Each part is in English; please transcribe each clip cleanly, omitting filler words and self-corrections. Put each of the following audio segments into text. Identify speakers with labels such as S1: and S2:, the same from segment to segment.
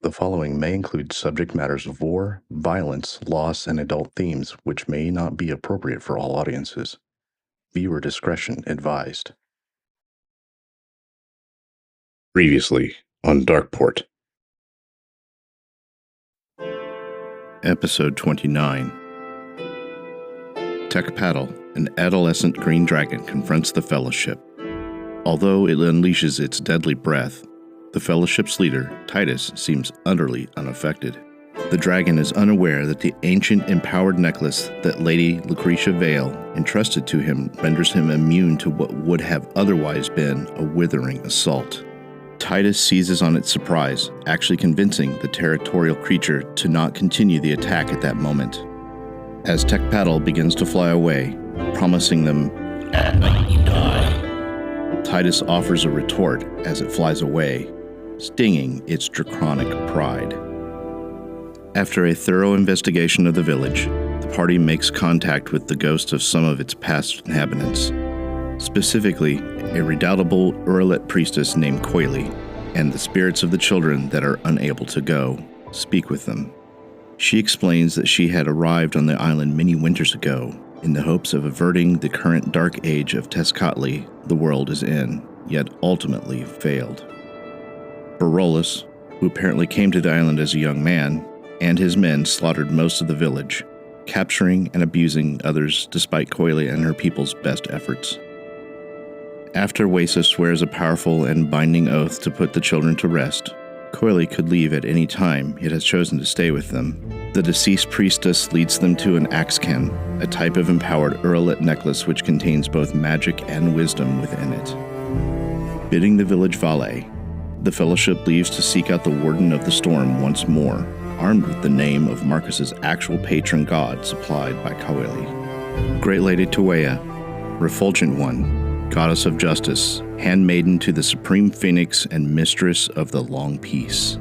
S1: The following may include subject matters of war, violence, loss, and adult themes which may not be appropriate for all audiences. Viewer discretion advised. Previously on Darkeport. Episode 29. Tecpatl, an adolescent green dragon, confronts the Fellowship. Although it unleashes its deadly breath, the Fellowship's leader, Titus, seems utterly unaffected. The dragon is unaware that the ancient empowered necklace that Lady Lucretia Vale entrusted to him renders him immune to what would have otherwise been a withering assault. Titus seizes on its surprise, actually convincing the territorial creature to not continue the attack at that moment. As Tecpatl begins to fly away, promising them, "At night you die," Titus offers a retort as it flies away, stinging its draconic pride. After a thorough investigation of the village, the party makes contact with the ghosts of some of its past inhabitants, specifically a redoubtable Urlet priestess named Coily, and the spirits of the children that are unable to go speak with them. She explains that she had arrived on the island many winters ago in the hopes of averting the current dark age of Tezcatli the world is in, yet ultimately failed. Barolus, who apparently came to the island as a young man, and his men slaughtered most of the village, capturing and abusing others despite Coily and her people's best efforts. After Wesa swears a powerful and binding oath to put the children to rest, Coily could leave at any time, yet has chosen to stay with them. The deceased priestess leads them to an axcan, a type of empowered Urlet necklace which contains both magic and wisdom within it. Bidding the village valet, the Fellowship leaves to seek out the Warden of the Storm once more, armed with the name of Marcus's actual patron god supplied by Coily. Great Lady Tuea, Refulgent One, Goddess of Justice, handmaiden to the Supreme Phoenix and Mistress of the Long Peace.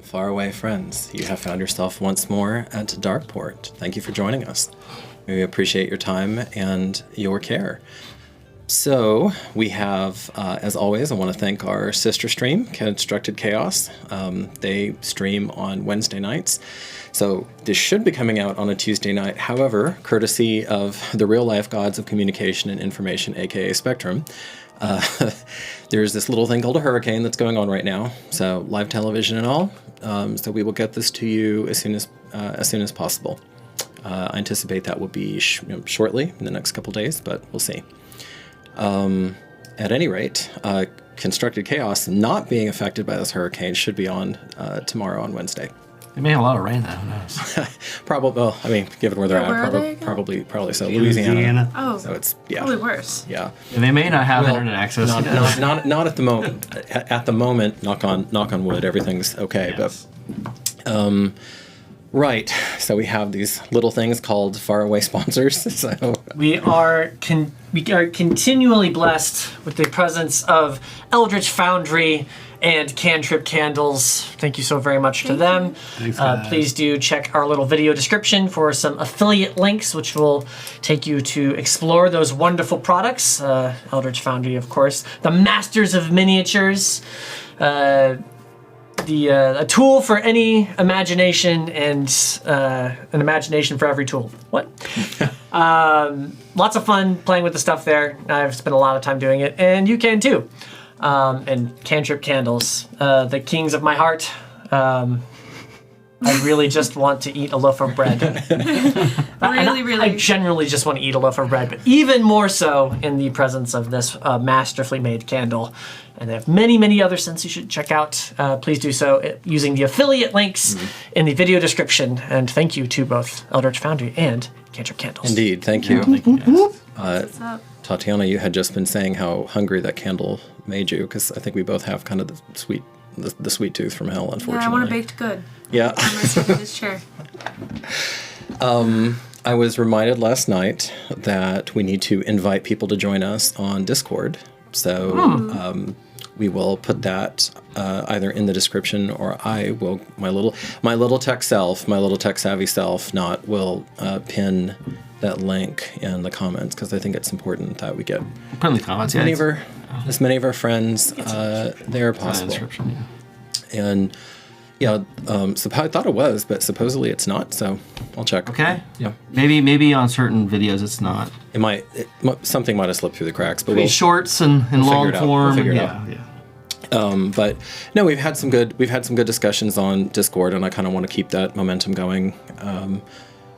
S2: Faraway friends, you have found yourself once more at Darkeport. Thank you for joining us. We appreciate your time and your care. So we have, as always, I want to thank our sister stream, Constructed Chaos. They stream on Wednesday nights. So this should be coming out on a Tuesday night. However, courtesy of the real-life gods of communication and information, aka Spectrum, there's this little thing called a hurricane that's going on right now. So live television and all. So we will get this to you as soon as possible. I anticipate that will be shortly in the next couple days, but we'll see. At any rate, Constructed Chaos not being affected by this hurricane should be on tomorrow on Wednesday.
S3: They made a lot of rain, though. Who knows?
S2: Probably. Well, I mean, given where they're
S4: Where are
S2: at,
S4: they
S2: probably so. Louisiana.
S4: Oh,
S2: So it's
S4: probably worse.
S2: Yeah.
S3: And they may not have internet access.
S2: Not at the moment. At the moment, knock on wood, everything's okay.
S3: Yes.
S2: But right. So we have these little things called faraway sponsors. So
S5: We are continually blessed with the presence of Eldritch Foundry and Cantrip Candles. Thank you so very much to them.
S3: Thanks, guys.
S5: Please do check our little video description for some affiliate links, which will take you to explore those wonderful products. Eldritch Foundry, of course, the masters of miniatures. A tool for any imagination and an imagination for every tool. What? Lots of fun playing with the stuff there. I've spent a lot of time doing it, and you can too. And Cantrip Candles, the kings of my heart. I really just want to eat a loaf of bread.
S4: Really.
S5: I generally just want to eat a loaf of bread, but even more so in the presence of this masterfully made candle. And they have many, many other scents you should check out. Please do so using the affiliate links in the video description. And thank you to both Eldritch Foundry and Cantrip Candles.
S2: indeed, thank you.
S4: What's up?
S2: Tatiana, you had just been saying how hungry that candle made you, because I think we both have kind of the sweet tooth from hell, unfortunately.
S4: Yeah, I want a baked good.
S2: Yeah.
S4: I'm sitting in this chair.
S2: I was reminded last night that we need to invite people to join us on Discord. So we will put that either in the description, or I will, my little tech savvy self, will pin that link in the comments, because I think it's important that we get
S3: Put in the comments.
S2: as many of our friends there possible.
S3: Description, yeah.
S2: And yeah, so I thought it was, but supposedly it's not. So I'll check.
S3: Okay.
S2: Yeah.
S3: Maybe on certain videos it's not.
S2: Something might have slipped through the cracks, but
S3: Maybe shorts and long
S2: figure it out.
S3: form.
S2: We'll figure it
S3: yeah,
S2: out.
S3: yeah.
S2: But no, we've had some good discussions on Discord, and I kind of want to keep that momentum going.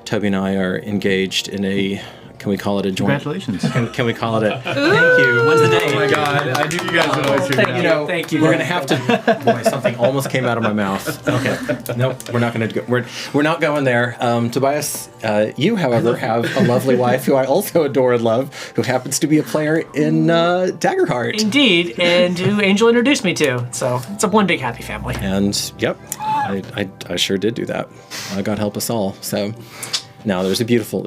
S2: Toby and I are engaged in a. Can we call it a joint?
S3: Congratulations.
S2: Can we call it a? Thank you. When's the day?
S3: Oh my God! I knew you guys would always figure it out.
S5: Thank you.
S2: We're gonna have to. Boy, something almost came out of my mouth. Okay. Nope. We're not gonna go. We're not going there. Tobias, you, however, have a lovely wife who I also adore and love, who happens to be a player in Daggerheart.
S5: Indeed, and who Angel introduced me to. So it's a one big happy family.
S2: And yep, I sure did do that. God help us all. So. Now there's a beautiful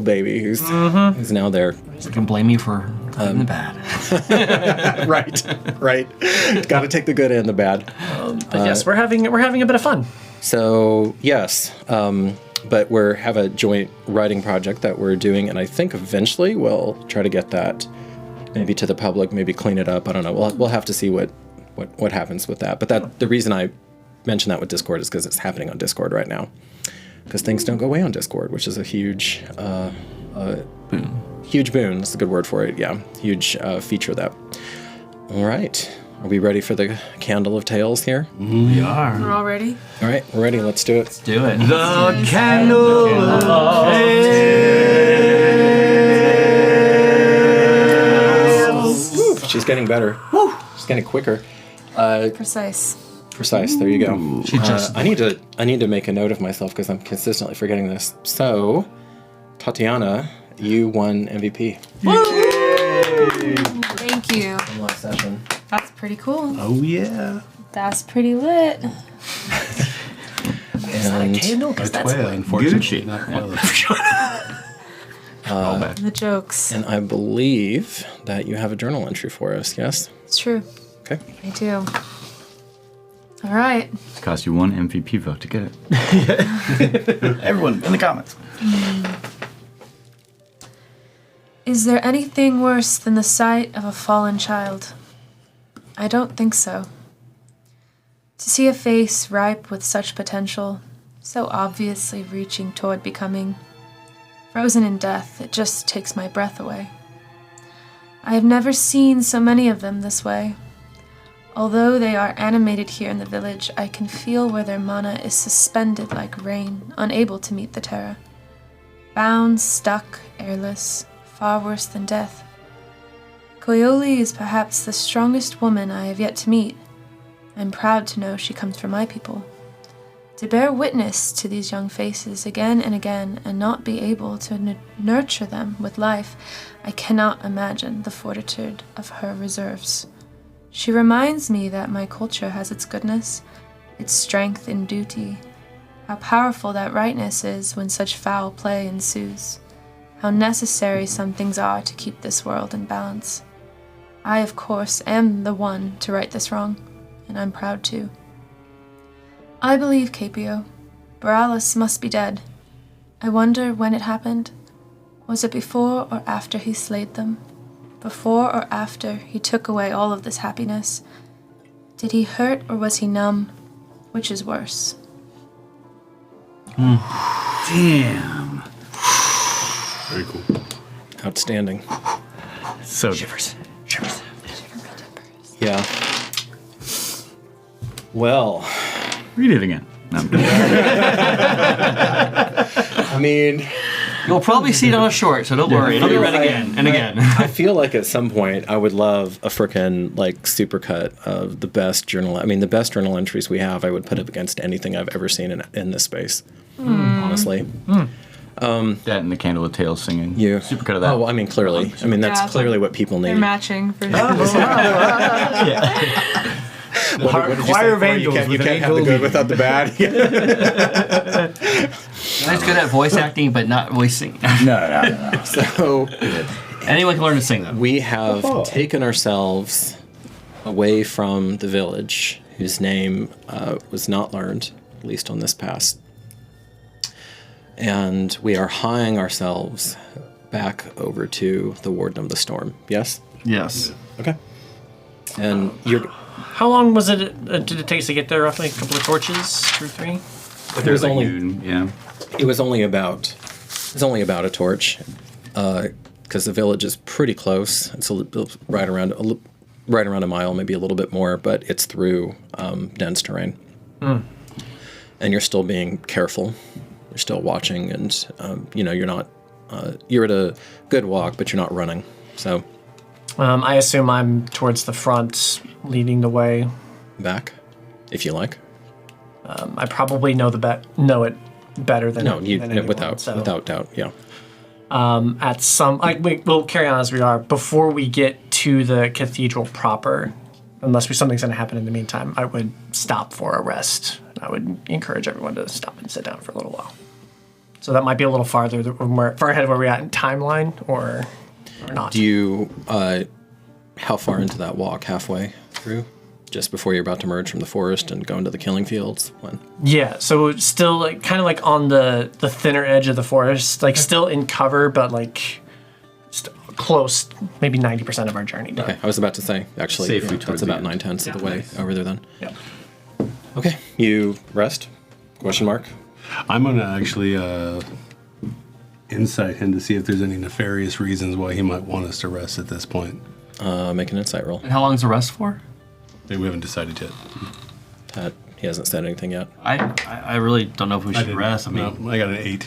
S2: baby who's now there.
S3: You can blame me for the bad.
S2: right. Got to take the good and the bad.
S5: But yes, we're having a bit of fun.
S2: So yes, but we have a joint writing project that we're doing, and I think eventually we'll try to get that maybe to the public, maybe clean it up. I don't know. We'll have to see what happens with that. But the reason I mention that with Discord is because it's happening on Discord right now. Because things don't go away on Discord, which is a huge
S3: Boom.
S2: huge boon. That's a good word for it. Yeah, huge feature of that. All right, are we ready for the candle of tales here?
S3: We are.
S4: We're all ready?
S2: All right, we're ready. Let's do it.
S3: Do it.
S5: The candle of
S2: Woo, she's getting better. Woo, she's getting quicker.
S4: Precise.
S2: There you go.
S3: She just.
S2: I need to make a note of myself because I'm consistently forgetting this. So, Tatiana, you won MVP.
S4: Thank you.
S2: in last session.
S4: That's pretty cool.
S3: Oh yeah.
S4: That's pretty lit.
S2: And
S5: candle? Because that's
S3: Unfortunately.
S4: The jokes.
S2: And I believe that you have a journal entry for us, yes?
S4: It's true.
S2: Okay.
S4: I do. All right.
S6: It's cost you one MVP vote to get it.
S3: Everyone in the comments.
S4: Is there anything worse than the sight of a fallen child? I don't think so. To see a face ripe with such potential, so obviously reaching toward becoming, frozen in death, it just takes my breath away. I have never seen so many of them this way. Although they are animated here in the village, I can feel where their mana is suspended like rain, unable to meet the terror. Bound, stuck, airless, far worse than death. Koyoli is perhaps the strongest woman I have yet to meet. I'm proud to know she comes from my people. To bear witness to these young faces again and again and not be able to nurture them with life, I cannot imagine the fortitude of her reserves. She reminds me that my culture has its goodness, its strength in duty, how powerful that rightness is when such foul play ensues, how necessary some things are to keep this world in balance. I, of course, am the one to right this wrong, and I'm proud too. I believe, Capio, Borealis must be dead. I wonder when it happened. Was it before or after he slayed them? Before or after he took away all of this happiness? Did he hurt or was he numb? Which is worse?
S6: Damn.
S1: Very cool.
S2: Outstanding.
S6: So
S5: Shivers.
S2: Yeah. Well,
S6: read it again. No, I'm kidding.
S2: I mean,
S3: You'll probably see it on a short, so don't worry. It'll be read again and again.
S2: I feel like at some point I would love a frickin' like supercut of the best journal. I mean, the best journal entries we have, I would put up against anything I've ever seen in this space. Honestly.
S6: That and the Candle of Tales singing.
S2: You
S6: Supercut of that.
S2: Oh, well, I mean, clearly. I mean, that's
S4: Yeah,
S2: clearly what people need.
S4: They're matching for sure.
S7: Choir of angels.
S2: You can't have the good without the bad.
S3: He's good at voice acting, but not voicing.
S6: No.
S2: So
S3: Anyone can learn to sing, though.
S2: we have taken ourselves away from the village, whose name was not learned, at least on this pass. And we are highing ourselves back over to the Warden of the Storm. Yes?
S3: Yes.
S2: Okay. And you're...
S5: How long was it did it take us to get there? Roughly a couple of torches, 2 or 3.
S2: There's
S6: Like
S2: only...
S6: noon, yeah.
S2: It was only about a torch, because the village is pretty close. It's right around a mile, maybe a little bit more, but it's through dense terrain. And you're still being careful. You're still watching, and you're not. You're at a good walk, but you're not running. So
S5: I assume I'm towards the front, leading the way.
S2: back, if you like.
S5: I probably know it better than anyone,
S2: without doubt. Yeah.
S5: At some, we'll carry on as we are. Before we get to the cathedral proper, unless something's going to happen in the meantime, I would stop for a rest. I would encourage everyone to stop and sit down for a little while. So that might be a little far ahead of where we're at in timeline, or not.
S2: Do you? How far into that walk? Halfway through? Just before you're about to merge from the forest and go into the killing fields? When?
S5: Yeah, so still kind of like on the thinner edge of the forest, like still in cover, but like close, maybe 90% of our journey done.
S2: Okay, I was about to say, actually,
S6: Safely
S2: that's
S6: towards
S2: about
S6: the end.
S2: 9/10 of the way over there then.
S5: Yeah.
S2: Okay, you rest? Question mark?
S7: I'm going to actually insight him to see if there's any nefarious reasons why he might want us to rest at this point.
S2: Make an insight roll.
S3: And how long's the rest for?
S7: We haven't decided yet.
S2: He hasn't said anything yet.
S3: I really don't know if we should rest. I mean,
S7: No, I got an 8.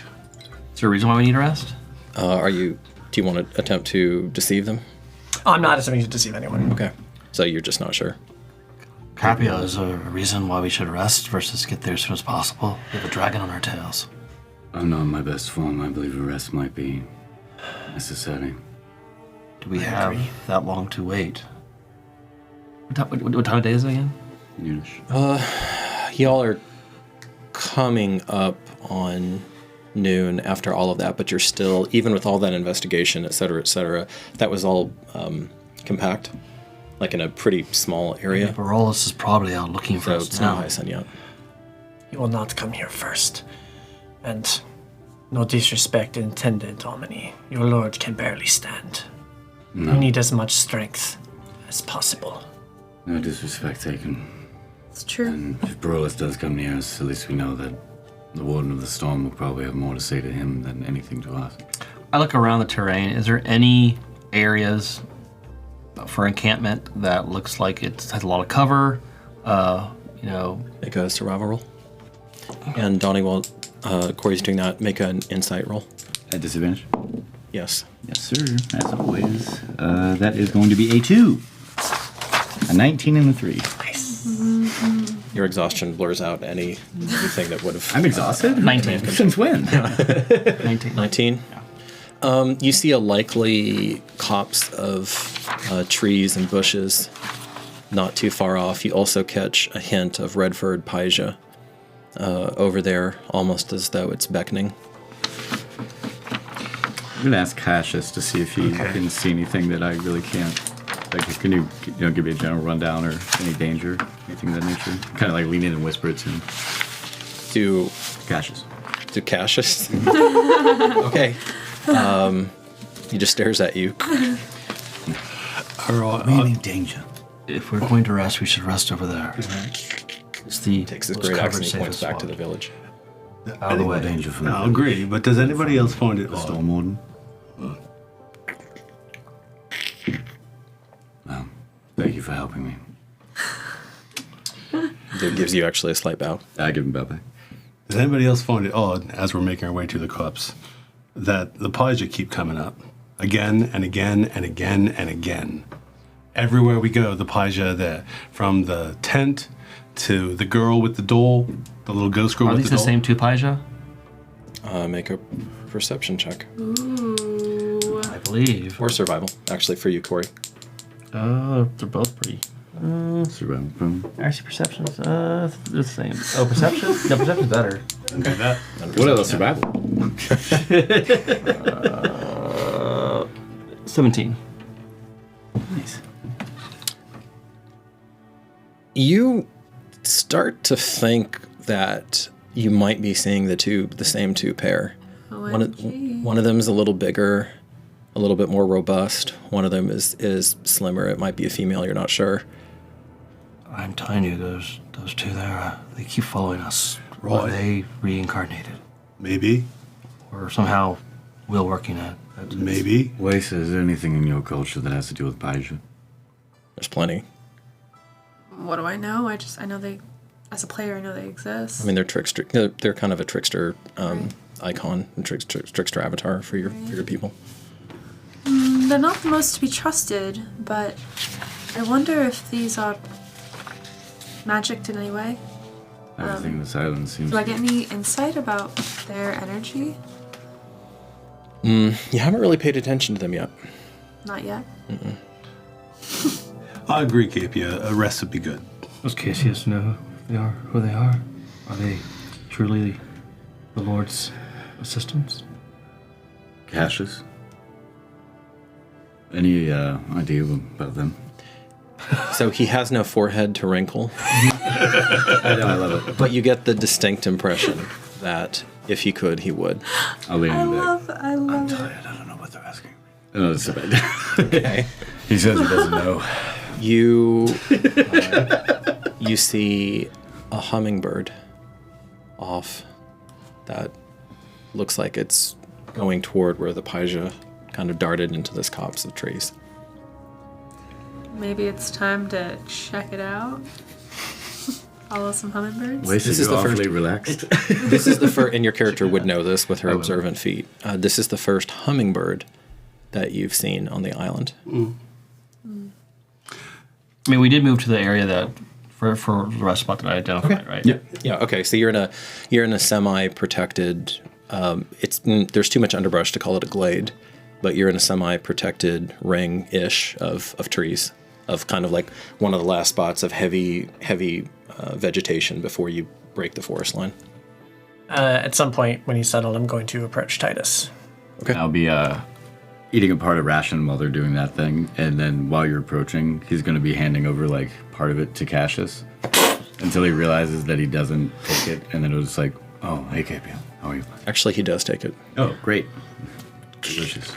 S3: is there a reason why we need to rest?
S2: Do you want to attempt to deceive them?
S5: I'm not attempting to deceive anyone.
S2: Okay, so you're just not sure.
S3: Capio, is there a reason why we should rest versus get there as soon as possible? We have a dragon on our tails.
S6: I'm not in my best form. I believe a rest might be necessary.
S3: Do we have that long to wait? What time of day is it again?
S6: Yes.
S2: Y'all are coming up on noon after all of that, but you're still, even with all that investigation, et cetera, that was all compact, like in a pretty small area.
S3: Borealis is probably out looking for
S2: So
S3: us
S2: it's
S3: now.
S2: not high sun yet.
S5: He will not come here first. And no disrespect intended, Domini. Your lord can barely stand.
S6: No.
S5: You need as much strength as possible.
S6: No disrespect taken.
S4: It's true.
S6: And if Borealis does come near us, at least we know that the Warden of the Storm will probably have more to say to him than anything to us.
S3: I look around the terrain. Is there any areas for encampment that looks like it has a lot of cover?
S2: Make a survival roll. And Donnie will, Corey's doing that, make an insight roll.
S6: At disadvantage?
S2: Yes.
S6: Yes, sir. As always. That is going to be a 2. A 19 and a 3.
S5: Nice.
S2: Your exhaustion blurs out anything that would have.
S6: I'm exhausted?
S3: 19.
S6: Since when?
S3: 19.
S2: 19? You see a likely copse of trees and bushes not too far off. You also catch a hint of red-furred Pyja over there, almost as though it's beckoning.
S6: I'm going to ask Cassius to see if he can see anything that I really can't. Like, can you give me a general rundown or any danger, anything of that nature? Kind of like lean in and whisper it to him.
S2: To
S6: Cassius.
S2: Cassius? Okay. He just stares at you.
S6: Meaning danger.
S3: If we're going to rest, we should rest over there. It's the
S2: Takes his
S3: most
S2: great
S3: covered,
S2: axe and he points
S3: safest
S2: back to
S3: spot.
S2: the village.
S3: Out of the way.
S6: Danger from
S7: I'll agree, but does anybody else find it
S6: the
S7: odd?
S6: Stormwarden. Well, thank you for helping me.
S2: It gives you actually a slight bow.
S6: I give him Bebe.
S7: Does anybody else find it odd, as we're making our way to the cups, that the Pyja keep coming up again and again and again and again? Everywhere we go, the Pyja are there. From the tent to the girl with the doll, the little ghost girl
S3: Are
S7: with
S3: these
S7: the
S3: the
S7: doll.
S3: same two Pyja?
S2: Make a perception check.
S4: Ooh.
S3: I believe.
S2: Or survival, actually, for you, Corey.
S3: They're both pretty.
S6: Survival.
S3: Actually, perceptions. They're the same. Oh, perception? No, perception's better.
S7: Okay, that.
S6: What else? Survival.
S3: 17.
S6: Nice.
S2: You start to think that you might be seeing the same two pair.
S4: OMG.
S2: One of them is a little bigger, a little bit more robust. One of them is slimmer. It might be a female. You're not sure.
S3: I'm telling you, those two there, they keep following us.
S7: Right.
S3: Are they reincarnated?
S7: Maybe.
S3: Or somehow will working at
S7: Maybe.
S6: Waisa, is there anything in your culture that has to do with Pyja?
S2: There's plenty.
S4: What do I know? I know they, as a player, I know they exist.
S2: I mean, they're trickster. They're kind of a trickster icon, and trickster avatar for your people.
S4: They're not the most to be trusted, but I wonder if these are magicked in any way.
S6: Everything in this island seems.
S4: Do I get any insight about their energy?
S2: You haven't really paid attention to them yet.
S4: Not yet.
S7: I agree, Capia. A rest would be good.
S3: Does Cassius know who they are? Are they truly the Lord's assistants?
S6: Cassius? Any idea about them?
S2: So he has no forehead to wrinkle,
S6: I know, I love it.
S2: but you get the distinct impression that if he could, he would.
S6: I'll lean in back.
S4: I love it.
S6: I don't know what they're asking. No, it's bad.
S2: Okay.
S6: He says he doesn't know.
S2: You see a hummingbird off that looks like it's going toward where the Pyja kind of darted into this copse of trees.
S4: Maybe it's time to check it out. Follow some hummingbirds.
S6: Waisa,
S2: This is
S6: you're
S2: the first-
S6: awfully relaxed.
S2: This is the first, and your character would know this with her observant feet. This is the first hummingbird that you've seen on the island.
S3: I mean, we did move to the area that for the rest spot that I identified, right?
S6: Yeah.
S2: Yeah. Okay. So you're in a semi-protected. There's too much underbrush to call it a glade, but you're in a semi-protected ring-ish of trees, of kind of like one of the last spots of heavy vegetation before you break the forest line.
S5: At some point, when he's settled, I'm going to approach Titus.
S2: Okay.
S6: I'll be eating a part of ration while they're doing that thing, and then while you're approaching, he's going to be handing over like part of it to Cassius until he realizes that he doesn't take it, and then it'll just like, oh, hey, KP, how are you?
S2: Actually, he does take it,
S6: Oh, great. Delicious.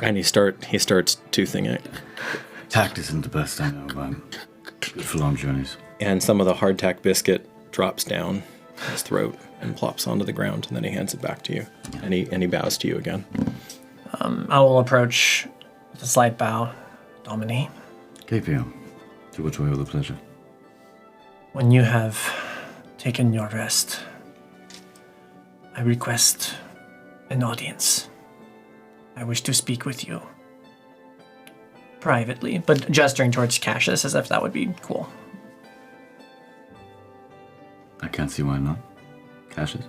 S2: and he starts toothing it,
S6: Tact isn't the best I know, but good for long journeys.
S2: and some of the hardtack biscuit drops down his throat and plops onto the ground, and then he hands it back to you, and he bows to you again.
S5: I will approach with a slight bow. Domini,
S6: KP, to which way all the pleasure?
S5: when you have taken your rest, I request an audience. I wish to speak with you. Privately, but gesturing towards Cassius as if that would be cool.
S6: can't see why not. Cassius?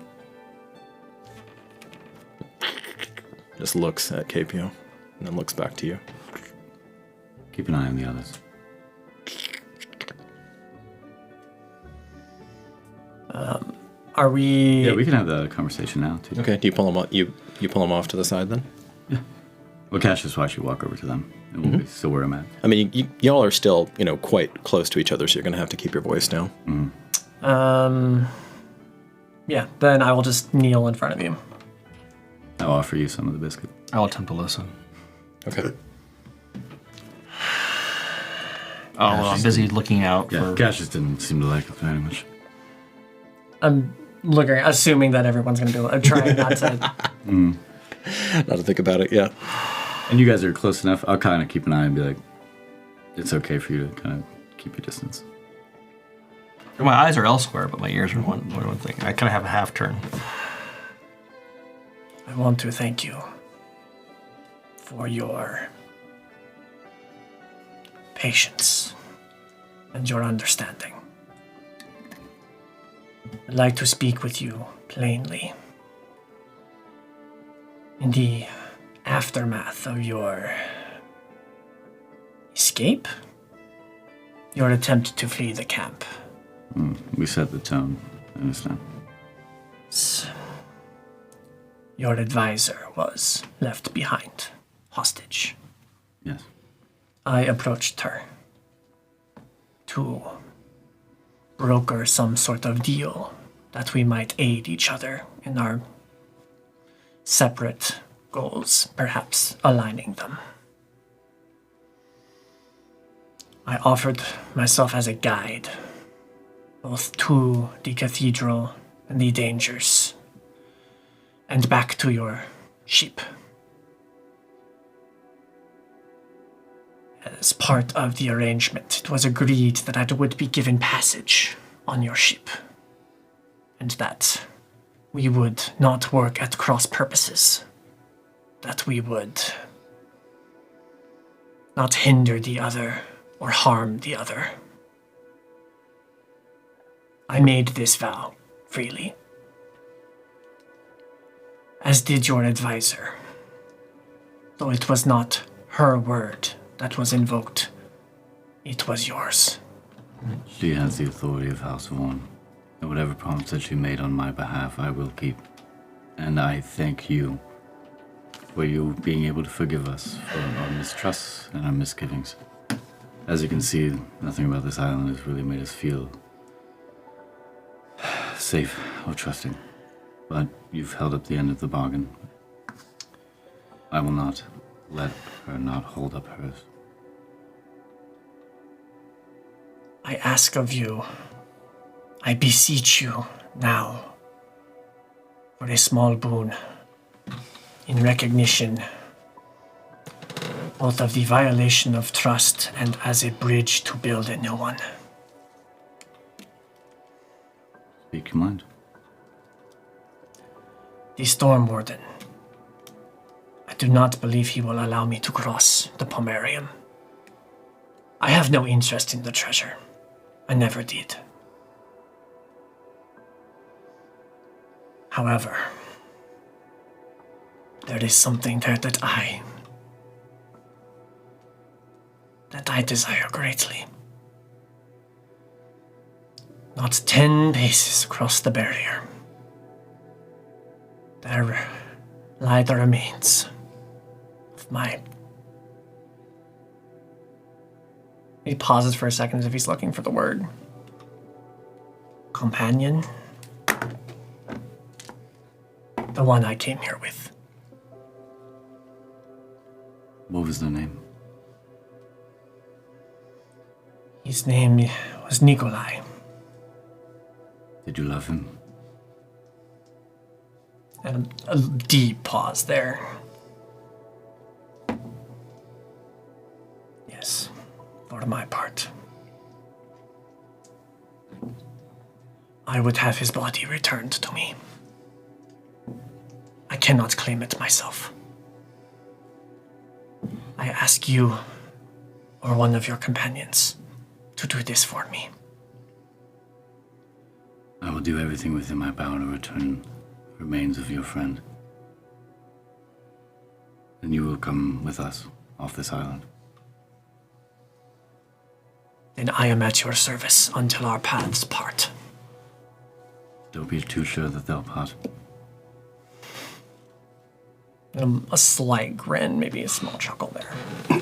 S2: Just looks at Capio and then looks back to you.
S6: Keep an eye on the others.
S5: Are we...
S6: Yeah, we can have the conversation now, too.
S2: Okay, do you pull him off? You pull him off to the side then?
S6: Well, Cassius will actually walk over to them, and we'll be still where I'm at.
S2: I mean, y'all are still, quite close to each other, so you're going to have to keep your voice down.
S5: Yeah, then I will just kneel in front of you.
S6: I'll offer you some of the biscuit.
S3: I'll attempt to listen.
S2: Okay.
S3: I'm busy looking out
S6: Yeah,
S3: for...
S6: Cassius didn't seem to like it very much.
S5: I'm looking, assuming that everyone's going to do it. I'm trying not to...
S2: Not to think about it yet.
S6: And you guys are close enough. I'll kind of keep an eye and be like, it's okay for you to kind of keep your distance.
S3: My eyes are elsewhere, but my ears are one thing. I kind of have a half turn.
S5: I want to thank you for your patience and your understanding. I'd like to speak with you plainly. In the aftermath of your escape, your attempt to flee the camp.
S6: We set the tone. I understand.
S5: Your advisor was left behind, hostage.
S6: Yes.
S5: I approached her to broker some sort of deal that we might aid each other in our separate goals, perhaps aligning them. I offered myself as a guide, both to the cathedral and the dangers, and back to your ship. As part of the arrangement, it was agreed that I would be given passage on your ship, and that we would not work at cross purposes, that we would not hinder the other or harm the other. I made this vow freely, as did your advisor, though it was not her word that was invoked, it was yours.
S6: She has the authority of House of Warden, and whatever promise that she made on my behalf, I will keep. And I thank you for you being able to forgive us for our mistrusts and our misgivings. As you can see, nothing about this island has really made us feel safe or trusting. But you've held up the end of the bargain. I will not let her not hold up hers.
S5: I ask of you, I beseech you now, for a small boon, in recognition both of the violation of trust and as a bridge to build a new one.
S6: Speak your mind.
S5: The Stormwarden. I do not believe he will allow me to cross the Pomerium. I have no interest in the treasure. I never did. However, there is something there that I desire greatly. Not 10 paces across the barrier, there lie the remains of my... He pauses for a second as if he's looking for the word. Companion? The one I came here with.
S6: What was their name?
S5: His name was Nikolai.
S6: Did you love him?
S5: And a deep pause there. Yes, for my part. I would have his body returned to me. I cannot claim it myself. I ask you, or one of your companions, to do this for me.
S6: I will do everything within my power to return the remains of your friend. And you will come with us off this island.
S5: And I am at your service until our paths part.
S6: Don't be too sure that they'll part.
S5: A slight grin, maybe a small chuckle there.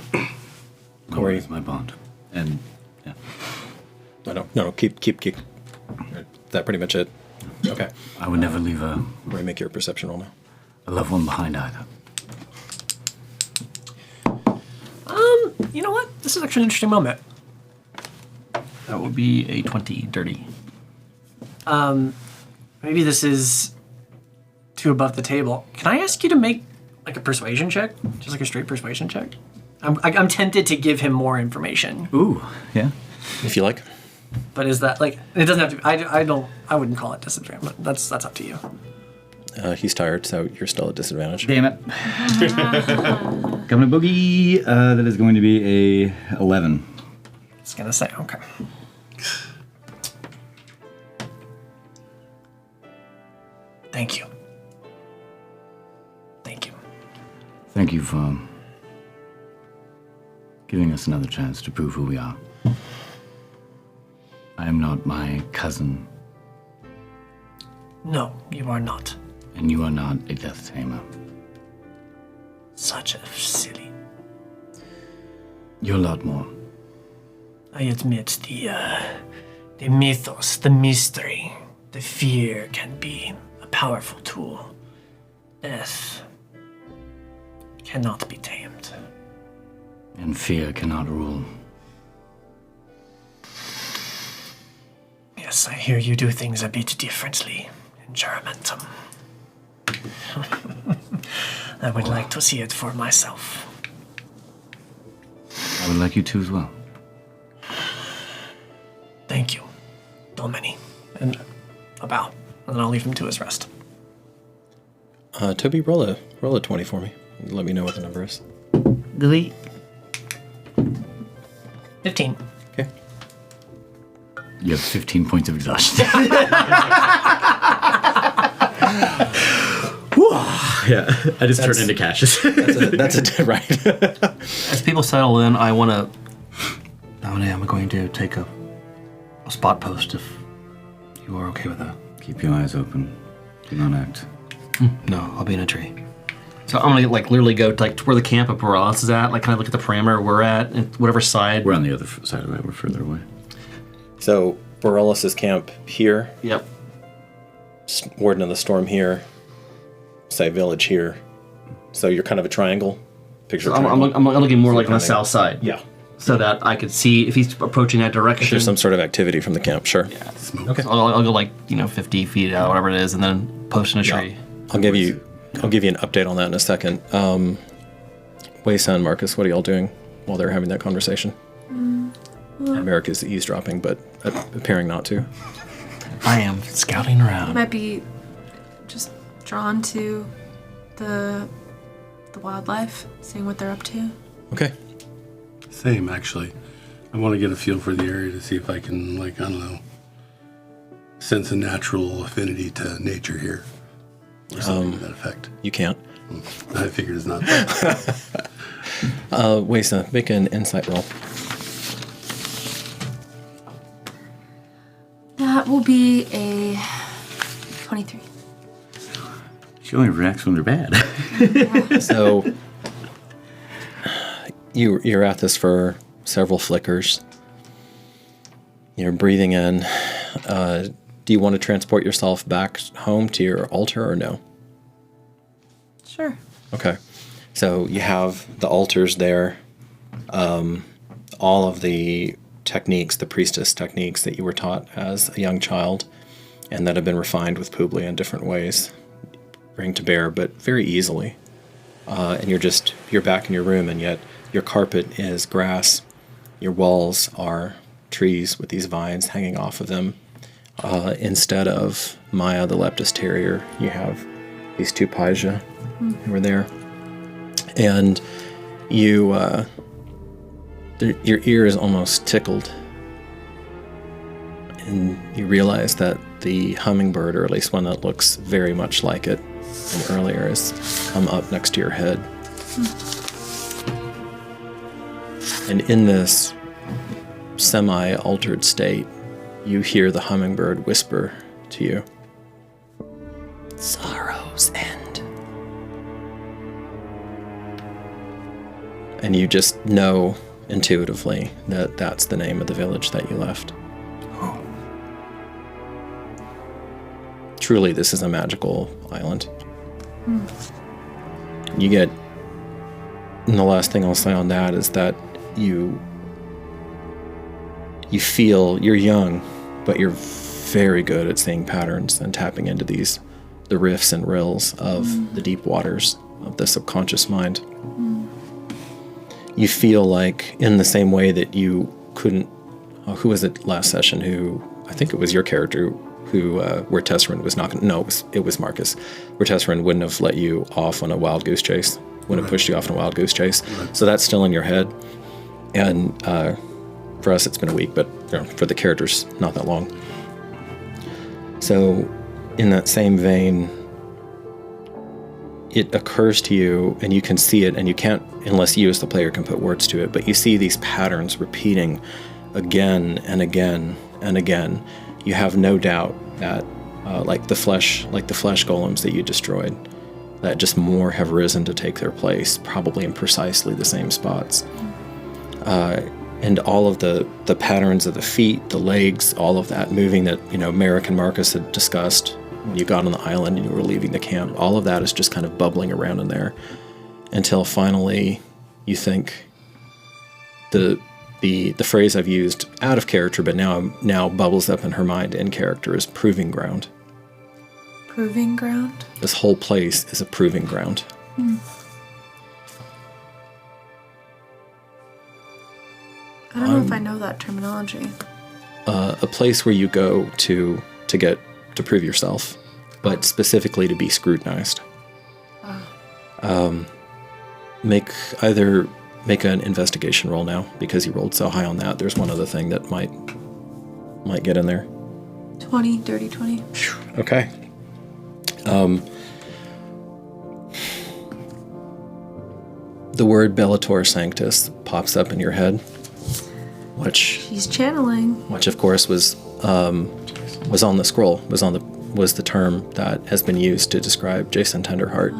S2: Corey.
S6: Is my bond. And, yeah.
S2: No, keep. Is that pretty much it? Okay.
S6: I would never leave a
S2: Corey, make your perception roll now.
S6: loved one behind either.
S5: You know what? This is actually an interesting moment.
S3: That would be a 20 dirty.
S5: Maybe this is too above the table. Can I ask you to make like a persuasion check? Just like a straight persuasion check? I'm tempted to give him more information.
S6: Ooh, yeah.
S2: If you like.
S5: But is that like, it doesn't have to be, I wouldn't call it disadvantage. That's up to you.
S2: He's tired, so you're still at disadvantage.
S6: Damn it. Coming to boogie. That is going to be a 11.
S5: I was gonna say, okay. Thank you. Thank you.
S6: Thank you for giving us another chance to prove who we are. I am not my cousin,
S5: No, you are not.
S6: and you are not a death tamer.
S5: Such a silly.
S6: You're a lot more.
S5: I admit the mythos, the mystery, the fear can be a powerful tool. Death cannot be tamed.
S6: And fear cannot rule.
S5: Yes, I hear you do things a bit differently in Germantum. I would like to see it for myself.
S6: I would like you to as well.
S5: Thank you, Domini. And a bow. And then I'll leave him to his rest.
S2: Toby, roll a 20 for me. Let me know what the number is.
S3: Delete.
S5: 15.
S2: Okay.
S6: You have 15 points of exhaustion. Yeah, I just turned into Cassius.
S2: That's a right.
S3: As people settle in, I'm going to take a spot post if you are okay with that.
S6: Keep your eyes open. Do not act.
S3: No, I'll be in a tree. So I'm gonna literally go to where the camp of Borealis is at. Kind of look at the parameter we're at, and whatever side.
S6: We're on the other side of it. We're further away.
S2: So, Borealis' camp here,
S3: Yep.
S2: Warden of the Storm here, say Village here. So you're kind of a triangle. Picture
S3: So
S2: triangle.
S3: I'm looking more
S2: So
S3: like on the
S2: kinda-
S3: south side.
S2: Yeah.
S3: So that I could see if he's approaching that direction.
S2: If there's some sort of activity from the camp, sure.
S3: Yeah.
S2: Okay.
S3: So I'll go 50 feet out, whatever it is, and then post in a tree.
S2: I'll give you an update on that in a second. Waysand, Marcus, what are y'all doing while they're having that conversation? Merrick is eavesdropping, but appearing not to.
S3: I am scouting around.
S4: Might be just drawn to the wildlife, seeing what they're up to.
S2: Okay.
S7: Same, actually. I want to get a feel for the area to see if I can, I don't know, sense a natural affinity to nature here. Or something to that effect.
S2: You can't.
S7: I figured it's not that.
S2: Waysand, make an insight roll.
S4: That will be a 23.
S6: She only reacts when they're bad.
S2: So you're at this for several flickers. You're breathing in. Do you want to transport yourself back home to your altar or no?
S4: Sure.
S2: Okay. So you have the altars there. All of the techniques, the priestess techniques that you were taught as a young child and that have been refined with Publi in different ways bring to bear, but very easily. And you're back in your room, and yet your carpet is grass. Your walls are trees with these vines hanging off of them. Instead of Maya, the Leptis Terrier, you have these two Paija who are there. And you, your ear is almost tickled. And you realize that the hummingbird, or at least one that looks very much like it from earlier, has come up next to your head. And in this semi-altered state, you hear the hummingbird whisper to you, "Sorrow's End." And you just know intuitively that that's the name of the village that you left. Truly, this is a magical island. You get, and the last thing I'll say on that is that you feel you're young, but you're very good at seeing patterns and tapping into the riffs and rills of the deep waters of the subconscious mind. You feel like, in the same way that you couldn't, who was it last session who, I think it was your character, who, where Tesserin was not going to, no, it was Marcus, where Tesserin wouldn't have let you off on a wild goose chase, wouldn't have pushed you off on a wild goose chase. So that's still in your head. And for us, it's been a week, but for the characters, not that long. So in that same vein, it occurs to you, and you can see it, and you can't, unless you as the player can put words to it, but you see these patterns repeating again and again and again. You have no doubt that, like the flesh golems that you destroyed, that just more have risen to take their place, probably in precisely the same spots. And all of the patterns of the feet, the legs, all of that moving that, Merrick and Marcus had discussed when you got on the island and you were leaving the camp, all of that is just kind of bubbling around in there until finally you think the phrase I've used out of character, but now bubbles up in her mind in character, is proving ground.
S4: Proving ground?
S2: This whole place is a proving ground.
S4: I don't know if I know that terminology.
S2: A place where you go to prove yourself, but specifically to be scrutinized. Make an investigation roll now, because you rolled so high on that. There's one other thing that might get in there.
S4: 20, dirty 20.
S2: Okay. The word Bellator Sanctus pops up in your head, which
S4: She's channeling.
S2: which of course was on the scroll, was the term that has been used to describe Jason Tenderheart.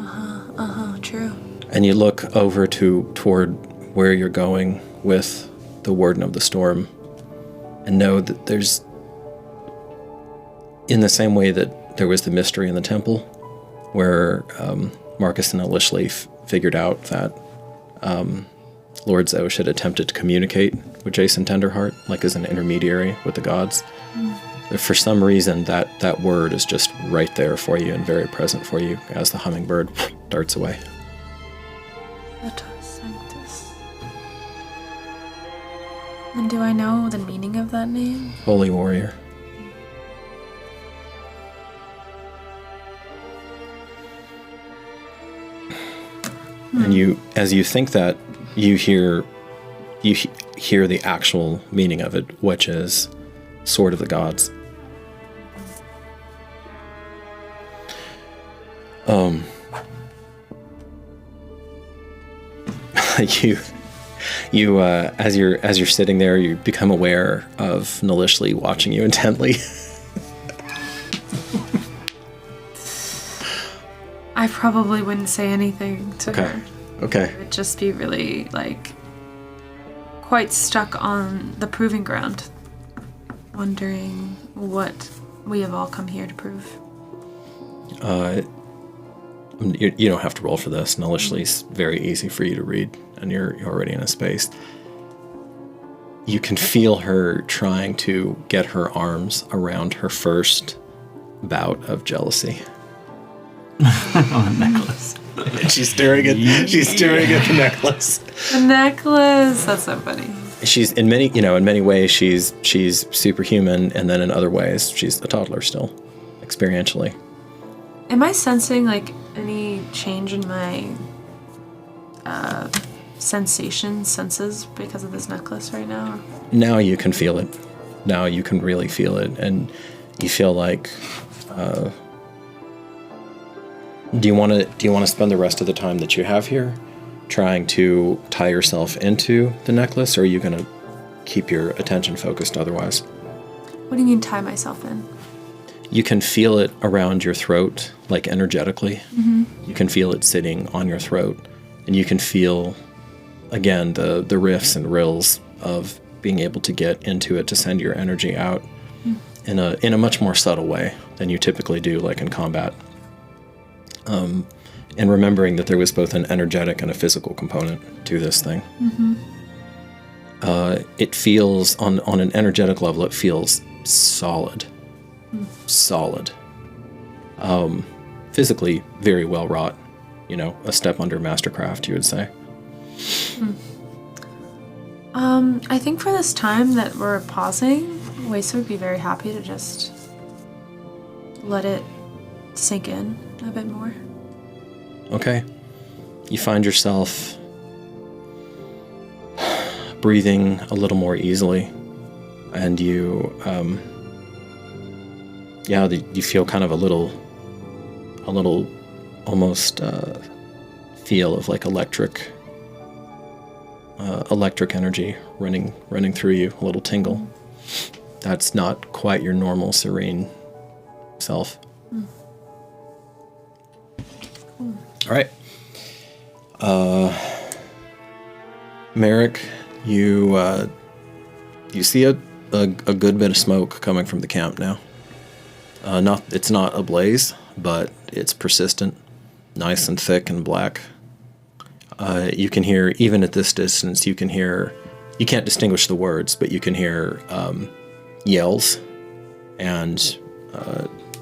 S4: True.
S2: And you look over toward where you're going with the Warden of the Storm, and know that there's, in the same way that there was the mystery in the temple, where Marcus and Elishli figured out that Lord Zosh had attempted to communicate with Jason Tenderheart, like as an intermediary with the gods. For some reason, that word is just right there for you and very present for you as the hummingbird darts away.
S4: Bellator Sanctus. And do I know the meaning of that name?
S2: Holy warrior. And as you think that, you hear the actual meaning of it, which is Sword of the Gods. You as you're sitting there, you become aware of Nalishli watching you intently.
S4: I probably wouldn't say anything to her.
S2: Okay.
S4: I would just be really, quite stuck on the proving ground, wondering what we have all come here to prove.
S2: You don't have to roll for this. Nalishli's very easy for you to read, and you're already in a space. You can feel her trying to get her arms around her first bout of jealousy.
S3: On a necklace.
S2: She's staring at the necklace.
S4: The necklace. That's so funny.
S2: She's in many ways she's superhuman, and then in other ways she's a toddler still, experientially.
S4: Am I sensing any change in my senses because of this necklace right now?
S2: Now you can feel it. Now you can really feel it, and you feel like, do you want to spend the rest of the time that you have here trying to tie yourself into the necklace, or are you going to keep your attention focused otherwise?
S4: What do you mean tie myself in?
S2: You can feel it around your throat, like energetically. You can feel it sitting on your throat, and you can feel, again, the riffs and rills of being able to get into it to send your energy out in a much more subtle way than you typically do, like in combat. And remembering that there was both an energetic and a physical component to this thing. It feels, on an energetic level, it feels solid. Solid. Physically very well wrought. You know, a step under mastercraft, you would say.
S4: I think for this time that we're pausing, Wesa would be very happy to just let it sink in a bit more.
S2: Okay. You find yourself breathing a little more easily, and you feel kind of a little almost feel of like electric energy running through you, a little tingle. That's not quite your normal serene self. All right. Merrick, you see a good bit of smoke coming from the camp now. It's not ablaze, but it's persistent, nice and thick and black. You can hear, even at this distance, you can't distinguish the words, but you can hear yells and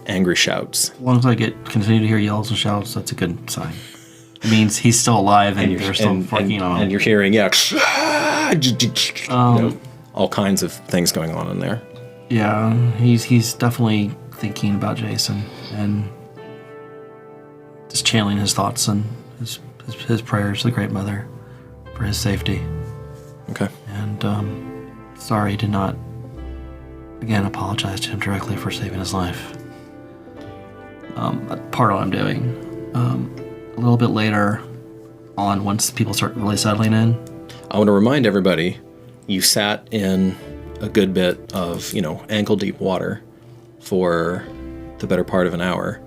S2: angry shouts.
S3: As long as I continue to hear yells and shouts, that's a good sign. It means he's still alive and they're still working on him.
S2: And you're hearing, all kinds of things going on in there.
S3: Yeah, he's definitely thinking about Jason and just channeling his thoughts and his prayers to the Great Mother for his safety.
S2: Okay.
S3: And sorry, did not again apologize to him directly for saving his life. Part of what I'm doing. A little bit later on, once people start really settling in,
S2: I want to remind everybody, you sat in a good bit of, ankle-deep water for the better part of an hour,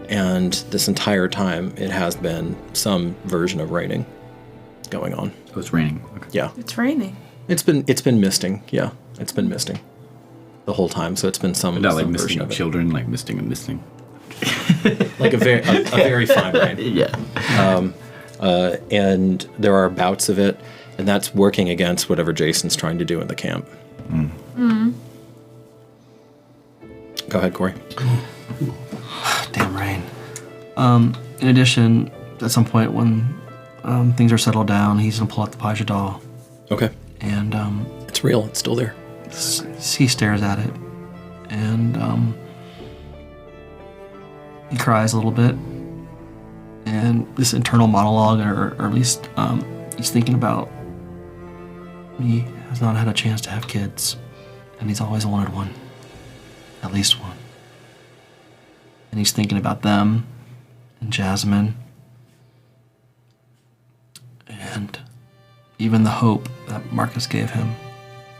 S2: and this entire time it has been some version of raining going on.
S6: Oh, it's raining. Okay.
S2: Yeah.
S4: It's raining.
S2: It's been misting. Yeah, it's been misting the whole time, so it's been some
S6: Not like
S2: some
S6: misting
S2: version
S6: of
S2: of it.
S6: children, like misting and misting.
S2: Like a very fine rain.
S6: Yeah.
S2: And there are bouts of it, and that's working against whatever Jason's trying to do in the camp. Go ahead, Corey.
S3: damn rain. In addition, at some point when things are settled down, he's gonna pull out the Paja doll,
S2: Okay.
S3: and
S2: It's real. It's still there.
S3: he stares at it, and he cries a little bit, and this internal monologue, or at least he's thinking about he has not had a chance to have kids, and he's always wanted one, at least one. And he's thinking about them and Jasmine, and even the hope that Marcus gave him,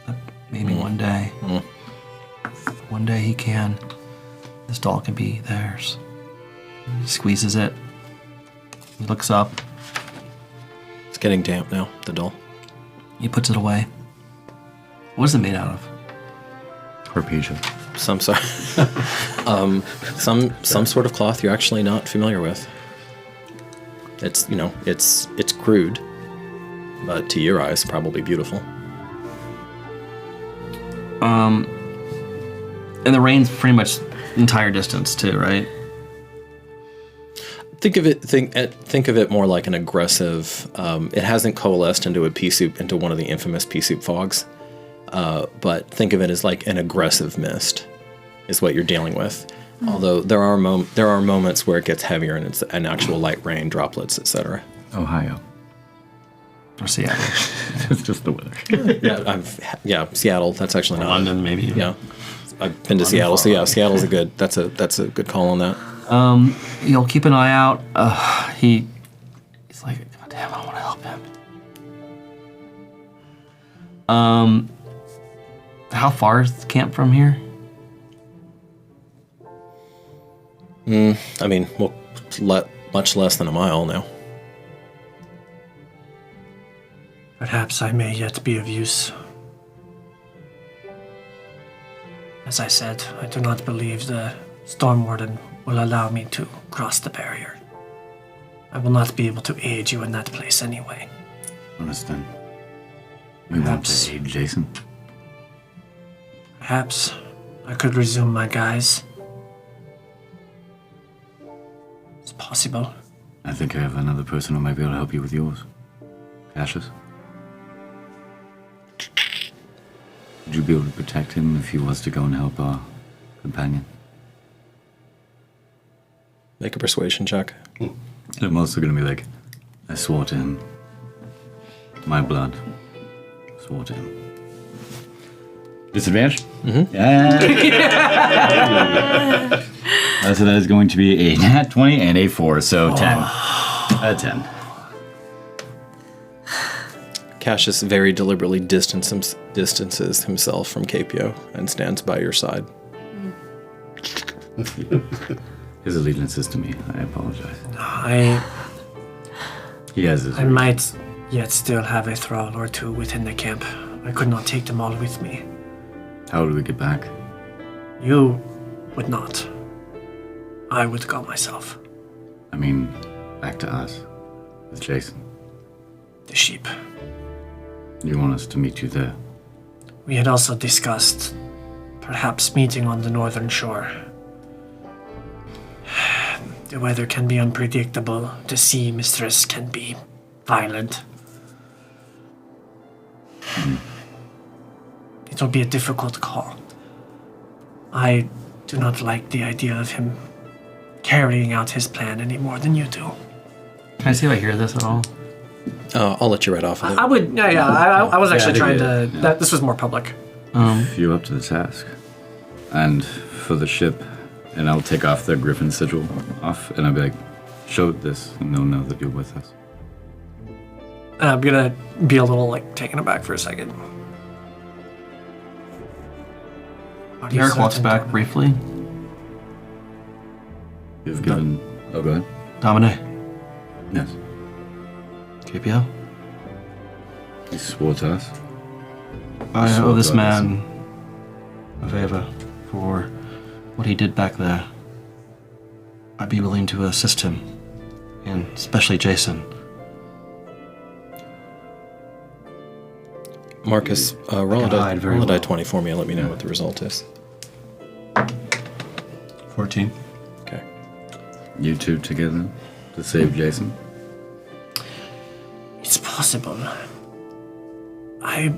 S3: that maybe one day this doll can be theirs. He squeezes it. He looks up.
S2: It's getting damp now, the doll.
S3: He puts it away. What is it made out of?
S6: Harpesia.
S2: Some sort some sort of cloth you're actually not familiar with. It's it's crude, but to your eyes probably beautiful.
S3: And the rain's pretty much the entire distance too, right?
S2: Think of it more like an aggressive. It hasn't coalesced into one of the infamous pea soup fogs, but think of it as like an aggressive mist, is what you're dealing with. Although there are moments where it gets heavier and it's an actual light rain, droplets, etc.
S6: Ohio.
S3: Or Seattle.
S6: It's just the weather.
S2: Yeah, Seattle. That's actually not
S3: London, maybe.
S2: Yeah, I've been to Seattle, so yeah, Seattle's that's a good call on that.
S3: You'll keep an eye out. He's like, God damn, I want to help him. How far is the camp from here?
S2: I mean, much less than a mile now.
S5: Perhaps I may yet be of use. As I said, I do not believe the Stormwarden will allow me to cross the barrier. I will not be able to aid you in that place anyway.
S6: Understand. We want
S5: Perhaps-
S6: to aid Jason.
S5: Perhaps I could resume my guise. It's possible.
S6: I think I have another person who might be able to help you with yours. Cassius? Would you be able to protect him if he was to go and help our companion?
S2: Make a persuasion check.
S6: I'm also going to be like, I swore to him. My blood. Swore to him. Disadvantage? Mm-hmm. Yeah. So that is going to be a nat 20 and a 4, so 10. 10.
S2: Cassius very deliberately distances himself from Capio and stands by your side.
S6: His allegiance is to me. I apologize. He has his.
S5: I might yet still have a thrall or two within the camp. I could not take them all with me.
S6: How would we get back?
S5: You would not. I would go myself.
S6: I mean, back to us. With Jason.
S5: The sheep.
S6: You want us to meet you there?
S5: We had also discussed perhaps meeting on the northern shore. The weather can be unpredictable. The sea mistress can be violent. It will be a difficult call. I do not like the idea of him carrying out his plan any more than you do.
S3: Can I see if I hear this at all?
S2: I'll let you write off of it.
S5: I would, yeah. I was actually
S6: I think
S5: trying to.
S6: yeah.
S5: That this was more public.
S6: If you're up to the task. And for the ship, and I'll take off the Griffin sigil off, and I'll be like, show this, and they'll know that you're with us.
S5: I'm gonna be a little taken aback for a second. How do you
S3: Eric walks
S5: certain
S3: back
S5: to-
S3: briefly.
S6: You've given. Oh, go ahead.
S3: Dominic,
S6: Yes.
S3: KPO.
S6: He swore to us.
S3: I
S6: So
S3: owe this
S6: good,
S3: man a favor for what he did back there. I'd be willing to assist him, and especially Jason.
S2: Marcus, roll a
S3: can hide very
S2: die
S3: well.
S2: 20 for me and let me know what the result is.
S7: 14.
S2: Okay.
S6: You two together to save Jason.
S5: It's possible. I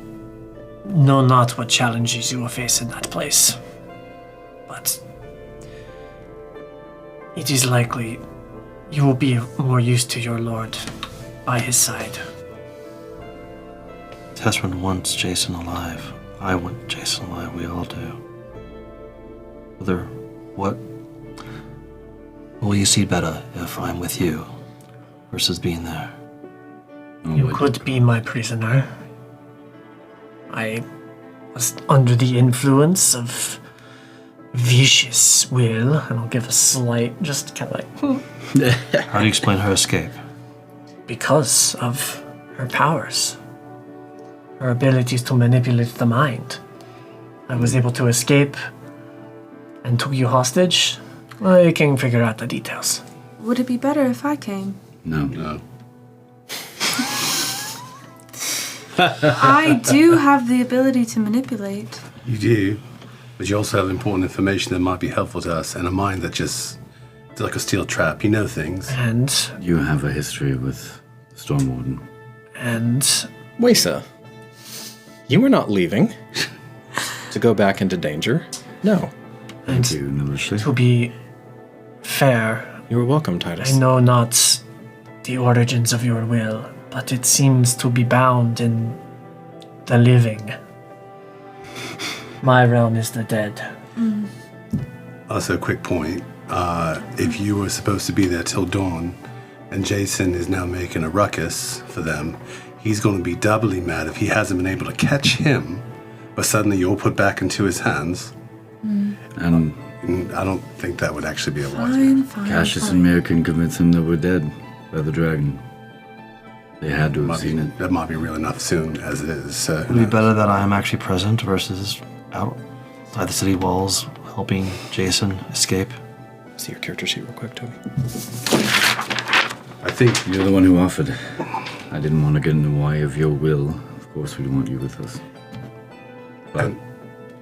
S5: know not what challenges you will face in that place, but it is likely you will be more used to your lord by his side.
S3: Tessrin wants Jason alive. I want Jason alive. We all do. What will you see better if I'm with you versus being there?
S6: Oh,
S5: You
S6: wait.
S5: could be my prisoner. I was under the influence of vicious will, and I'll give a slight, just kind of
S3: How do you explain her escape?
S5: because of her powers, her abilities to manipulate the mind. I was able to escape and took you hostage. I can figure out the details.
S4: Would it be better if I came?
S6: No.
S7: No.
S4: I do have the ability to manipulate.
S7: You do, but you also have important information that might be helpful to us, and a mind that just, it's like a steel trap. You know things.
S5: And
S6: You have a history with Stormwarden.
S2: Wesa, you were not leaving to go back into danger. No.
S6: Thank you, Nilishi.
S5: to be fair,
S2: You were welcome, Titus.
S5: I know not the origins of your will, but it seems to be bound in the living. My realm is the dead.
S7: Also, quick point. If you were supposed to be there till dawn, and Jason is now making a ruckus for them, he's going to be doubly mad if he hasn't been able to catch him, but suddenly you're put back into his hands.
S6: And
S7: I don't think that would actually be a wise
S4: Fine,
S7: move.
S4: fine.
S6: Cassius and Mir can convince him that we're dead by the dragon. They had to have seen it.
S7: That might be real enough soon as it is. So
S3: It'd be better that I am actually present versus outside the city walls helping Jason escape.
S2: See your character sheet real quick, Toby.
S7: I think
S6: You're the one who offered. I didn't want to get in the way of your will. Of course, we want you with us. But
S7: And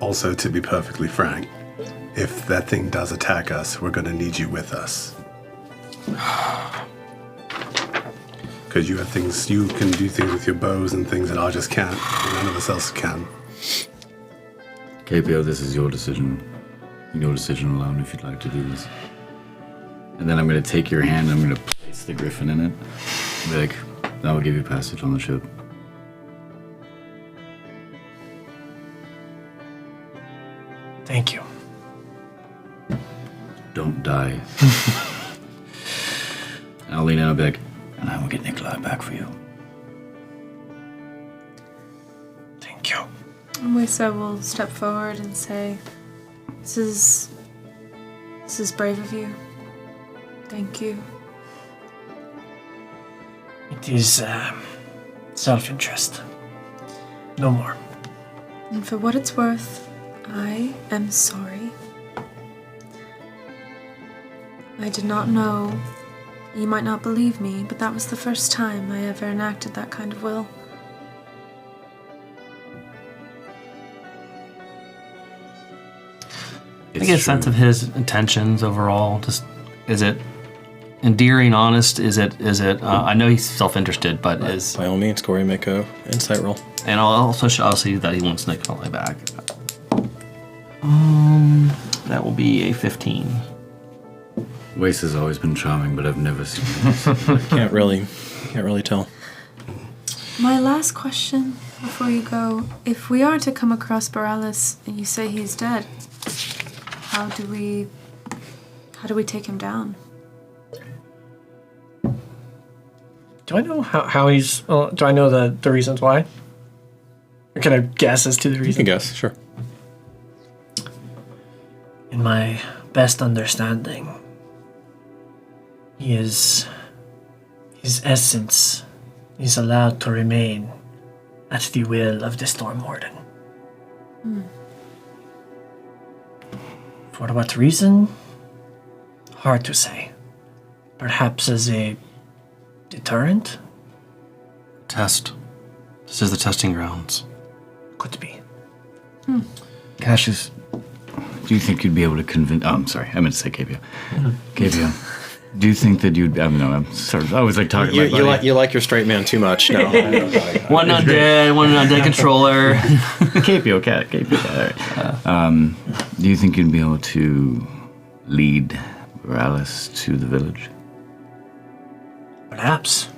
S7: also, to be perfectly frank, if that thing does attack us, we're going to need you with us. Because you have things, you can do things with your bows and things that I just can't, and none of us else can.
S6: KPO, this is your decision. Your decision alone if you'd like to do this. And then I'm going to take your hand and I'm going to place the griffin in it. And be like, that will give you passage on the ship.
S5: Thank you.
S6: Don't die. I'll lean in and I'll be like, and I will get Nikolai back for you.
S5: Thank you.
S4: Wisa will step forward and say, This is brave of you. Thank you.
S5: It is self-interest. No more.
S4: And for what it's worth, I am sorry. I did not know. You might not believe me, but that was the first time I ever enacted that kind of will.
S3: I get a sense of his intentions overall. Just, is it endearing, honest? Is it? I know he's self-interested, but is.
S2: By all means, Corey, make a insight roll.
S3: And I'll see that he wants Nikolai back. That will be a 15.
S6: Wace has always been charming, but I've never seen this.
S2: Can't really tell.
S4: My last question before you go: if we are to come across Borealis and you say he's dead, how do we take him down?
S5: Do I know how he's... do I know the reasons why? Or can I guess as to the
S2: You
S5: reason?
S2: can guess, sure.
S5: In my best understanding, his essence is allowed to remain at the will of the Stormwarden. For what reason? Hard to say. Perhaps as a deterrent?
S3: Test. This is the testing grounds.
S5: Could be.
S6: Cassius, do you think you'd be able to convince... Oh, I'm sorry. I meant to say KPO. KPO, do you think that you'd... I know, I'm sort of... I was like talking about...
S2: You like your straight man too much. No.
S3: One undead controller.
S6: KPO cat. All right. Do you think you'd be able to lead Borealis to the village?
S5: Perhaps.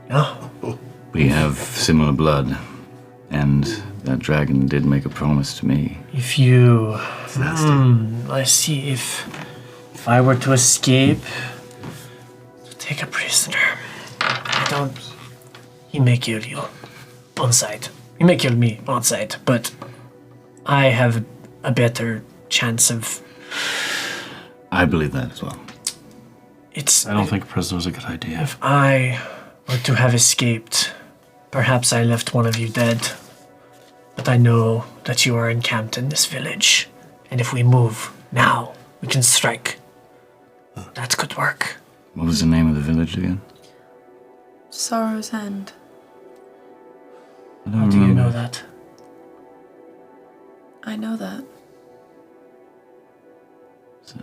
S5: Yeah.
S6: We have similar blood, and that dragon did make a promise to me.
S5: If you... I see. If I were to escape, to take a prisoner, I don't... He may kill you on sight. He may kill me on sight, but I have a better chance of...
S6: I believe that as well.
S5: It's...
S3: I don't think a prisoner is a good idea.
S5: If I were to have escaped, perhaps I left one of you dead. But I know that you are encamped in this village. And if we move now, we can strike. That could work.
S6: What was the name of the village again?
S4: Sorrow's End.
S6: I don't
S5: How do you
S6: remember.
S5: know that?
S4: I know that.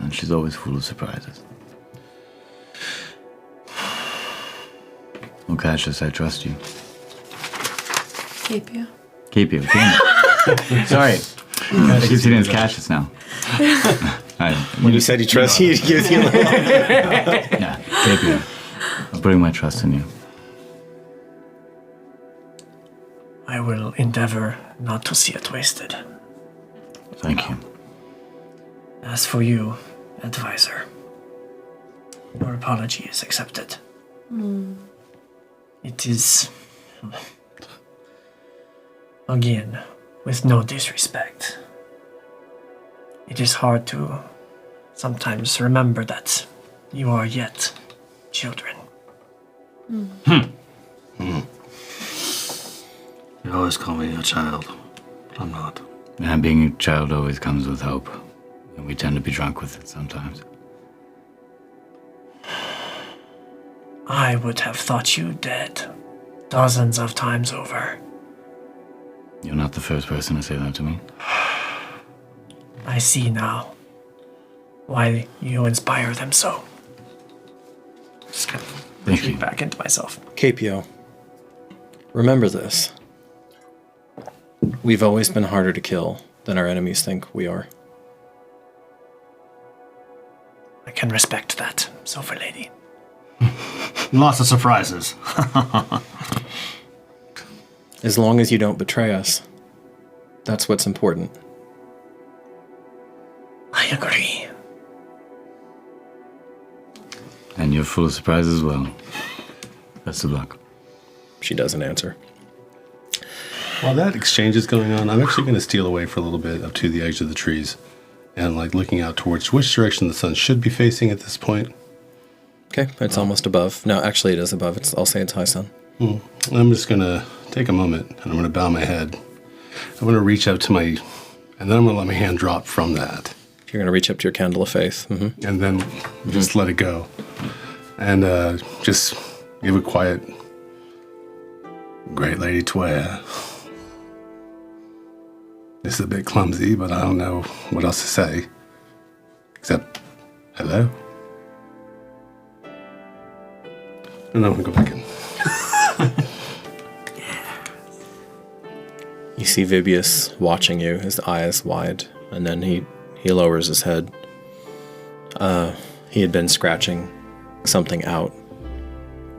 S6: And she's always full of surprises. Well, Cassius, I trust you.
S4: Keep you.
S6: Keep you. Sorry. I keep saying it's Cassius now.
S2: When you said you trust you, gives you.
S6: Yeah, keep you. I'm putting my trust in you.
S5: I will endeavor not to see it wasted.
S6: Thank you.
S5: As for you, advisor, your apology is accepted. It is, again, with no disrespect, it is hard to sometimes remember that you are yet children.
S3: You always call me a child, but I'm not.
S6: And being a child always comes with hope. And we tend to be drunk with it sometimes.
S5: I would have thought you dead dozens of times over.
S6: You're not the first person to say that to me.
S5: I see now why you inspire them so. Just kind of
S6: Thank you.
S5: back into myself.
S2: Capio, remember this. We've always been harder to kill than our enemies think we are.
S5: I can respect that, Silver Lady.
S3: Lots of surprises.
S2: As long as you don't betray us, that's what's important.
S5: I agree.
S6: And you're full of surprises as well. Best of luck.
S2: She doesn't answer.
S7: While that exchange is going on, I'm actually going to steal away for a little bit up to the edge of the trees and like looking out towards which direction the sun should be facing at this point.
S2: Okay, it's almost above. No, actually it is above. I'll say it's high sun.
S7: I'm just going to take a moment and I'm going to bow my head. I'm going to reach out to my, and then I'm going to let my hand drop from that.
S2: You're going to reach up to your candle of faith. Mm-hmm.
S7: And then just let it go. And just give a quiet, great lady Twaya. This is a bit clumsy, but I don't know what else to say. Except, hello? And I'm going to go back in.
S2: You see Vibius watching you, his eyes wide, and then he lowers his head. He had been scratching something out.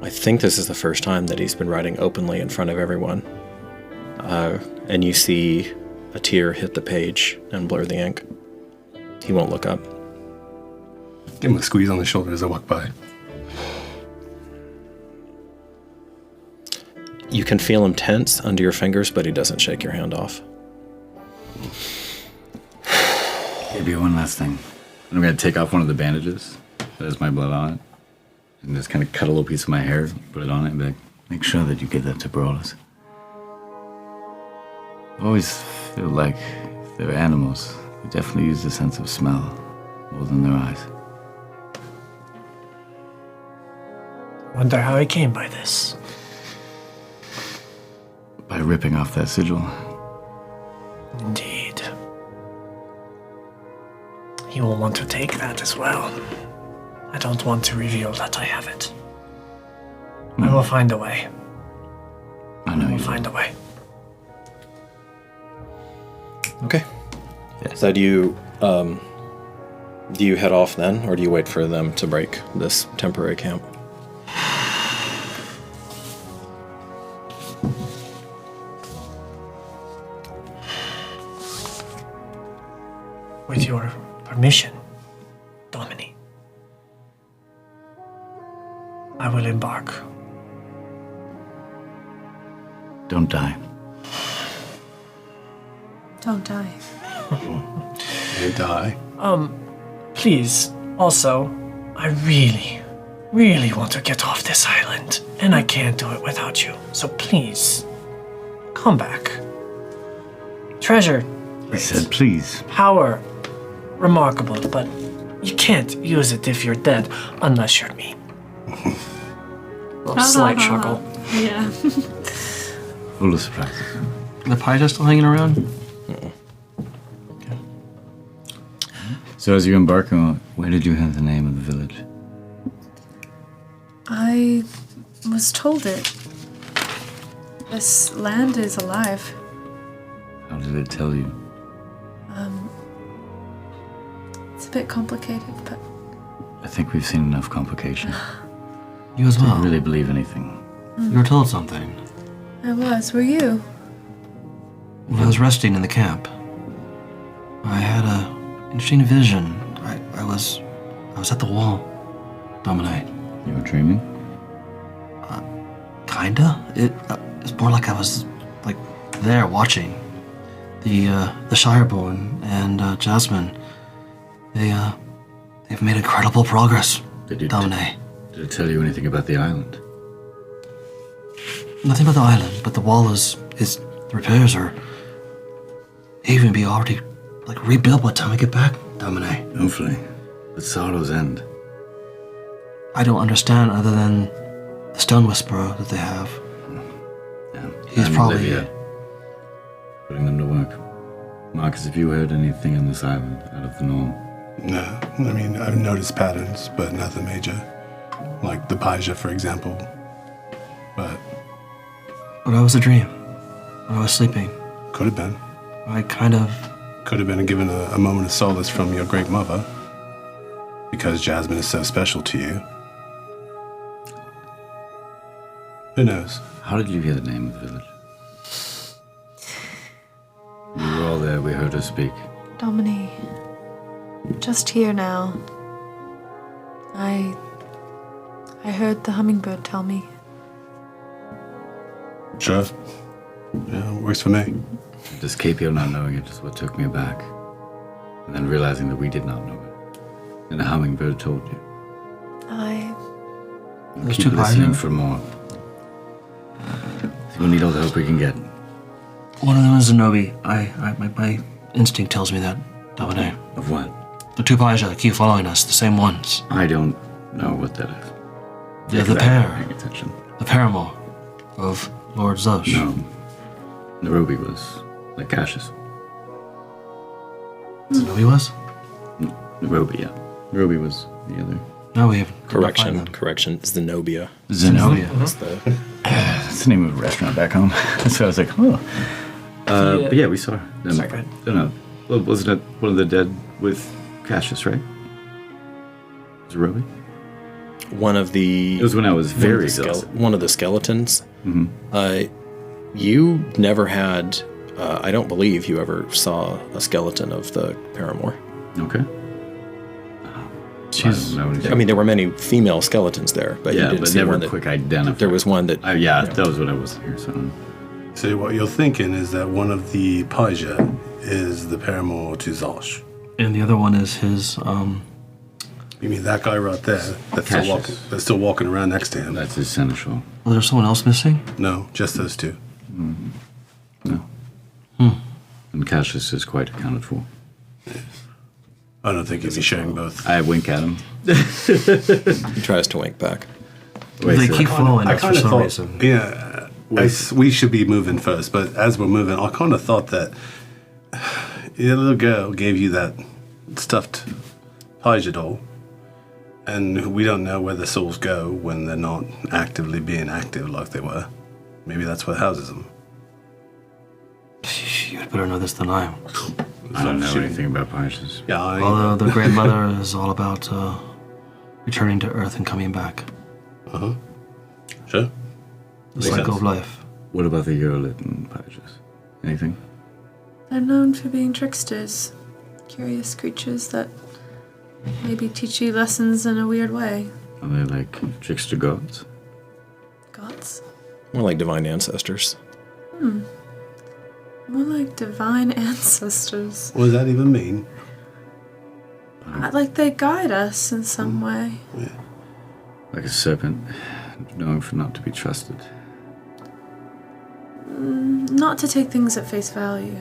S2: I think this is the first time that he's been writing openly in front of everyone. And you see a tear hit the page and blur the ink. He won't look up.
S7: Give him a squeeze on the shoulder as I walk by.
S2: You can feel him tense under your fingers, but he doesn't shake your hand off.
S6: Maybe one last thing. I'm going to take off one of the bandages that has my blood on it and just kind of cut a little piece of my hair, put it on it, and be like, make sure that you give that to Brawlers. I always feel like if they're animals, they definitely use the sense of smell more than their eyes.
S5: Wonder how he came by this.
S6: By ripping off that sigil.
S5: Indeed. He will want to take that as well. I don't want to reveal that I have it. I will find a way.
S6: I know
S5: I will
S6: you
S5: find a way.
S2: Okay. So do you head off then, or do you wait for them to break this temporary camp?
S5: With your permission, Domini, I will embark.
S6: Don't die.
S4: Don't die.
S7: And die.
S5: Please, also, I really, really want to get off this island, and I can't do it without you. So please, come back. Treasure,
S6: I said please.
S5: power, remarkable, but you can't use it if you're dead, unless you're me. Little slight chuckle.
S4: Yeah.
S6: Full of surprises.
S3: The pie's still hanging around?
S6: So as you embark on, where did you have the name of the village?
S4: I was told it. This land is alive.
S6: How did it tell you?
S4: It's a bit complicated, but
S6: I think we've seen enough complication.
S3: You as
S6: I
S3: well.
S6: don't really believe anything.
S3: You were told something.
S4: I was. Were you?
S3: When I was resting in the camp, I had a interesting vision. I was at the wall, Domine.
S6: You were dreaming?
S3: Kinda. It's more like I was like there watching. The Shireborn and Jasmine. They've made incredible progress. Domine.
S6: Did it tell you anything about the island?
S3: Nothing about the island, but the wall is the repairs are even be already like rebuilt by the time I get back, Domine.
S6: Hopefully. Let sorrows end.
S3: I don't understand other than the Stone Whisperer that they have.
S6: Yeah.
S3: He's
S6: and
S3: probably
S6: Olivia. Putting them to work. Marcus, have you heard anything on this island out of the norm?
S7: No, I mean, I've noticed patterns, but nothing major. Like the Paja, for example. But
S3: I was a dream. When I was sleeping.
S7: could have been.
S3: I kind of...
S7: Could have been given a moment of solace from your great mother. Because Jasmine is so special to you. Who knows?
S6: How did you hear the name of the village? We were all there, we heard her speak.
S4: Dominique, just here now. I heard the hummingbird tell me.
S7: Sure. Yeah, works for me.
S6: Just Capio not knowing it is what took me aback. And then realizing that we did not know it. And the hummingbird told you.
S3: Those
S6: Keep
S3: two
S6: listening
S3: Paja?
S6: for more. We'll need all the help we can get.
S3: One of them is Zenobi. My instinct tells me that, Domine.
S6: Of what?
S3: The two Paja that keep following us, the same ones.
S6: I don't know what that is.
S3: They're the
S6: Because I haven't
S3: pair.
S6: been paying attention.
S3: The paramour of Lord Zosh.
S6: No. Nairobi was like Cassius.
S3: Zenobi was?
S6: Nairobi, yeah. Nairobi was the other.
S3: No, we haven't.
S2: Correction. Zenobia.
S3: Zenobia.
S2: That's the
S6: That's the name of a restaurant back home. So I was like, oh. But yeah, we saw her.
S5: Sorry, go ahead.
S6: No. Well, wasn't it one of the dead with Cassius, right? Was it Roby?
S2: one of the.
S6: It was when I was very exhausted.
S2: One of the skeletons. You never had. I don't believe you ever saw a skeleton of the paramour.
S6: Okay.
S3: She's,
S2: I mean, there were many female skeletons there, but you
S6: yeah,
S2: didn't
S6: but
S2: see
S6: never
S2: one that.
S6: quick identify.
S2: There was one that.
S6: Yeah, that was what I wasn't here. So
S7: So what you're thinking is that one of the Paja is the paramour to Zosh.
S3: and the other one is his.
S7: You mean that guy right there
S6: Cassius.
S7: that's still walking around next to him?
S6: that's his seneschal.
S3: Was there someone else missing?
S7: No, just those two.
S6: No. And Cassius is quite accounted for.
S7: I don't think he'd be sharing both.
S6: I wink at him.
S2: He tries to wink back.
S3: They keep following
S7: I
S3: us for
S7: kind of
S3: some
S7: thought,
S3: reason.
S7: yeah, we should be moving first. But as we're moving, I kind of thought that your little girl gave you that stuffed Paja doll, and we don't know where the souls go when they're not actively being active like they were. Maybe that's what houses them.
S3: You'd better know this than I am.
S6: I don't know anything about Pages.
S7: Yeah,
S3: Although the Great Mother is all about returning to Earth and coming back.
S7: Sure.
S3: The cycle of life.
S6: What about the Eurolit and Pages? Anything?
S4: They're known for being tricksters, curious creatures that maybe teach you lessons in a weird way.
S6: Are they like trickster gods?
S4: Gods?
S2: More like divine ancestors.
S4: More like divine ancestors.
S7: What does that even mean?
S4: Like they guide us in some way.
S6: Like a serpent, knowing for not to be trusted.
S4: Not to take things at face value.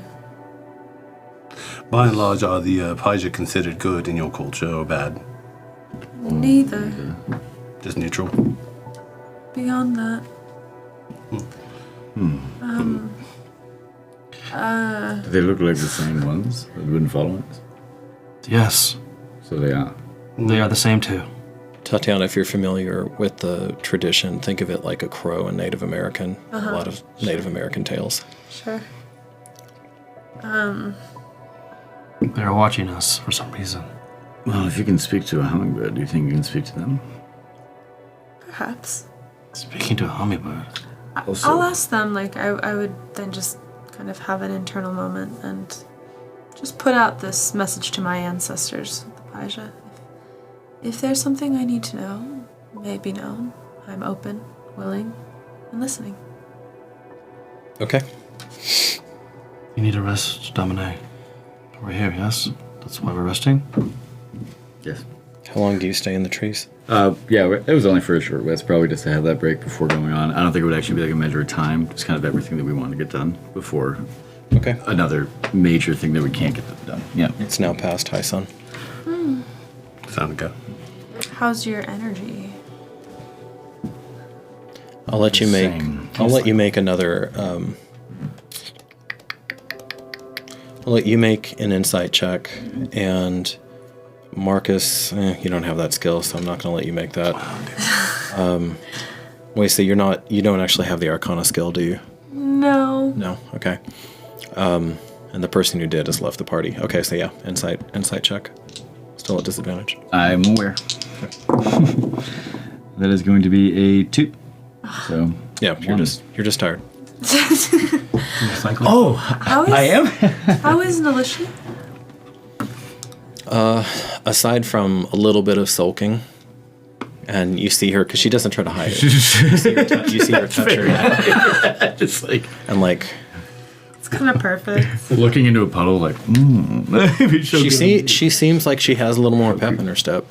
S7: By and large, are the Paja considered good in your culture or bad?
S4: Neither.
S7: Just neutral?
S4: Beyond that.
S6: Do they look like the same ones that wouldn't follow us?
S3: Yes,
S6: So they are.
S3: they are the same too.
S2: Tatiana, if you're familiar with the tradition, think of it like a crow in Native American. A lot of Native American tales.
S4: Sure.
S3: They're watching us for some reason.
S6: Well, if you can speak to a hummingbird, do you think you can speak to them?
S4: Perhaps.
S3: Speaking to a hummingbird.
S6: Also,
S4: I'll ask them, like, I would then just kind of have an internal moment and just put out this message to my ancestors, the Paija. If there's something I need to know, may it be known. I'm open, willing, and listening.
S2: Okay.
S3: You need a rest, Dominic. We're here, yes? That's why we're resting?
S6: Yes.
S2: How long do you stay in the trees?
S6: Yeah, it was only for a short rest, probably just to have that break before going on. I don't think it would actually be like a measure of time, just kind of everything that we want to get done before
S2: Okay.
S6: another major thing that we can't get done. Yeah.
S2: It's now past high sun.
S7: Sound good.
S4: How's your energy?
S2: I'll let you make.
S6: Same.
S2: I'll let you make another. I'll let you make an insight check, and Marcus, you don't have that skill, so I'm not going to let you make that. Wait, so you don't actually have the Arcana skill, do you?
S4: No.
S2: No. Okay. And the person who did has left the party. Okay, so yeah, insight check. Still at disadvantage.
S6: I'm aware. That is going to be a 2. So
S2: Yeah, you're just tired.
S6: Oh,
S4: How is,
S6: I am.
S4: How is Nalisha?
S2: Aside from a little bit of sulking, and you see her because she doesn't try to hide it. You see her touch her,
S6: Just like
S2: and like
S4: It's kind of perfect.
S6: looking into a puddle, like.
S2: she seems like she has a little more pep in her step.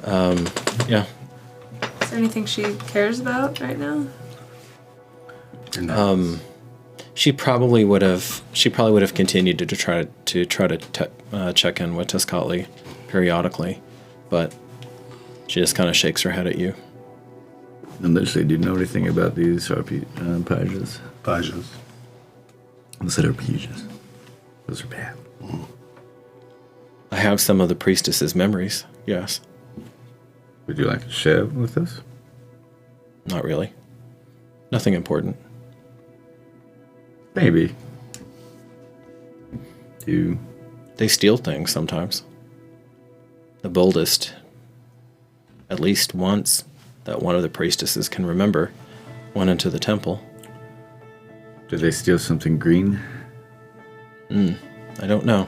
S2: Yeah.
S4: Is there anything she cares about right now?
S2: She probably would have continued to try to check in with Tezcatli periodically, but she just kind of shakes her head at you.
S6: Unless they do know anything about these Paijas.
S7: Pajas.
S6: Instead of Paijas. Those are bad.
S2: I have some of the priestess's memories. Yes.
S6: Would you like to share with us?
S2: Not really. Nothing important.
S6: Maybe.
S2: They steal things sometimes. The boldest, at least once, that one of the priestesses can remember, went into the temple.
S6: Did they steal something green?
S2: I don't know.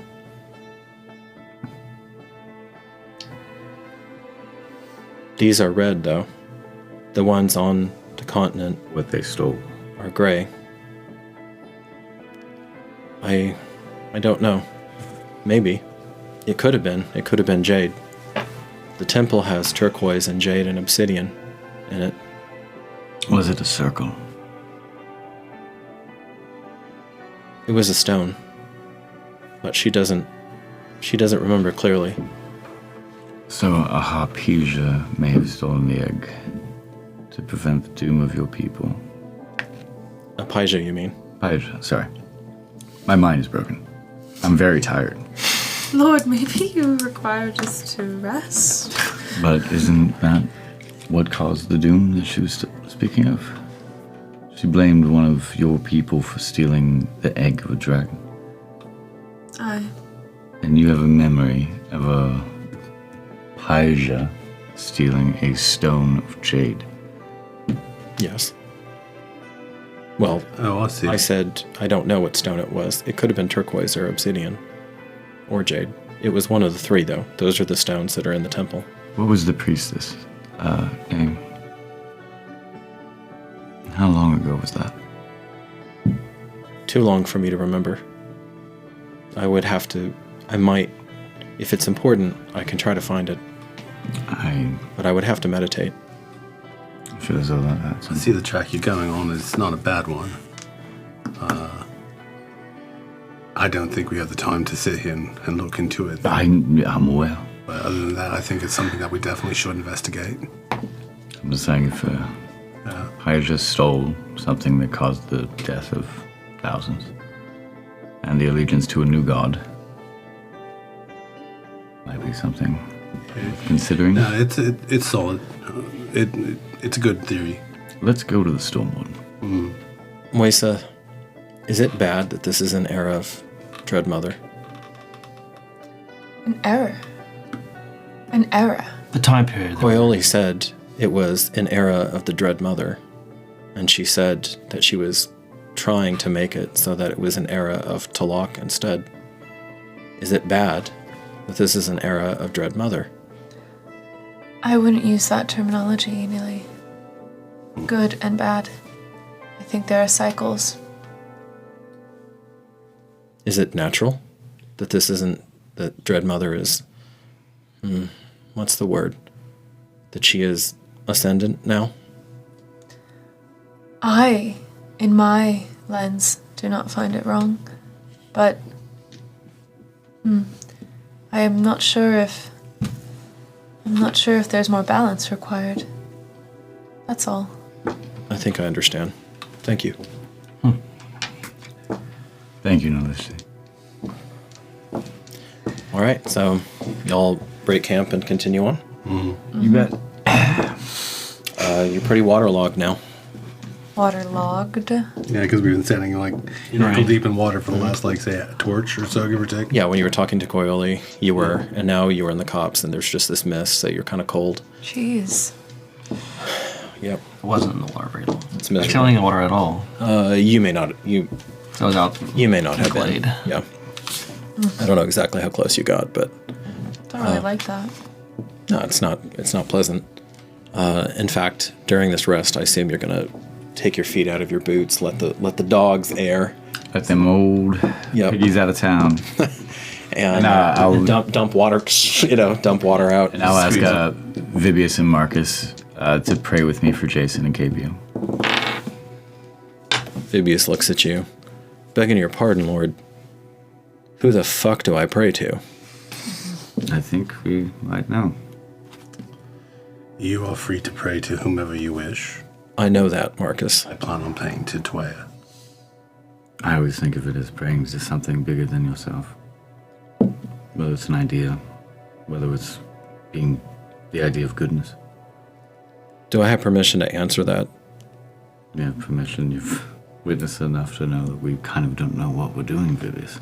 S2: These are red, though. The ones on the continent
S6: What they stole?
S2: are gray. I don't know. Maybe. It could have been. It could have been jade. The temple has turquoise and jade and obsidian in it.
S6: Was it a circle?
S2: It was a stone. But she doesn't remember clearly.
S6: So a Harpesia may have stolen the egg to prevent the doom of your people.
S2: A Paija, you mean?
S6: Paija, sorry. My mind is broken. I'm very tired.
S4: Lord, maybe you require just to rest.
S6: But isn't that what caused the doom that she was speaking of? She blamed one of your people for stealing the egg of a dragon.
S4: Aye.
S6: And you have a memory of a Paija stealing a stone of jade.
S2: Yes. Well,
S7: Oh, I see.
S2: I said I don't know what stone it was. It could have been turquoise or obsidian. Or jade. It was one of the three, though. Those are the stones that are in the temple.
S6: What was the priestess' name? How long ago was that?
S2: Too long for me to remember. I might, if it's important, I can try to find it. But I would have to meditate.
S6: I'm sure there's a lot of that.
S7: I see the track you're going on. It's not a bad one. I don't think we have the time to sit here and look into it.
S6: I'm aware.
S7: But other than that, I think it's something that we definitely should investigate.
S6: I'm just saying if Paija stole something that caused the death of thousands and the allegiance to a new god, might be something worth considering.
S7: No, it's solid. It's a good theory.
S6: Let's go to the Stormwarden.
S2: Moisa, is it bad that this is an era of Dread Mother?
S4: An error. An era.
S3: The time period.
S2: Koyoli said it was an era of the Dread Mother, and she said that she was trying to make it so that it was an era of Talak instead. Is it bad that this is an era of Dread Mother?
S4: I wouldn't use that terminology, Neely. Good and bad. I think there are cycles.
S2: Is it natural that this isn't, that Dread Mother is, what's the word? That she is ascendant now?
S4: I, in my lens, do not find it wrong. But I am not sure if there's more balance required. That's all.
S2: I think I understand. Thank you.
S6: Thank you, Nalishi.
S2: All right, so y'all break camp and continue on.
S6: You bet.
S2: You're pretty waterlogged now.
S4: Waterlogged.
S7: Yeah, because we've been standing like ankle deep in water for the last, like, say, a torch or so, give or take.
S2: Yeah, when you were talking to Koyoli, you were, and now you were in the cops, and there's just this mist, so you're kind of cold.
S4: Jeez.
S2: Yep,
S3: It wasn't in the water very long.
S2: it's
S3: Actually,
S2: miserable.
S3: in the water at all.
S2: You may not. You
S3: So I was out.
S2: may not have been.
S3: Glade.
S2: Yeah. I don't know exactly how close you got, but
S4: Don't really like that.
S2: no, it's not. It's not pleasant. In fact, during this rest, I assume you're gonna take your feet out of your boots, let the dogs air,
S6: Let them old
S2: Yep.
S6: piggies out of town.
S2: and
S6: I'll-
S2: dump water. Dump water out.
S6: And I'll ask Vibius and Marcus to pray with me for Jason and KBO.
S2: Vibius looks at you, begging your pardon, Lord. Who the fuck do I pray to?
S6: I think we might know.
S7: You are free to pray to whomever you wish.
S2: I know that, Marcus.
S7: I plan on praying to Twaya.
S6: I always think of it as praying to something bigger than yourself. Whether it's an idea, whether it's being the idea of goodness.
S2: Do I have permission to answer that?
S6: You have permission. You've witnessed enough to know that we kind of don't know what we're doing, Vibius.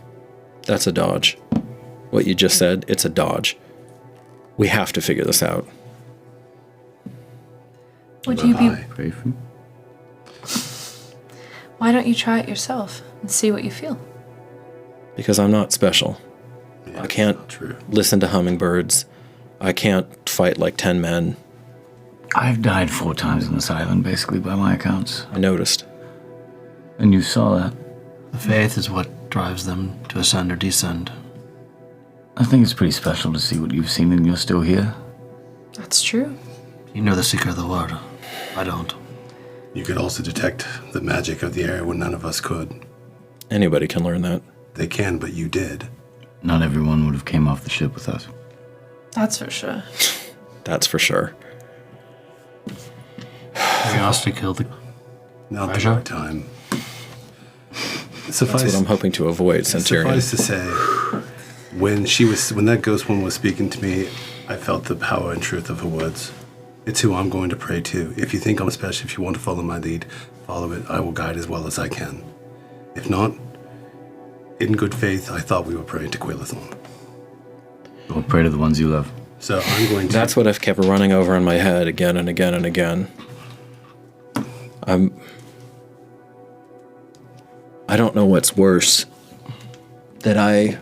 S2: That's a dodge. What you just said, it's a dodge. We have to figure this out.
S4: Would you be?
S7: Bye.
S6: Pray for me?
S4: Why don't you try it yourself and see what you feel?
S2: Because I'm not special.
S7: Yeah,
S2: I can't
S7: not true.
S2: listen to hummingbirds. I can't fight like 10 men.
S6: I've died 4 times on this island, basically, by my accounts.
S2: I noticed.
S6: And you saw that.
S3: The faith is what drives them to ascend or descend.
S6: I think it's pretty special to see what you've seen and you're still here.
S4: That's true.
S3: You know the secret of the word. I don't.
S7: You could also detect the magic of the area when none of us could.
S2: Anybody can learn that.
S7: They can, but you did.
S6: Not everyone would have came off the ship with us.
S4: That's for sure.
S2: That's for sure.
S3: Curiosity killed the.
S7: Not the
S3: Raja?
S7: right time.
S2: That's what I'm hoping to avoid, Centurion.
S7: Suffice to say, when that ghost woman was speaking to me, I felt the power and truth of her words. It's who I'm going to pray to. If you think I'm special, if you want to follow my lead, follow it. I will guide as well as I can. If not, in good faith, I thought we were praying to Quilithorn.
S6: We'll pray to the ones you love.
S7: So I'm going to.
S2: That's what I've kept running over in my head again and again and again. I don't know what's worse. That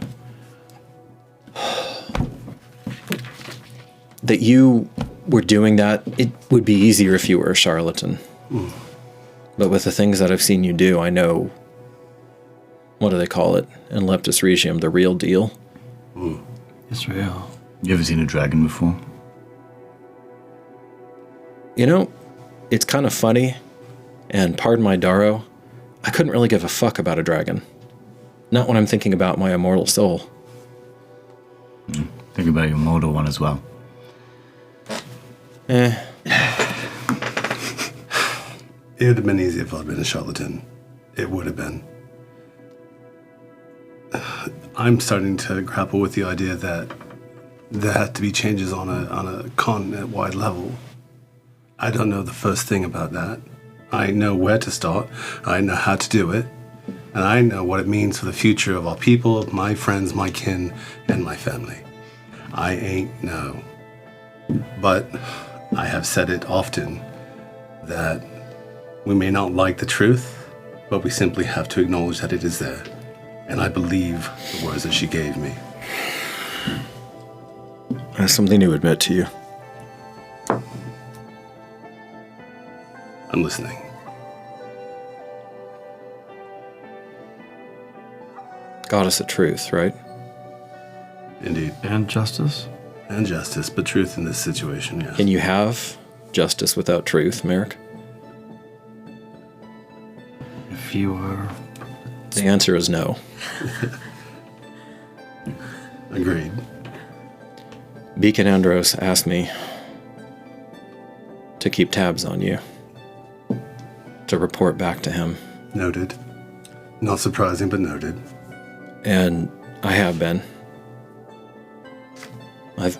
S2: you were doing that. It would be easier if you were a charlatan. But with the things that I've seen you do, I know, what do they call it? In Leptis Regium, the real deal.
S3: It's real.
S6: You ever seen a dragon before?
S2: You know, it's kind of funny, and pardon my Daro, I couldn't really give a fuck about a dragon. Not when I'm thinking about my immortal soul.
S6: Think about your mortal one as well.
S7: It would have been easier if I'd been a charlatan. It would have been. I'm starting to grapple with the idea that there has to be changes on a continent-wide level. I don't know the first thing about that. I know where to start. I know how to do it. And I know what it means for the future of our people, my friends, my kin, and my family. I ain't know. But I have said it often that we may not like the truth, but we simply have to acknowledge that it is there. And I believe the words that she gave me.
S2: I have something to admit to you.
S7: I'm listening.
S2: Goddess of truth, right?
S7: Indeed.
S3: And justice?
S7: And justice, but truth in this situation, yes.
S2: Can you have justice without truth, Merrick?
S3: If you are...
S2: The answer is no.
S7: Agreed.
S2: Beacon Andros asked me to keep tabs on you, to report back to him.
S7: Noted. Not surprising, but noted.
S2: And I have been. I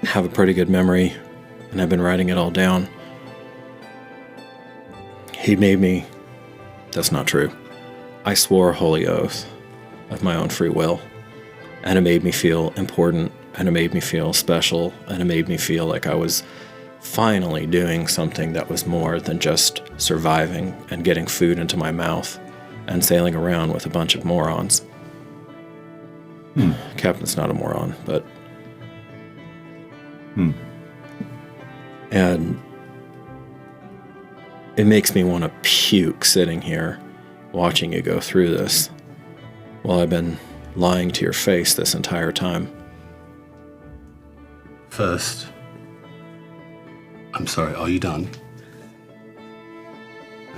S2: have a pretty good memory, and I've been writing it all down. He made me... That's not true. I swore a holy oath of my own free will, and it made me feel important, and it made me feel special, and it made me feel like I was finally doing something that was more than just surviving and getting food into my mouth and sailing around with a bunch of morons. Captain's not a moron, but... And it makes me want to puke sitting here watching you go through this while I've been lying to your face this entire time.
S7: First, I'm sorry, are you done?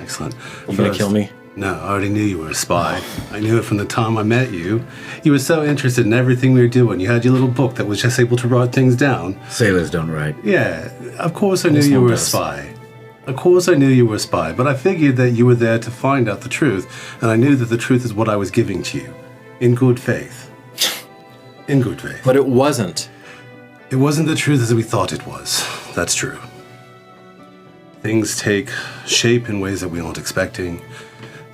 S7: Excellent.
S2: You gonna kill me?
S7: No, I already knew you were a spy. I knew it from the time I met you. You were so interested in everything we were doing. You had your little book that was just able to write things down.
S6: Sailors don't write.
S7: Yeah, of course I knew
S2: This
S7: you
S2: one
S7: were a
S2: does.
S7: spy. Of course I knew you were a spy, but I figured that you were there to find out the truth, and I knew that the truth is what I was giving to you. In good faith. In good faith.
S2: But it wasn't.
S7: It wasn't the truth as we thought it was. That's true. Things take shape in ways that we aren't expecting.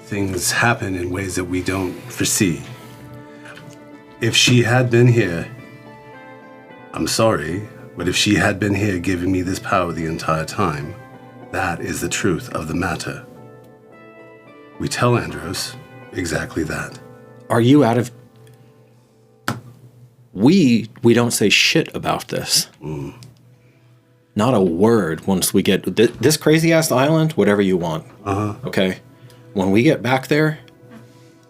S7: Things happen in ways that we don't foresee. If she had been here, I'm sorry, but if she had been here giving me this power the entire time, that is the truth of the matter. We tell Andros exactly that.
S2: Are you out of... We don't say shit about this. Not a word once we get... This crazy-ass island, whatever you want. Okay? When we get back there,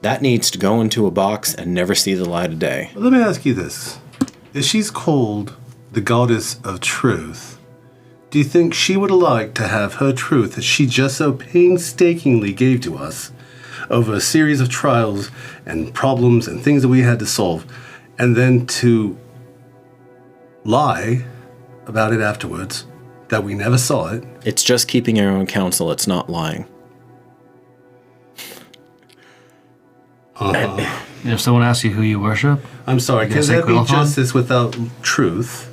S2: that needs to go into a box and never see the light of day.
S7: Well, let me ask you this. If she's called the goddess of truth, do you think she would like to have her truth that she just so painstakingly gave to us over a series of trials and problems and things that we had to solve, and then to lie about it afterwards, that we never saw it?
S2: It's just keeping your own counsel. It's not lying.
S3: If someone asks you who you worship,
S7: I'm sorry,
S3: You
S7: can
S3: gonna say
S7: there be
S3: Quilliphon?
S7: justice without truth?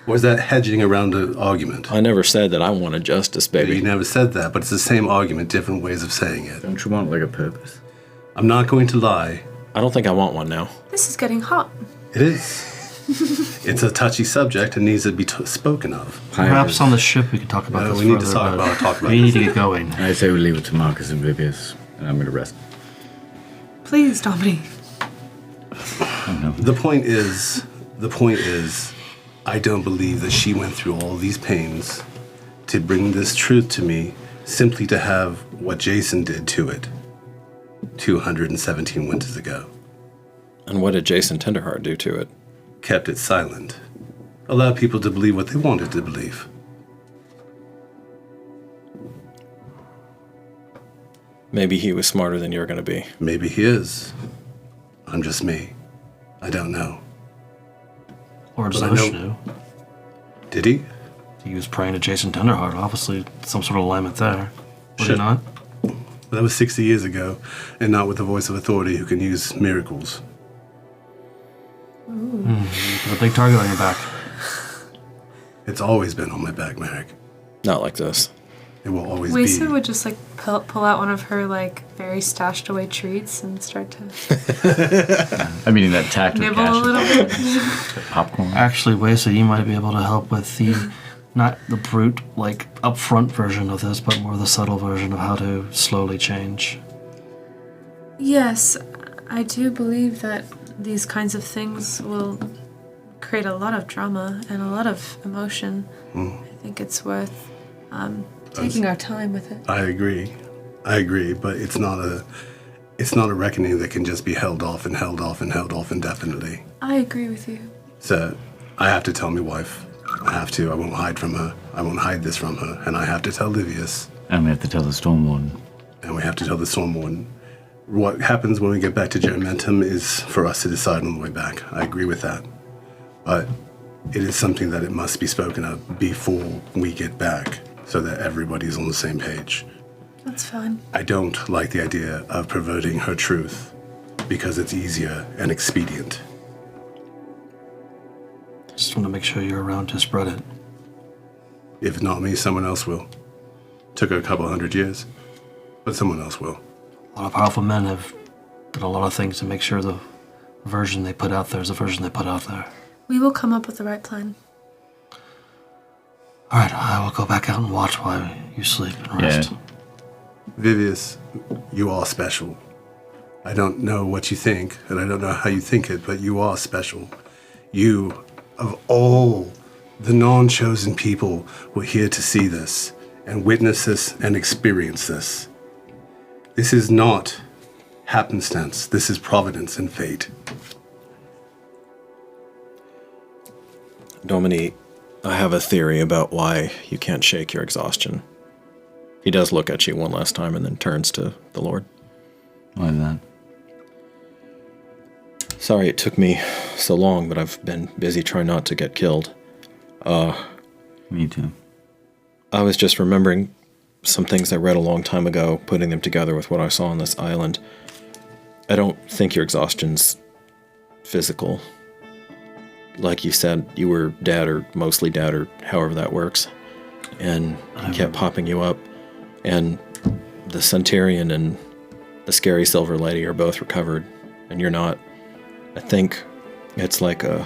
S7: Or is that hedging around an argument?
S2: I never said that I wanted justice,
S7: You
S2: baby.
S7: never said that, but it's the same argument, different ways of saying it.
S6: Don't you want like a purpose?
S7: I'm not going to lie.
S2: I don't think I want one now.
S4: This is getting hot.
S7: It is. It's a touchy subject and needs to be spoken of.
S3: perhaps on the ship we could talk about
S7: No,
S3: this
S7: we need to
S3: further,
S7: talk
S3: but
S7: about
S3: we need
S7: this.
S3: to get going.
S6: I say we leave it to Marcus and Vivius, and I'm going to rest.
S4: Please, Dominique.
S7: The point is, I don't believe that she went through all these pains to bring this truth to me simply to have what Jason did to it 217 winters ago.
S2: And what did Jason Tenderheart do to it?
S7: Kept it silent. Allowed people to believe what they wanted to believe.
S2: Maybe he was smarter than you're going to be.
S7: Maybe he is. I'm just me. I don't know.
S3: Lord
S7: But I
S3: Zosh
S7: know-
S3: knew.
S7: Did he?
S3: He was praying to Jason Tenderheart. Obviously, some sort of alignment there. Was
S7: Sure.
S3: he not?
S7: But that was 60 years ago, and not with the voice of authority who can use miracles.
S3: With a big target on your back.
S7: It's always been on my back, Merrick.
S2: Not like this.
S7: It will always
S4: Waisa
S7: be.
S4: would just like pull out one of her like very stashed away treats and start to
S6: I'm eating that tact with
S4: nibble a little
S6: Cassius.
S4: bit.
S6: Popcorn.
S3: Actually, Wesa, you might be able to help with the, not the brute, like, upfront version of this, but more the subtle version of how to slowly change.
S4: Yes, I do believe that these kinds of things will create a lot of drama and a lot of emotion. I think it's worth taking our time with it.
S7: I agree, but it's not a reckoning that can just be held off and held off and held off indefinitely.
S4: I agree with you.
S7: So I have to tell my wife. I have to. I won't hide from her. I won't hide this from her. And I have to tell Livius.
S6: And we have to tell the Stormwarden.
S7: And we have to tell the Stormwarden. What happens when we get back to Germentum is for us to decide on the way back. I agree with that. But it is something that it must be spoken of before we get back so that everybody's on the same page.
S4: That's fine.
S7: I don't like the idea of perverting her truth because it's easier and expedient.
S3: Just want to make sure you're around to spread it.
S7: If not me, someone else will. Took her a couple 100 years, but someone else will.
S3: A lot of powerful men have done a lot of things to make sure the version they put out there is the version they put out there.
S4: We will come up with the right plan.
S3: All right, I will go back out and watch while you sleep and rest.
S6: Yeah.
S7: Vivius, you are special. I don't know what you think, and I don't know how you think it, but you are special. You, of all the non-chosen people, were here to see this, and witness this, and experience this. This is not happenstance. This is providence and fate.
S2: Dominique, I have a theory about why you can't shake your exhaustion. He does look at you one last time and then turns to the Lord.
S6: Why is that?
S2: Sorry it took me so long, but I've been busy trying not to get killed.
S6: Me too.
S2: I was just remembering some things I read a long time ago, putting them together with what I saw on this island. I don't think your exhaustion's physical. Like you said, you were dead or mostly dead or however that works. And he kept popping you up. And the Centurion and the scary Silver Lady are both recovered, and you're not. I think it's like an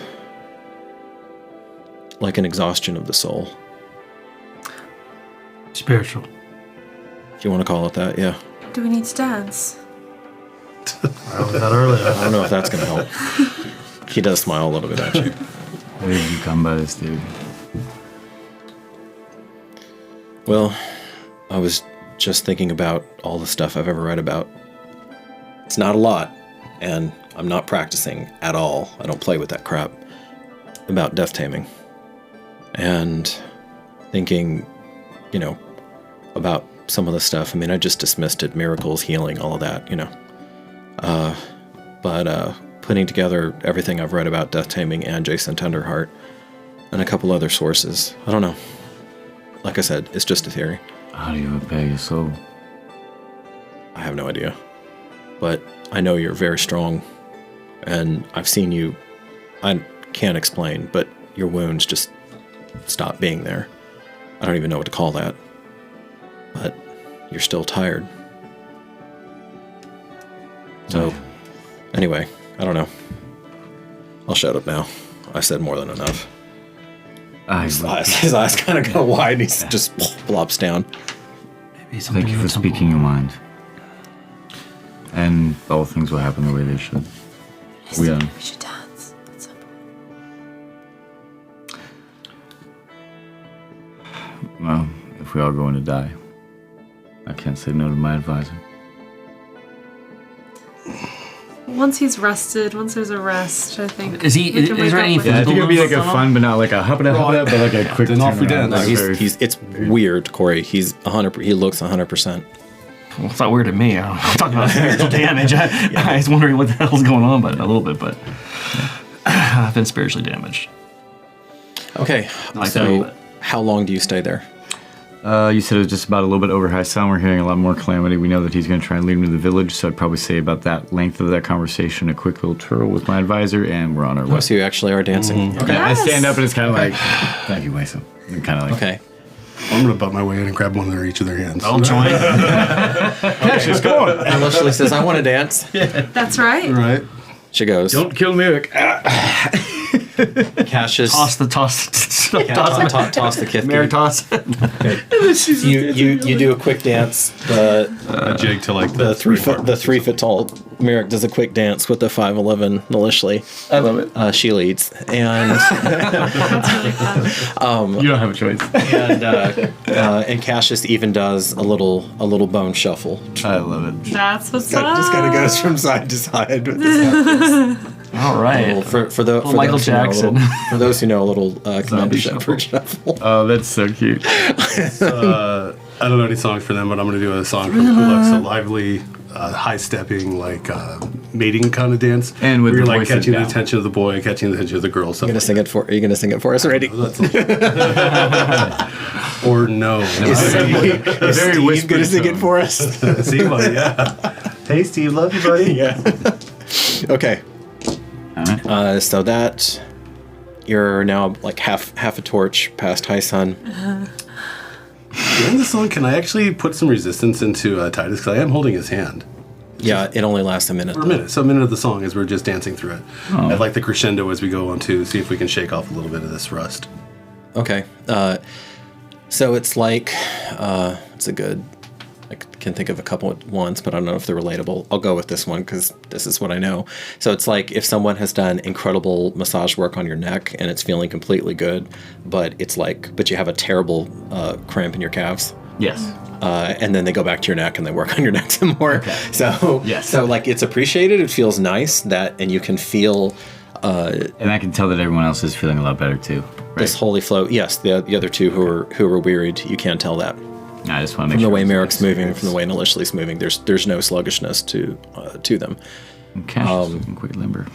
S2: exhaustion of the soul.
S3: Spiritual.
S2: If you want to call it that, yeah.
S4: Do we need to dance?
S3: I was that earlier.
S2: I don't know if that's going to help. He does smile a little bit at you.
S6: Where did you come by this, dude?
S2: Well, I was just thinking about all the stuff I've ever read about. It's not a lot, and I'm not practicing at all. I don't play with that crap. About death taming. And thinking, about some of the stuff. I mean, I just dismissed it, miracles, healing, all of that, But putting together everything I've read about death taming and Jason Tenderheart and a couple other sources. I don't know. Like I said, it's just a theory.
S6: How do you repair your soul?
S2: I have no idea. But I know you're very strong, and I've seen you. I can't explain, but your wounds just stop being there. I don't even know what to call that. But you're still tired. So, anyway, I don't know. I'll shut up now. I said more than enough. His eyes kind of go wide, and he just plops down.
S3: Maybe
S6: Thank you for speaking your mind. And all things will happen the way they should.
S4: We should dance at some point.
S6: Well, if we are going to die, I can't say no to my advisor.
S4: Once he's rested, once there's a rest, I think.
S3: Is there any
S6: Yeah, I think it'd be like a fun, but not like a hop it, but like a quick
S7: Then off we
S6: turnaround.
S7: dance.
S2: No, it's weird, Corey. He's 100. He looks 100%.
S3: Well, it's not weird to me. I'm talking about spiritual damage. I was wondering what the hell's going on, but a little bit, but I've been spiritually damaged.
S2: Okay, so how long do you stay there?
S6: You said it was just about a little bit over high sound. We're hearing a lot more calamity. We know that he's going to try and lead him to the village, so I'd probably say about that length of that conversation, a quick little twirl with my advisor, and we're on our way.
S2: Oh, so you actually are dancing.
S6: Okay,
S4: Yes.
S6: I stand up and it's kind of like, thank you, Mason. Kind of like,
S2: Okay.
S7: I'm going to butt my way in and grab one of each of their hands.
S3: I'll join.
S6: Cassius, come on.
S2: Unless she says, I want to dance.
S4: That's right.
S7: Right.
S2: She goes.
S6: Don't kill me, Eric. Ah.
S2: Cassius.
S3: Toss the
S2: Kithki.
S3: Mary toss.
S2: You do a quick dance.
S7: A jig to like
S2: The 3 foot tall Merrick does a quick dance with the 5'11" Nalishli.
S3: I love it.
S2: She leads, and
S6: You don't have a choice.
S2: and Cassius even does a little bone shuffle.
S6: I love it.
S8: That's what's up.
S2: Just kind of goes from side to side with this.
S3: All right.
S2: For
S3: Michael Jackson.
S2: For those who know, a little Commander Shepard shuffle.
S6: Oh, that's so cute.
S7: I don't know any songs for them, but I'm going to do a song from Kulak's, a lively, high-stepping, like mating kind of dance.
S6: And with
S7: where you're
S6: the
S7: like
S6: voices
S7: catching
S6: down.
S7: the attention of the boy, catching the attention of the girl.
S2: Are you gonna sing it for us already?
S7: Or no.
S2: Is Steve gonna sing it for us?
S7: See, buddy, yeah. Hey, Steve, love you, buddy.
S2: Yeah. Okay. So that you're now like half a torch past High Sun.
S7: In the song, can I actually put some resistance into Titus? Because I am holding his hand.
S2: Yeah, it only lasts a minute.
S7: For a minute. So a minute of the song as we're just dancing through it.
S6: Oh.
S7: I'd like the crescendo as we go on to see if we can shake off a little bit of this rust.
S2: Okay. So it's like it's a good. I can think of a couple at once, but I don't know if they're relatable. I'll go with this one because this is what I know. So it's like if someone has done incredible massage work on your neck and it's feeling completely good, but you have a terrible cramp in your calves.
S6: Yes.
S2: And then they go back to your neck and they work on your neck some more.
S6: Okay.
S2: So
S6: Yes.
S2: So like it's appreciated. It feels nice and you can feel
S6: And I can tell that everyone else is feeling a lot better too. Right?
S2: this holy flow. Yes, the other two who are wearied, you can tell that.
S6: I just want to make
S2: From
S6: sure
S2: the way
S6: it's
S2: Merrick's moving,
S6: serious.
S2: from the way Nalishli's moving, there's no sluggishness to them.
S6: Cash is looking quite limber.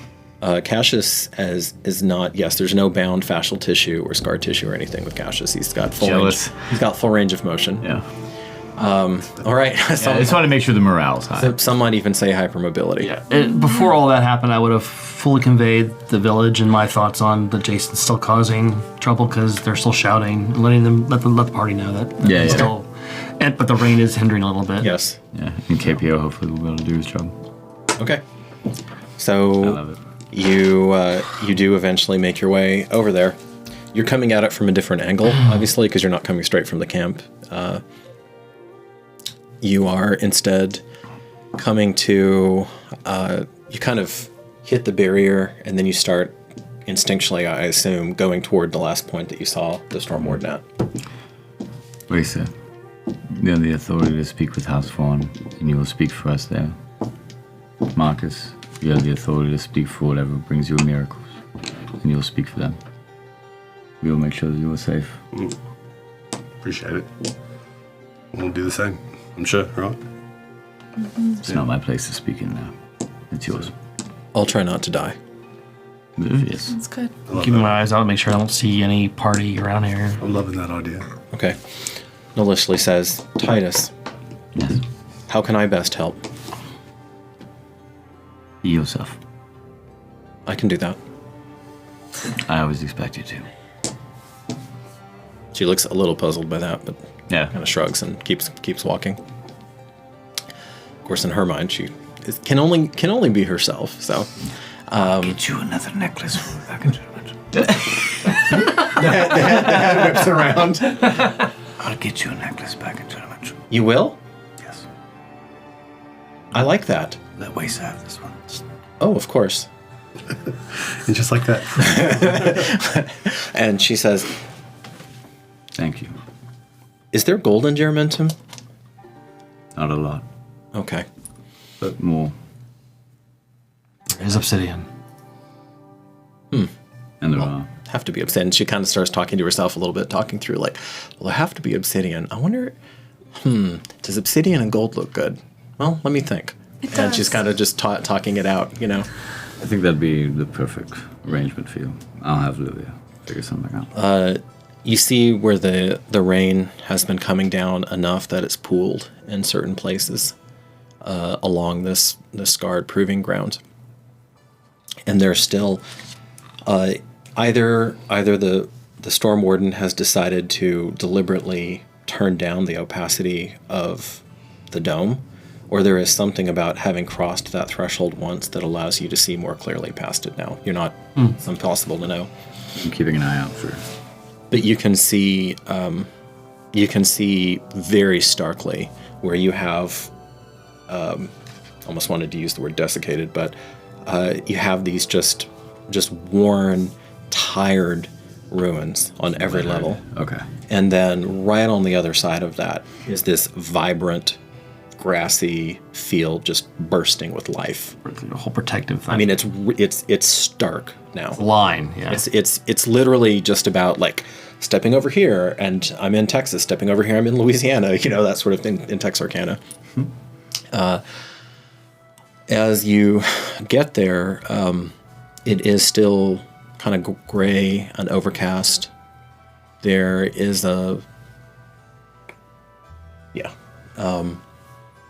S2: Cassius is not. Yes, there's no bound fascial tissue or scar tissue or anything with Cassius. He's got full
S6: Jealous.
S2: range. He's got full range of motion.
S6: Yeah.
S2: All right.
S6: I just want to make sure the morale's high.
S2: Some might even say hypermobility.
S3: Yeah. Before all that happened, I would have fully conveyed the village and my thoughts on the Jason's still causing trouble because they're still shouting, and let the party know that
S6: Yeah,
S3: he's
S6: yeah.
S3: still. But the rain is hindering a little bit.
S2: Yes.
S6: Yeah. And KPO hopefully will be able to do his job.
S2: Okay.
S6: I
S2: So
S6: love it.
S2: you do eventually make your way over there. You're coming at it from a different angle, obviously, because you're not coming straight from the camp. You are instead coming to, you kind of hit the barrier, and then you start instinctually, I assume, going toward the last point that you saw the Stormwarden at.
S6: Lisa, you have the authority to speak with House Vaughn, and you will speak for us there. Marcus, you have the authority to speak for whatever brings you miracles, and you will speak for them. We will make sure that you are safe.
S7: Appreciate it. We'll do the same, I'm sure, right?
S6: It's not my place to speak in now. It's yours.
S2: I'll try not to die.
S6: Yes.
S4: That's good.
S3: Keeping my eyes out, make sure I don't see any party around here.
S7: I'm loving that idea.
S2: Okay. Nalishli says, Titus,
S6: Yes.
S2: how can I best help?
S6: Be yourself.
S2: I can do that.
S6: I always expect you to.
S2: She looks a little puzzled by that, but
S6: Yeah.
S2: kind of shrugs and keeps walking. Of course, in her mind, she can only be herself. So
S6: Get you another necklace for back into
S2: the head whips around.
S6: I'll get you a necklace back into dimension.
S2: You will?
S6: Yes.
S2: I like that.
S6: Let Waze have this one.
S2: Oh, of course.
S7: And just like that.
S2: And she says,
S6: Thank you.
S2: "Is there gold in Germentum?"
S6: Not a lot,
S2: Okay.
S6: but more.
S3: There's obsidian.
S6: And there are.
S2: Have to be obsidian. She kind of starts talking to herself a little bit, talking through like, well, there have to be obsidian. I wonder, does obsidian and gold look good? Well, let me think.
S4: It
S2: And she's
S4: does.
S2: kind of just talking it out, you know.
S6: I think that'd be the perfect arrangement for you. I'll have Livia figure something out.
S2: You see where the rain has been coming down enough that it's pooled in certain places along this scarred proving ground. And there's still either the Stormwarden has decided to deliberately turn down the opacity of the dome, or there is something about having crossed that threshold once that allows you to see more clearly past it now. You're not, it's impossible to know.
S6: I'm keeping an eye out for.
S2: But you can see very starkly where you have, almost wanted to use the word desiccated, but you have these just worn, tired ruins on every level.
S6: Okay.
S2: And then right on the other side of that is this vibrant, grassy field just bursting with life.
S3: The whole protective thing.
S2: I mean, it's stark now.
S3: line, yeah.
S2: It's literally just about like stepping over here, and I'm in Texas. Stepping over here, I'm in Louisiana. You know, that sort of thing in Texarkana. As you get there, it is still kind of gray and overcast. There is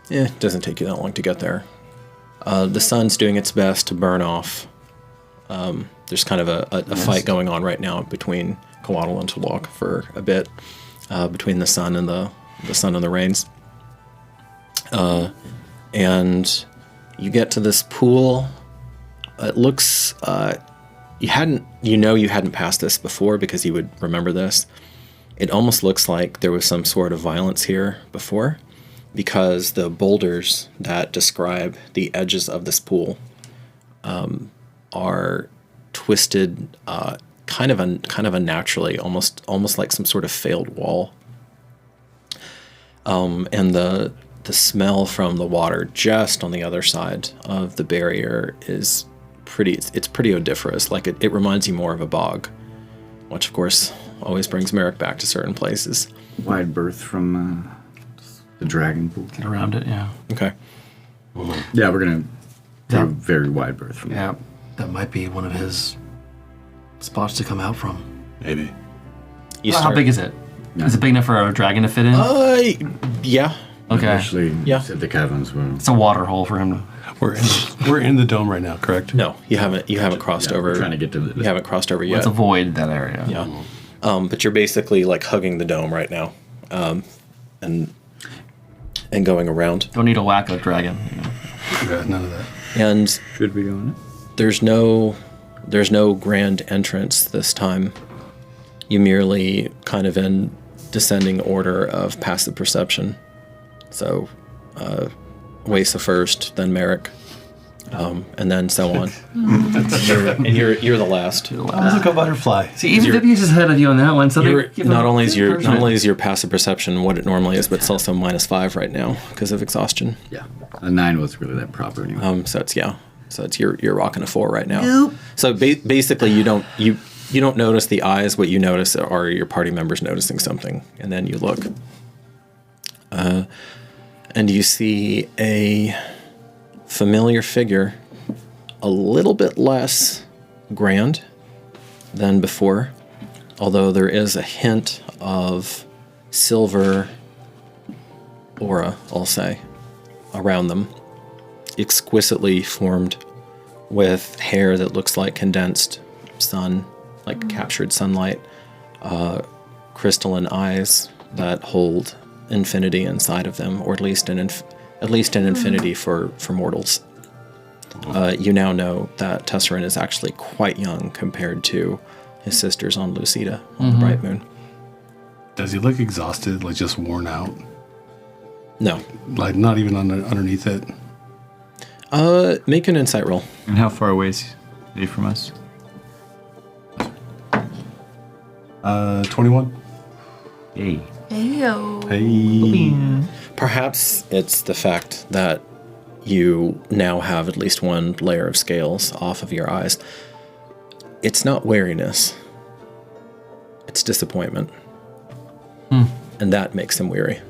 S2: it doesn't take you that long to get there. The sun's doing its best to burn off. There's kind of a fight going on right now between Coatl and Tulok for a bit, between the sun and the rains. And you get to this pool. It looks you hadn't passed this before because you would remember this. It almost looks like there was some sort of violence here before, because the boulders that describe the edges of this pool are twisted, kind of unnaturally, almost like some sort of failed wall. And the smell from the water just on the other side of the barrier is pretty odoriferous. Like it reminds you more of a bog, which of course always brings Merrick back to certain places.
S6: Wide berth from the dragon pool.
S3: Get around it, yeah.
S2: Okay.
S6: Yeah, we're gonna do a very wide berth from
S3: Yeah, that might be one of his spots to come out from.
S7: Maybe.
S3: How big is it? Is it big enough for a dragon to fit in?
S2: Yeah.
S3: Okay.
S6: Actually,
S2: Yeah.
S6: said the caverns were.
S3: It's a water hole for him to...
S7: We're in the dome right now, correct?
S2: No, you haven't crossed over.
S6: We're trying to get to
S2: You haven't crossed over yet.
S3: Let's avoid that area.
S2: Yeah. But you're basically like hugging the dome right now, and going around.
S3: Don't need a wacko dragon.
S7: Yeah, none of that.
S2: And
S6: Should we go in it?
S2: there's no grand entrance this time. You merely kind of in descending order of passive perception. So, Wasa first, then Merrick, and then so on. and you're the last.
S7: I was like a butterfly.
S3: See, even Vivius is ahead of you on that one. So
S2: Not only is your passive perception what it normally is, but it's also -5 right now because of exhaustion.
S6: Yeah. A 9 was really that proper anyway.
S2: So it's you're rocking a 4 right now. Nope. So basically, you don't notice the eyes. What you notice are your party members noticing something, and then you look, and you see a familiar figure, a little bit less grand than before, although there is a hint of silver aura, I'll say, around them. Exquisitely formed, with hair that looks like condensed sun, like captured sunlight, crystalline eyes that hold infinity inside of them, or at least an infinity for mortals. You now know that Tesserin is actually quite young compared to his sisters on Lucida, on the Bright Moon.
S7: Does he look exhausted, like just worn out?
S2: No.
S7: Like not even underneath it?
S2: Make an insight roll.
S8: And how far away is he from us?
S7: 21.
S8: Hey.
S4: Ayo.
S7: Hey.
S2: Perhaps it's the fact that you now have at least one layer of scales off of your eyes. It's not weariness. It's disappointment. And that makes him weary.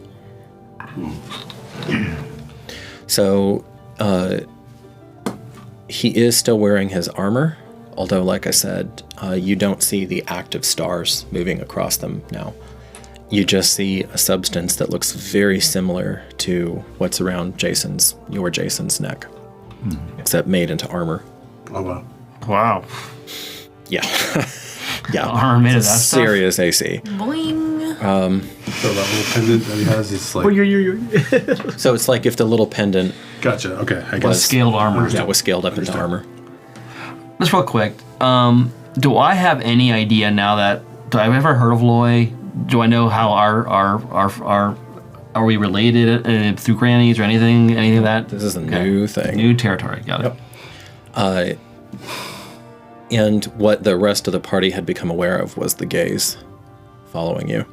S2: So, he is still wearing his armor, although, like I said, you don't see the active stars moving across them now. You just see a substance that looks very similar to what's around your Jason's neck, except made into armor.
S7: Oh, wow.
S3: Wow.
S2: Yeah. Yeah.
S3: Armor made of that
S2: It's a
S3: stuff?
S2: serious AC.
S4: Boing.
S7: So that little pendant that he has is like.
S2: So it's like if the little pendant
S7: Gotcha. Okay. I
S2: was
S7: guess.
S3: Scaled armor.
S2: was scaled up into armor.
S3: Just real quick. Do I have any idea now that do I ever heard of Loy? Do I know how our are we related through grannies or anything of that?
S2: This is a new thing.
S3: New territory. Got it.
S2: Yep. And what the rest of the party had become aware of was the gaze following you.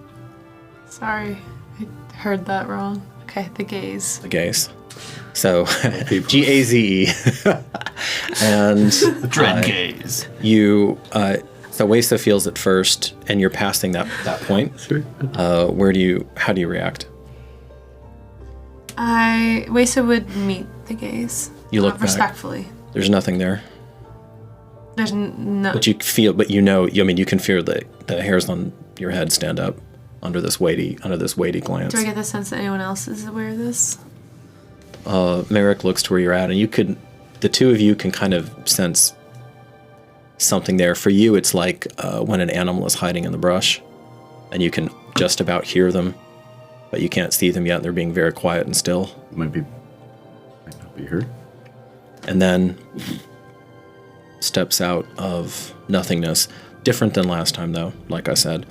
S4: Sorry, I heard that wrong. Okay, the gaze.
S2: The gaze. So, G-A-Z-E. And
S3: Dread gaze.
S2: you, so Wesa feels it first, and you're passing that point. How do you react?
S4: Wesa would meet the gaze.
S2: You look back.
S4: respectfully.
S2: There's nothing there.
S4: There's no.
S2: But you feel, but you know, I mean, you can feel the hairs on your head stand up under this weighty glance.
S4: Do I get the sense that anyone else is aware of this?
S2: Merrick looks to where you're at, and the two of you can kind of sense something there. For you, it's like when an animal is hiding in the brush, and you can just about hear them, but you can't see them yet, and they're being very quiet and still.
S6: Might not be her.
S2: And then steps out of nothingness. Different than last time, though, like I said.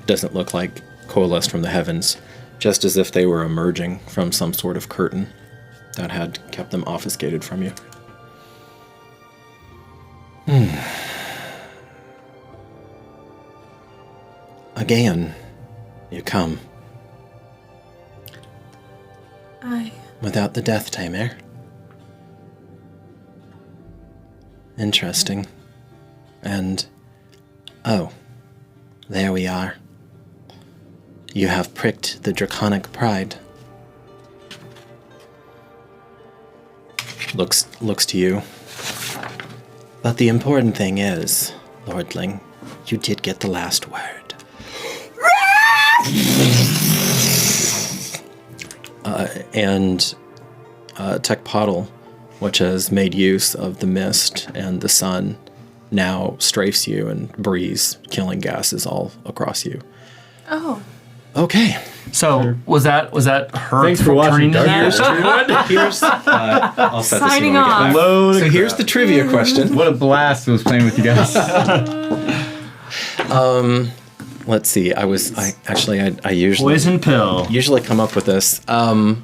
S2: Doesn't look like coalesced from the heavens, just as if they were emerging from some sort of curtain that had kept them obfuscated from you. Again, you come.
S4: Aye.
S2: Without the death tamer. Interesting. And, oh, there we are. You have pricked the draconic pride. Looks to you. But the important thing is, Lordling, you did get the last word. And Tekpotl, which has made use of the mist and the sun, now strafes you and breathes killing gases all across you.
S4: Oh.
S2: Okay.
S3: So was that her?
S6: Thanks for watching
S3: turning to that?
S2: Here's I'll set this
S4: Signing
S2: when we get back.
S4: off.
S2: So here's the trivia question.
S6: What a blast was playing with you guys.
S2: Let's see. I usually
S3: Poison pill.
S2: come up with this. How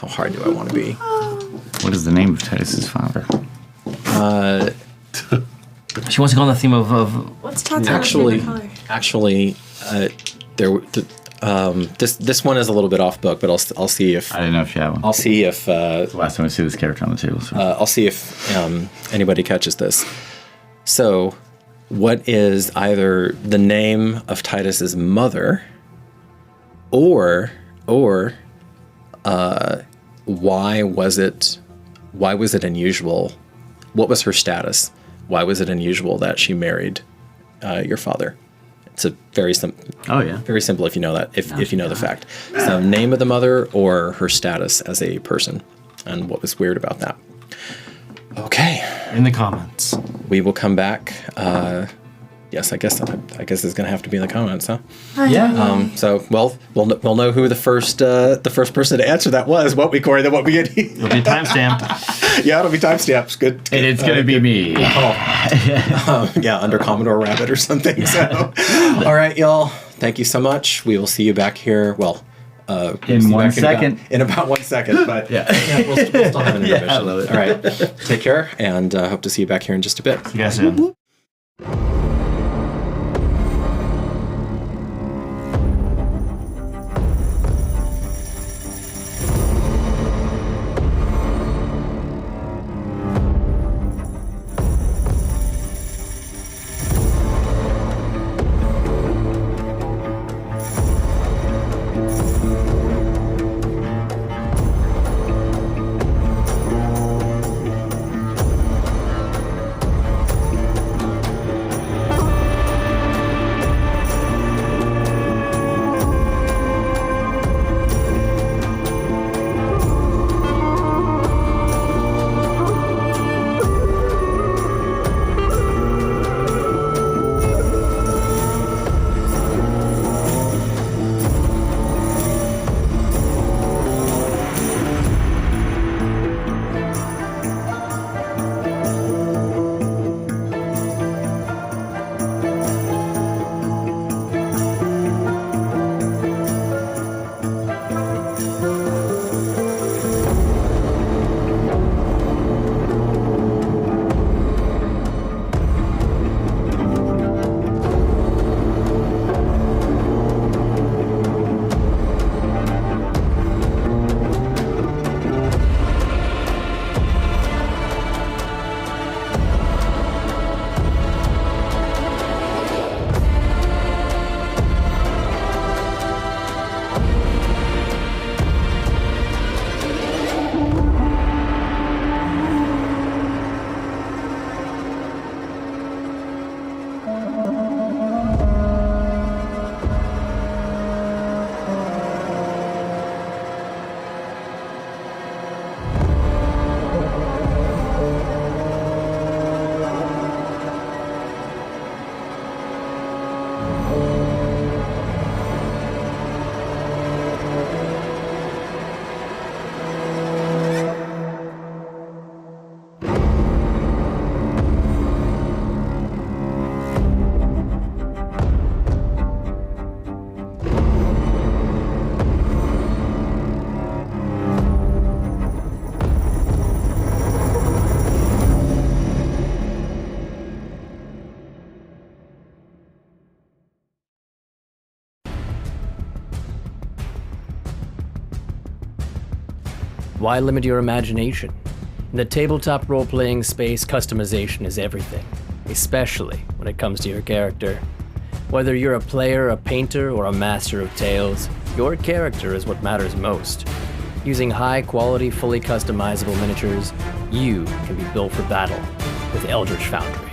S2: hard do I want to be?
S6: What is the name of Titus's father?
S3: She wants to go on the theme of
S4: What's Tat's
S2: Actually,
S4: favorite color?
S2: this one is a little bit off book, but I'll see if
S6: I didn't know if you had one.
S2: I'll see if
S6: The last time I see this character on the table. So.
S2: I'll see if anybody catches this. So, what is either the name of Titus's mother, or why was it unusual? What was her status? Why was it unusual that she married your father? It's a very simple.
S6: Oh yeah.
S2: Very simple if you know that. If you know the fact. So, name of the mother or her status as a person, and what was weird about that. Okay.
S3: in the comments.
S2: We will come back. Yes, I guess it's gonna have to be in the comments, huh?
S6: Yeah.
S2: So, well, we'll know who the first person to answer that was. Won't we, Corey? Then what we get?
S3: It'll be timestamped.
S2: Yeah, it'll be timestamps. Good.
S6: And it's going to be me.
S2: Yeah, under Commodore Rabbit or something. So, all right, y'all. Thank you so much. We will see you back here. Well, we'll see
S6: In
S2: you
S6: 1
S2: back
S6: second.
S2: In about 1 second. But
S6: Yeah.
S2: we'll still have an intermission.
S6: I love it.
S2: All right. Take care, and hope to see you back here in just a bit.
S3: You guys soon.
S9: why limit your imagination? In the tabletop role-playing space, customization is everything, especially when it comes to your character. Whether you're a player, a painter, or a master of tales, your character is what matters most. Using high-quality, fully customizable miniatures, you can be built for battle with Eldritch Foundry.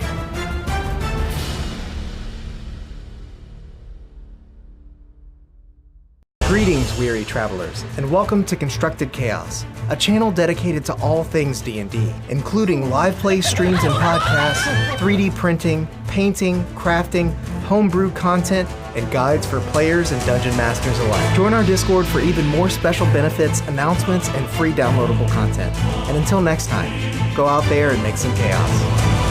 S10: Greetings, weary travelers, and welcome to Constructed Chaos, a channel dedicated to all things D&D, including live play streams and podcasts, 3D printing, painting, crafting, homebrew content, and guides for players and dungeon masters alike. Join our Discord for even more special benefits, announcements, and free downloadable content. And until next time, go out there and make some chaos.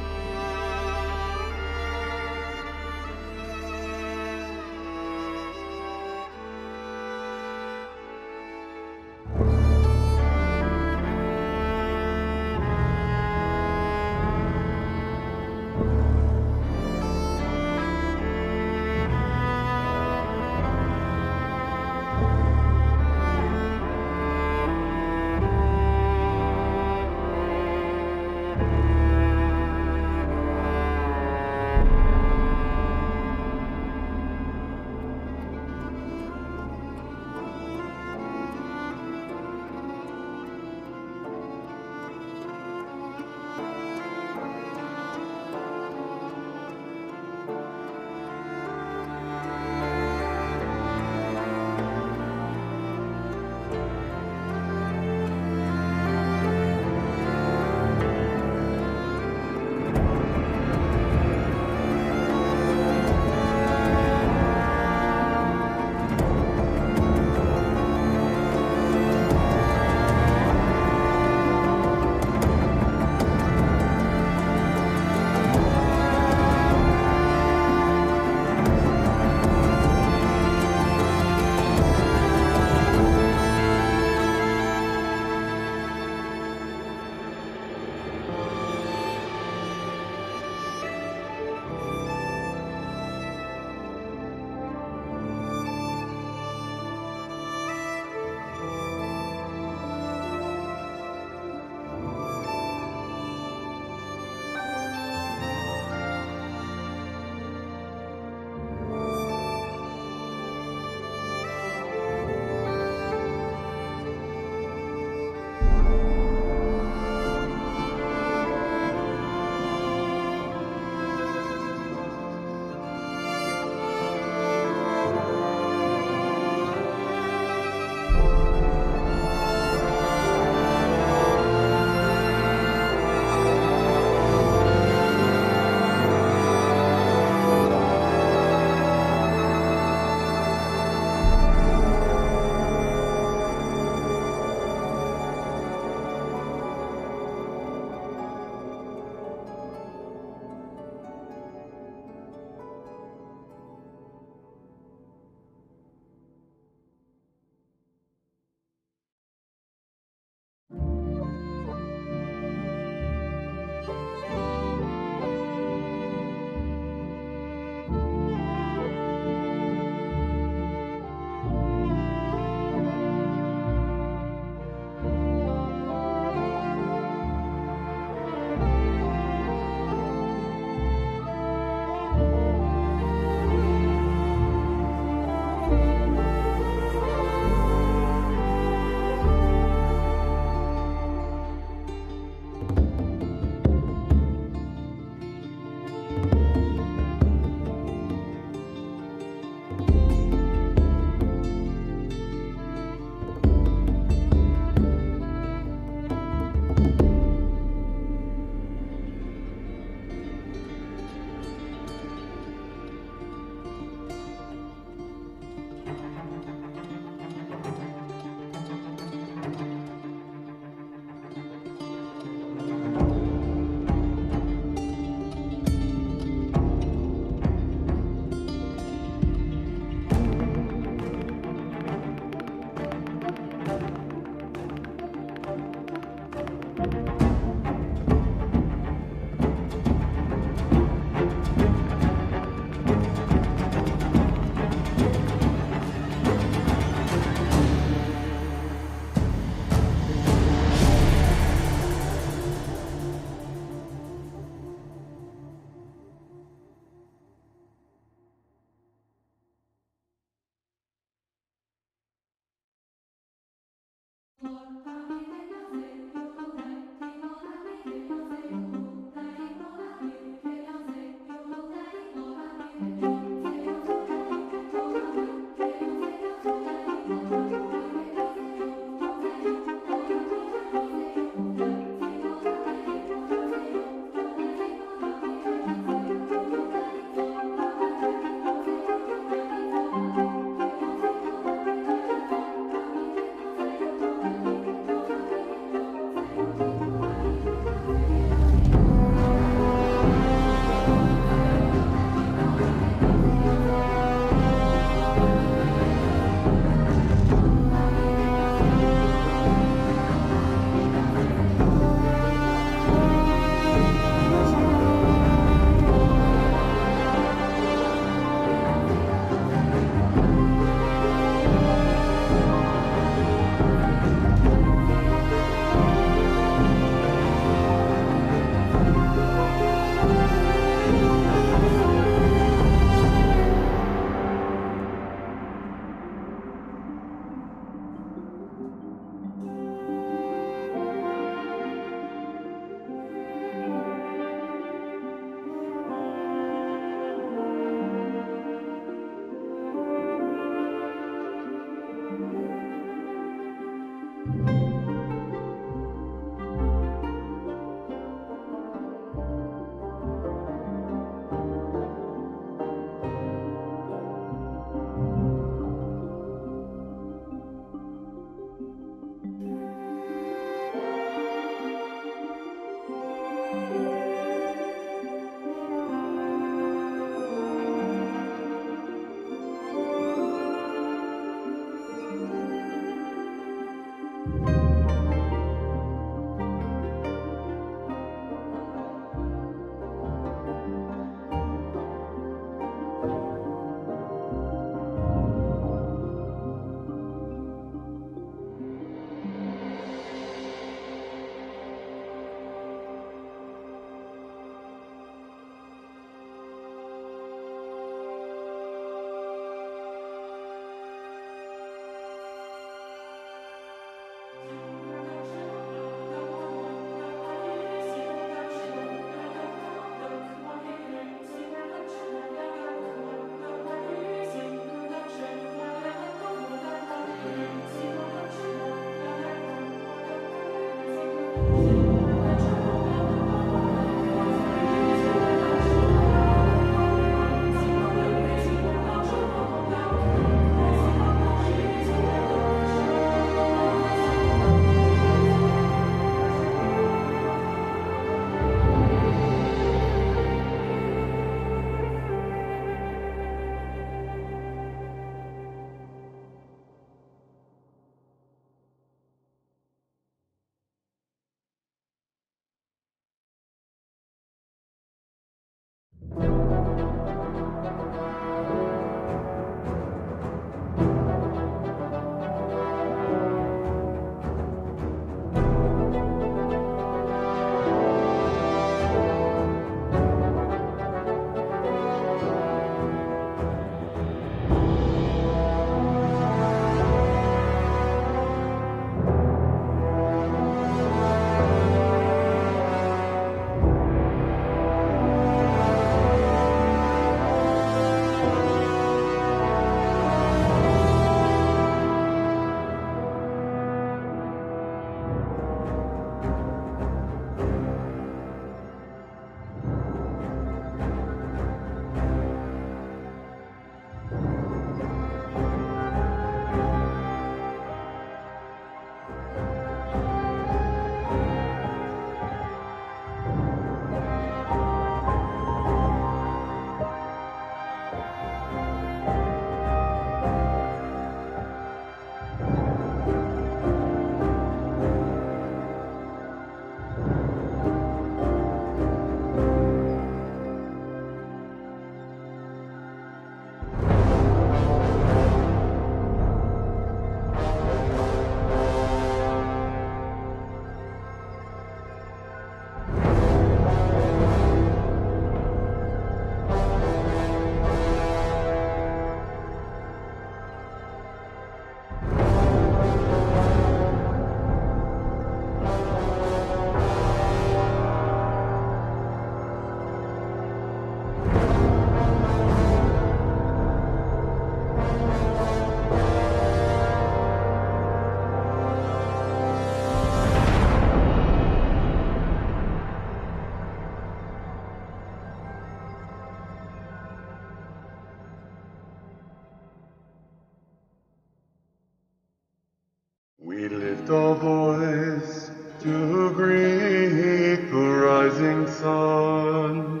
S11: We lift our voice to greet the rising sun.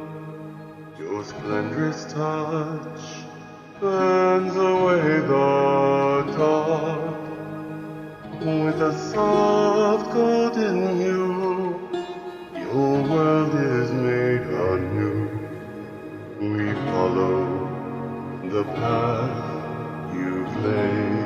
S11: Your splendorous touch burns away the dark. With a soft golden hue, your world is made anew. We follow the path you've laid.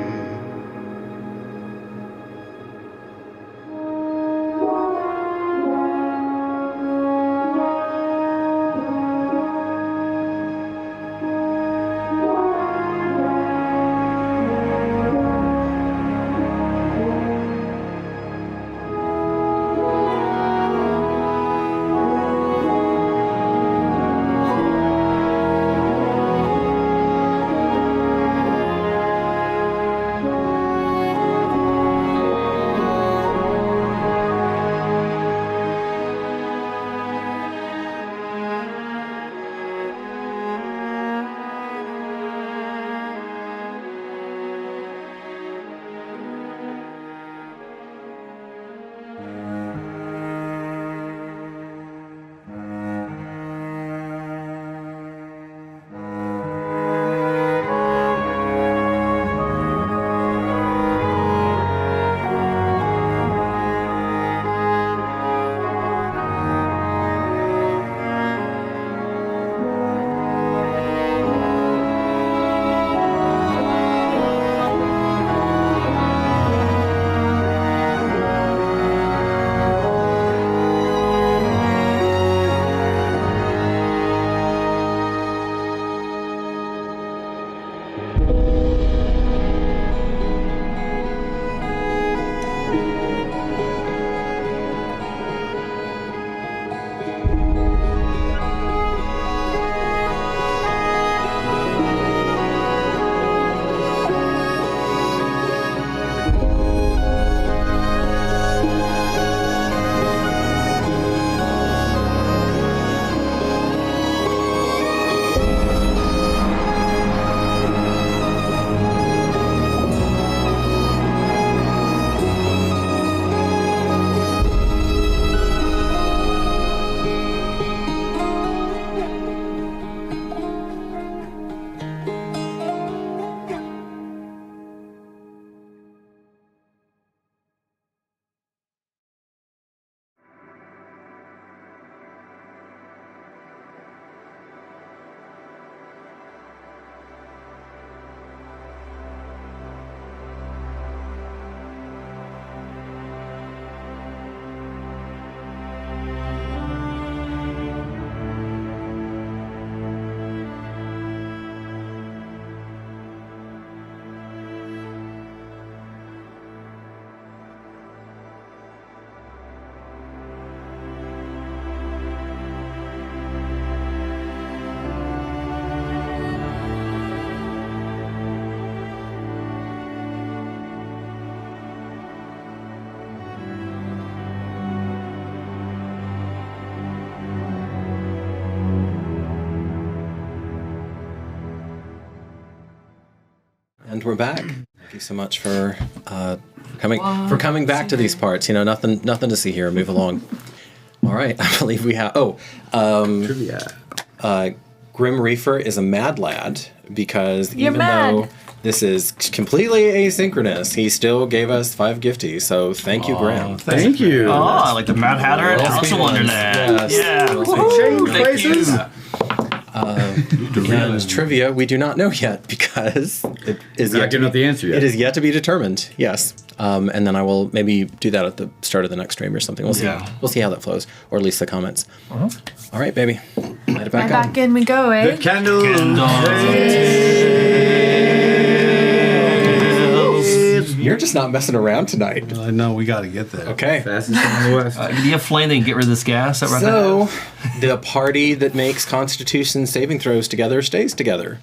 S2: we're back. Thank you so much for coming back to these parts. Nothing to see here. Move along. All right, I believe we have.
S6: Trivia.
S2: Grim Reefer is a mad lad because
S4: You're
S2: even
S4: mad.
S2: though this is completely asynchronous, he still gave us 5 gifties. So thank you, Grim.
S6: Thank you.
S3: Oh, like the Mad Hatter and Alice in Wonderland.
S2: Yes.
S3: Thank you.
S2: And trivia, we do not know yet because it is
S6: Not giving up the answer yet.
S2: It is yet to be determined. Yes, and then I will maybe do that at the start of the next stream or something. We'll see.
S3: Yeah.
S2: We'll see how that flows, or at least the comments. All right, baby, light it back
S4: And
S2: up.
S4: back in we go, eh?
S6: The candle.
S2: You're just not messing around tonight.
S7: No, we got to get there.
S2: Okay.
S6: Fastest in the West.
S3: Do you have flame that can get rid of this gas? That
S2: So, the party that makes Constitution saving throws together stays together.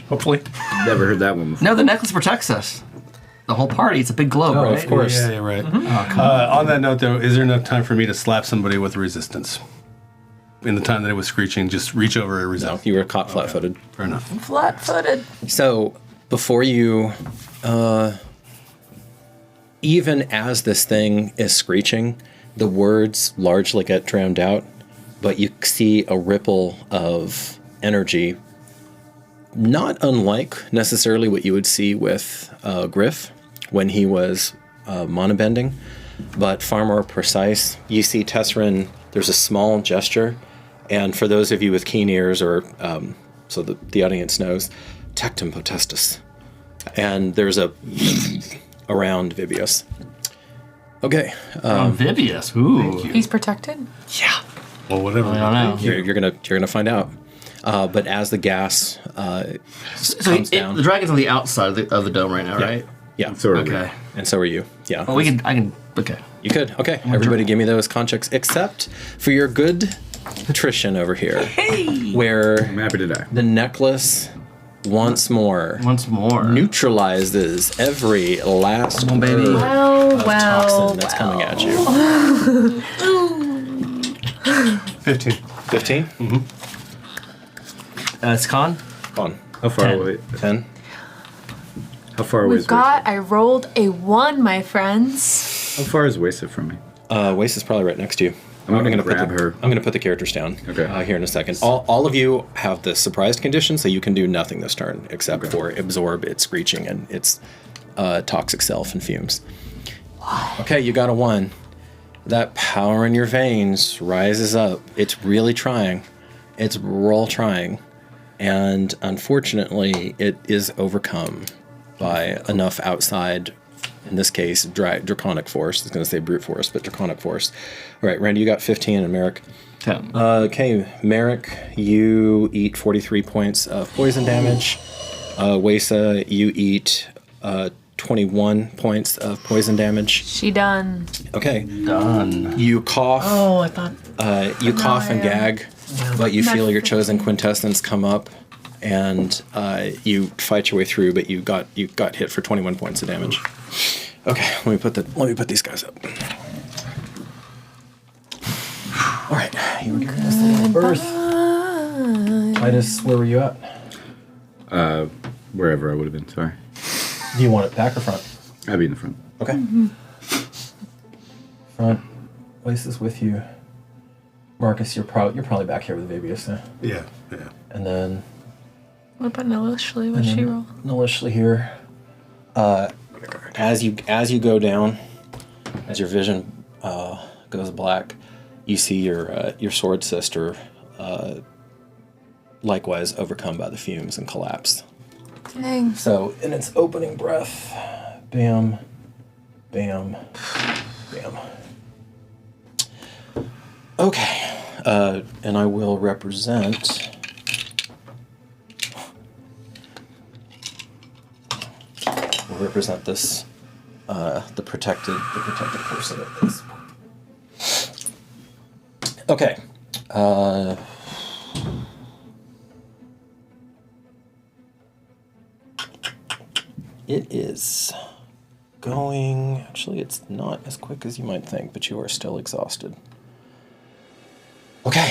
S3: hopefully.
S6: Never heard that one before.
S3: No, the necklace protects us. The whole party. It's a big globe, right?
S2: Of course.
S7: Yeah, right. On that note, though, is there enough time for me to slap somebody with resistance? In the time that it was screeching, just reach over and resist.
S2: No, you were caught flat-footed.
S7: Fair enough.
S4: Flat-footed.
S2: So, before you, even as this thing is screeching, the words largely get drowned out, but you see a ripple of energy, not unlike necessarily what you would see with Griff when he was monobending, but far more precise. You see Tesserin, there's a small gesture, and for those of you with keen ears, or so the audience knows, Tectum Potestus. And there's a around Vibius. Okay.
S3: Amphibious. Ooh.
S4: He's protected?
S2: Yeah.
S7: Well, whatever.
S3: I don't know.
S2: You're gonna find out. But as the gas
S3: So
S2: comes down,
S3: the dragon's on the outside of the dome right now, right?
S2: yeah,
S6: Sort of.
S3: Okay.
S2: and so are you. Yeah.
S3: Well, I can. Okay.
S2: You could. Okay. Everybody, give me those con checks, except for your good patrician over here, where
S6: I'm happy to die.
S2: the necklace once more neutralizes every last
S3: Come on, baby.
S2: herb
S4: Well,
S2: of toxin that's coming at you.
S7: 15.
S2: 15.
S3: It's con.
S2: On.
S6: How far
S3: 10.
S6: away?
S2: 10.
S6: How far away is
S4: I rolled a 1, my friends.
S6: How far is Wasted from me?
S2: Waste is probably right next to you.
S6: I'm gonna grab her.
S2: I'm going to put the characters down
S6: Okay.
S2: here in a second. All of you have the surprised condition, so you can do nothing this turn except for absorb its screeching and its toxic self and fumes. Okay, you got a 1. That power in your veins rises up. It's really trying. It's real trying. And unfortunately, it is overcome by enough outside, in this case, draconic force. I was going to say brute force, but draconic force. All right, Randy, you got 15, and Merrick?
S3: 10.
S2: Okay, Merrick, you eat 43 points of poison damage. Wesa, you eat 21 points of poison damage.
S4: She done.
S2: Okay.
S3: Done.
S2: You cough.
S5: Oh, I thought.
S2: You cough and gag, but you
S4: Not
S2: feel your
S4: 15.
S2: chosen quintessence come up, and you fight your way through. But you got hit for 21 points of damage. Okay, let me put these guys up. All right, you were given this little birth. Titus, where were you at?
S6: Wherever I would have been. Sorry.
S2: Do you want it back or front?
S6: I'd be in the front.
S2: Okay. Front. Place this with you. Marcus, you're probably back here with Vibius now.
S7: Yeah.
S2: And then
S4: What about Nilishli? What'd she roll?
S2: Nilishli here. As you go down, as your vision goes black, you see your sword sister likewise overcome by the fumes and collapse.
S4: Dang.
S2: So in its opening breath, bam, bam, bam. Okay, and I will represent. We'll represent this, the protected person at this. Okay. It is going. Actually, it's not as quick as you might think, but you are still exhausted. Okay.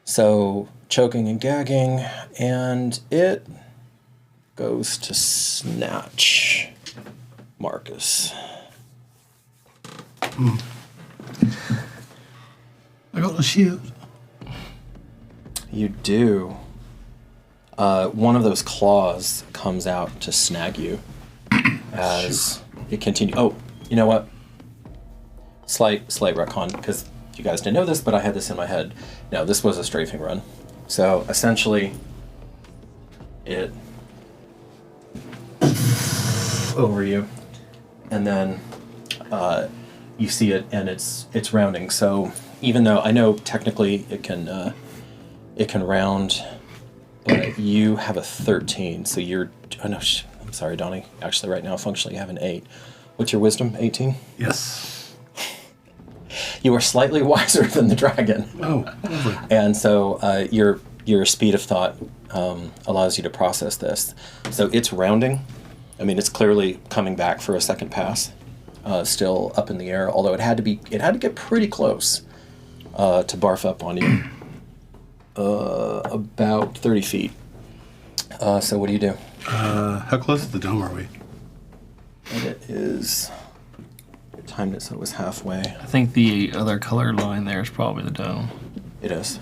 S2: So choking and gagging, and it goes to snatch Marcus.
S7: I got the shield.
S2: You do. One of those claws comes out to snag you as it continues. Oh, you know what? Slight retcon, because you guys didn't know this, but I had this in my head. No, this was a strafing run. So essentially, it over you, and then you see it, and it's rounding. So even though I know technically it can round, but you have a 13, so you're. Oh no, I'm sorry, Donnie. Actually, right now, functionally, you have an 8. What's your wisdom? 18.
S7: Yes.
S2: You are slightly wiser than the dragon.
S7: Oh, lovely.
S2: And so your speed of thought allows you to process this. So it's rounding. I mean, it's clearly coming back for a second pass, still up in the air. Although it had to get pretty close to barf up on you, about 30 feet. So what do you do?
S7: How close to the dome are we?
S2: And it is. Timed it so it was halfway.
S3: I think the other colored line there is probably the dome.
S2: It is.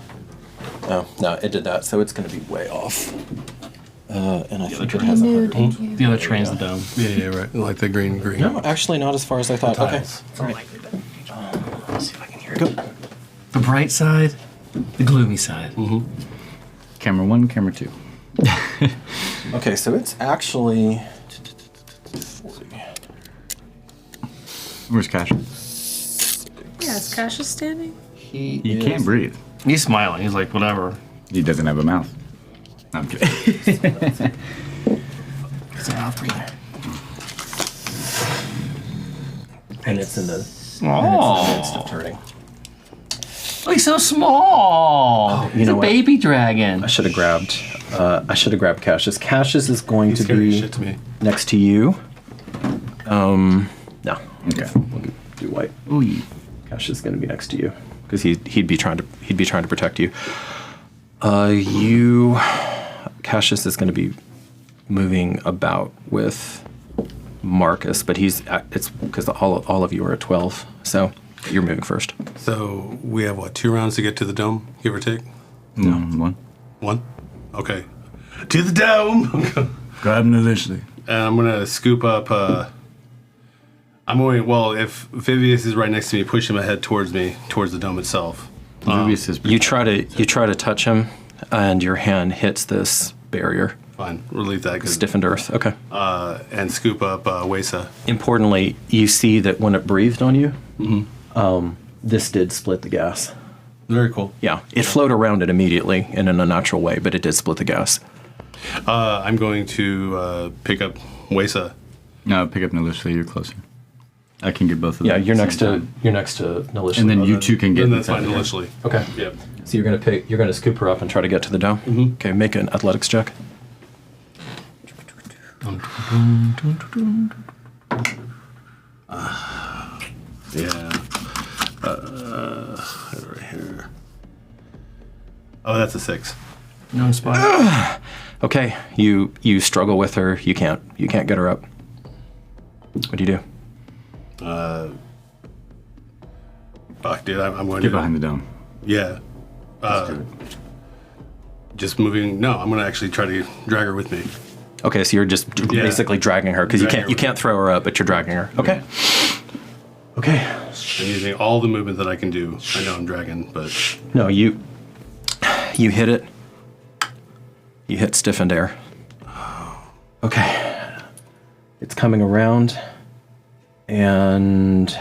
S2: No, it did that, so it's going to be way off. And I think it has a
S4: You
S2: 100.
S4: knew, didn't you?
S3: The other train's the dome.
S7: Yeah, right. Like the green.
S2: No, actually not as far as I thought. Okay.
S7: Tiles.
S2: All right.
S3: Let's see if I can hear it. The bright side, the gloomy side.
S7: Mm-hmm.
S6: Camera 1, camera 2.
S2: Okay, so it's actually 40.
S6: Where's Cash?
S4: Yeah, is Cassius standing?
S6: He can't breathe.
S3: He's smiling. He's like, whatever.
S6: He doesn't have a mouth. No, I'm kidding.
S3: It's a mouth breather.
S2: And it's in the midst of turning.
S3: Oh, he's so small.
S2: you
S3: He's
S2: know
S3: a
S2: what?
S3: baby dragon.
S2: I should have grabbed Cassius. Cassius is going to
S7: Scary
S2: be
S7: shit to me.
S2: next to you. No. Okay. We'll do white.
S3: Ooh, yeah.
S2: Cassius is going to be next to you because he'd be trying to protect you. Cassius is going to be moving about with Marcus, but it's because all of you are at 12, so you're moving first.
S7: So we have what, 2 rounds to get to the dome, give or take?
S6: No. 1.
S7: 1? Okay. To the dome!
S6: Grab him initially.
S7: And I'm gonna scoop up. If Vivius is right next to me, push him ahead towards me, towards the dome itself.
S2: You try to touch him, and your hand hits this barrier.
S7: Fine, relieve that.
S2: Stiffened earth. Okay.
S7: And scoop up Wesa.
S2: Importantly, you see that when it breathed on you, this did split the gas.
S7: Very cool.
S2: Yeah, it flowed around it immediately and in a natural way, but it did split the gas.
S7: I'm going to pick up Wesa.
S6: No, pick up Nalisha. You're closer. I can get both of them.
S2: Yeah,
S6: at
S2: you're
S6: the
S2: next
S6: same
S2: to
S6: time.
S2: Nalisha.
S6: And then you two can get.
S7: Then that's
S6: inside
S7: fine,
S6: here.
S7: initially.
S2: Okay.
S7: Yep.
S2: So you're gonna scoop her up and try to get to the dome.
S7: Mhm.
S2: Okay, make an athletics check.
S7: Yeah. Right here. Oh, that's a 6.
S3: No inspire.
S2: Okay, you struggle with her. You can't get her up. What do you do?
S7: Fuck, dude, I'm going
S6: Get
S7: to
S6: behind the dome.
S7: Yeah. Just moving. No, I'm going to actually try to drag her with me.
S2: Okay, so you're just basically dragging her because you can't throw her up, but you're dragging her. Okay. Okay.
S7: I'm using all the movement that I can do. I know I'm dragging, but
S2: No, you hit it. You hit stiffened air. Okay. It's coming around, and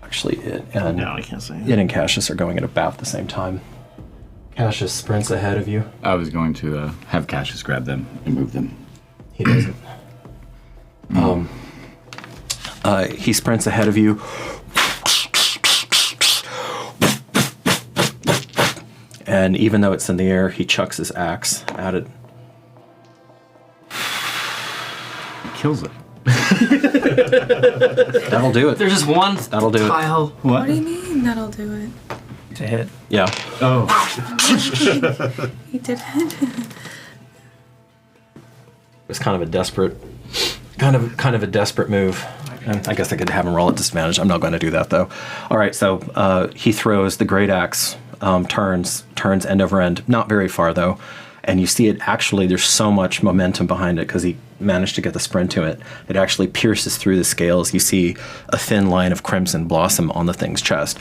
S2: actually it and
S3: No, I can't say
S2: it and Cassius are going at about the same time. Cassius sprints ahead of you.
S6: I was going to have Cassius grab them and move them.
S2: He doesn't. He sprints ahead of you. And even though it's in the air, he chucks his axe at it.
S6: He kills it.
S2: That'll do it.
S3: There's just one
S2: That'll do it.
S3: tile.
S4: What do you mean that'll do it?
S5: to hit.
S2: Yeah.
S6: Oh.
S4: He did it.
S2: It's kind of a desperate move. And I guess I could have him roll at disadvantage. I'm not going to do that though. All right, so he throws the great axe, turns end over end, not very far though, and you see it actually. There's so much momentum behind it because he managed to get the sprint to it. It actually pierces through the scales. You see a thin line of crimson blossom on the thing's chest,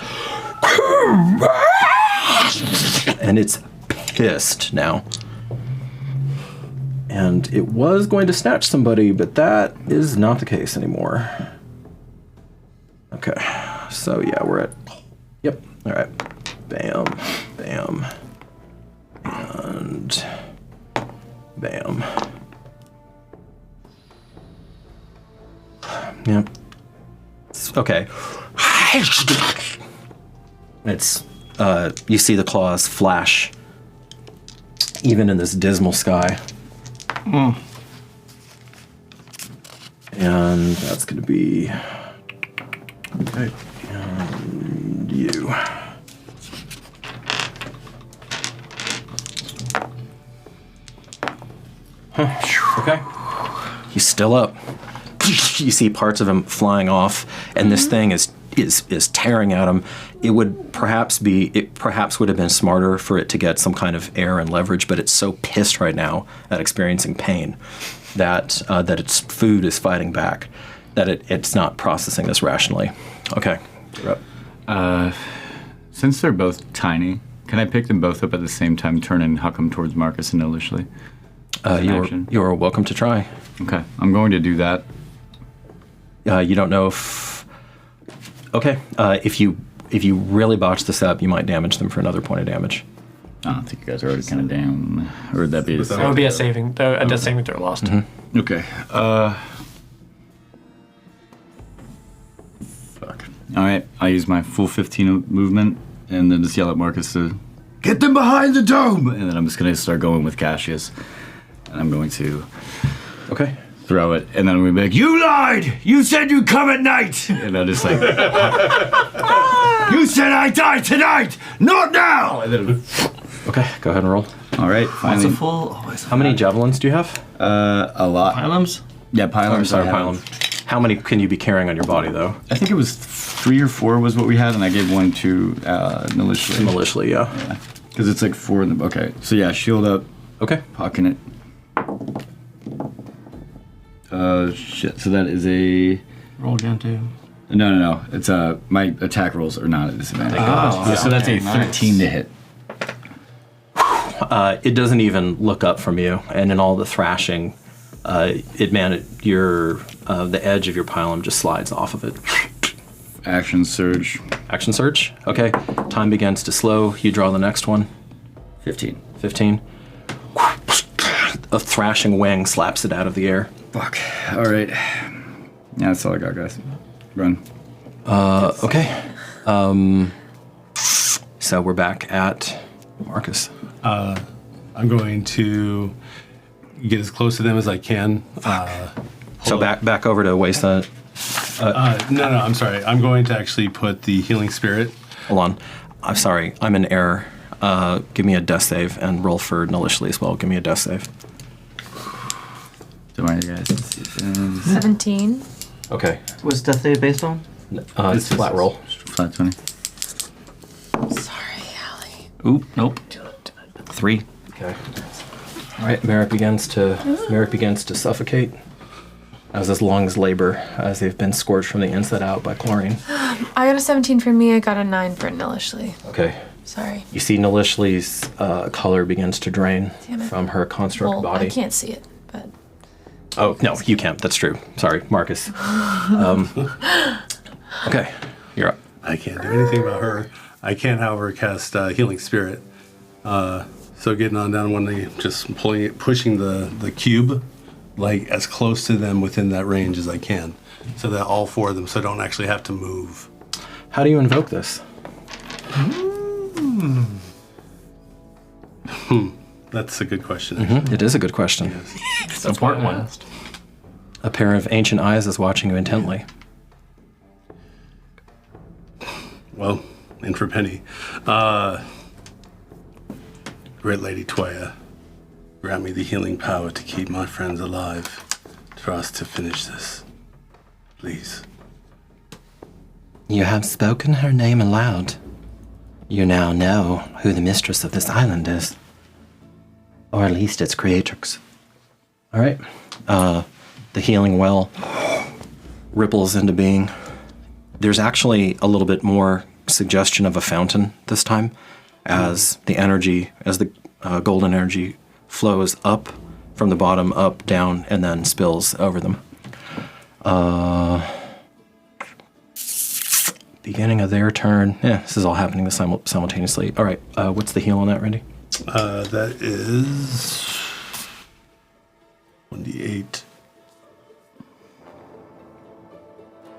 S2: and it's pissed now. And it was going to snatch somebody, but that is not the case anymore. Okay, so yeah, we're at, yep, all right. Bam, bam, and bam. Yep. Okay. It's, you see the claws flash, even in this dismal sky. And that's going to be, okay, and you. Okay. He's still up. You see parts of him flying off, and this thing is tearing at him. It perhaps would have been smarter for it to get some kind of air and leverage, but it's so pissed right now at experiencing pain that its food is fighting back, that it's not processing this rationally. Okay, you're up.
S6: Since they're both tiny, can I pick them both up at the same time, turn and huck them towards Marcus and Ilishly?
S2: You're welcome to try.
S6: Okay, I'm going to do that.
S2: You don't know if... Okay, if you really botch this up, you might damage them for another point of damage.
S6: I think you guys are already kind of down. Or would that be...
S5: That would be a saving. A death saving throw lost.
S2: Mm-hmm.
S6: Okay. Fuck. All right, I use my full 15 movement and then just yell at Marcus to get them behind the dome, and then I'm just gonna start going with Cassius, and I'm going to throw it, and then I'm gonna be like, "You lied! You said you'd come at night!" And I'll just like, "You said I die tonight, not now!" And then
S2: okay, go ahead and roll.
S6: All right, finally.
S3: What's a full?
S2: How many javelins do you have?
S6: A lot.
S3: Pylums?
S6: Yeah, pylums.
S2: Sorry, pylum. How many can you be carrying on your body, though?
S6: I think it was 3 or 4 was what we had, and I gave one to Nilishly.
S2: Nilishly, yeah.
S6: Because it's like 4 in the... Okay, so yeah, shield up.
S2: Okay.
S6: Pocking it. Shit, so that is a...
S3: Roll again, too.
S6: No. It's my attack rolls are not at disadvantage. Oh, so that's a 13 to hit.
S2: It doesn't even look up from you, and in all the thrashing, the edge of your pylum just slides off of it.
S6: Action surge.
S2: Action surge. Okay. Time begins to slow. You draw the next one.
S6: 15.
S2: 15. A thrashing wing slaps it out of the air.
S6: Fuck. All right. Yeah, that's all I got, guys. Run.
S2: Okay. So we're back at Marcus.
S7: I'm going to get as close to them as I can.
S2: So back over to Wasteland.
S7: No, I'm sorry. I'm going to actually put the healing spirit.
S2: Hold on. I'm sorry. I'm in error. Give me a death save and roll for Nilishly as well. Give me a death save.
S6: Don't worry, guys.
S4: 17.
S2: Okay.
S3: What's death save based on?
S2: It's flat roll.
S6: Flat 20.
S4: Sorry, Allie.
S3: Oop, nope. 3.
S2: Okay. All right. Merrick begins to suffocate as his lungs labor as they've been scorched from the inside out by chlorine.
S4: I got a 17 for me. I got a 9 for Nilishly.
S2: Okay.
S4: Sorry.
S2: You see Nilishly's color begins to drain
S4: Damn it.
S2: from her construct
S4: Well,
S2: body.
S4: I can't see it, but...
S2: Oh, no, you can't. That's true. Sorry, Marcus. Okay, you're up.
S7: I can't do anything about her. I can, however, cast healing spirit. So getting on down one knee, just pushing the cube like as close to them within that range as I can, so that all 4 of them, so I don't actually have to move.
S2: How do you invoke this?
S7: That's a good question.
S2: Mm-hmm. It is a good question.
S7: Yes.
S3: It's an important one.
S2: A pair of ancient eyes is watching you intently.
S7: Well, in for penny. Great Lady Toya, grant me the healing power to keep my friends alive, for us to finish this. Please.
S2: You have spoken her name aloud. You now know who the mistress of this island is. Or at least its creatrix. All right. The healing well ripples into being. There's actually a little bit more suggestion of a fountain this time, as the golden energy flows up from the bottom, up, down, and then spills over them. Beginning of their turn. Yeah, this is all happening simultaneously. All right, what's the heal on that, Randy?
S7: That is 1d8.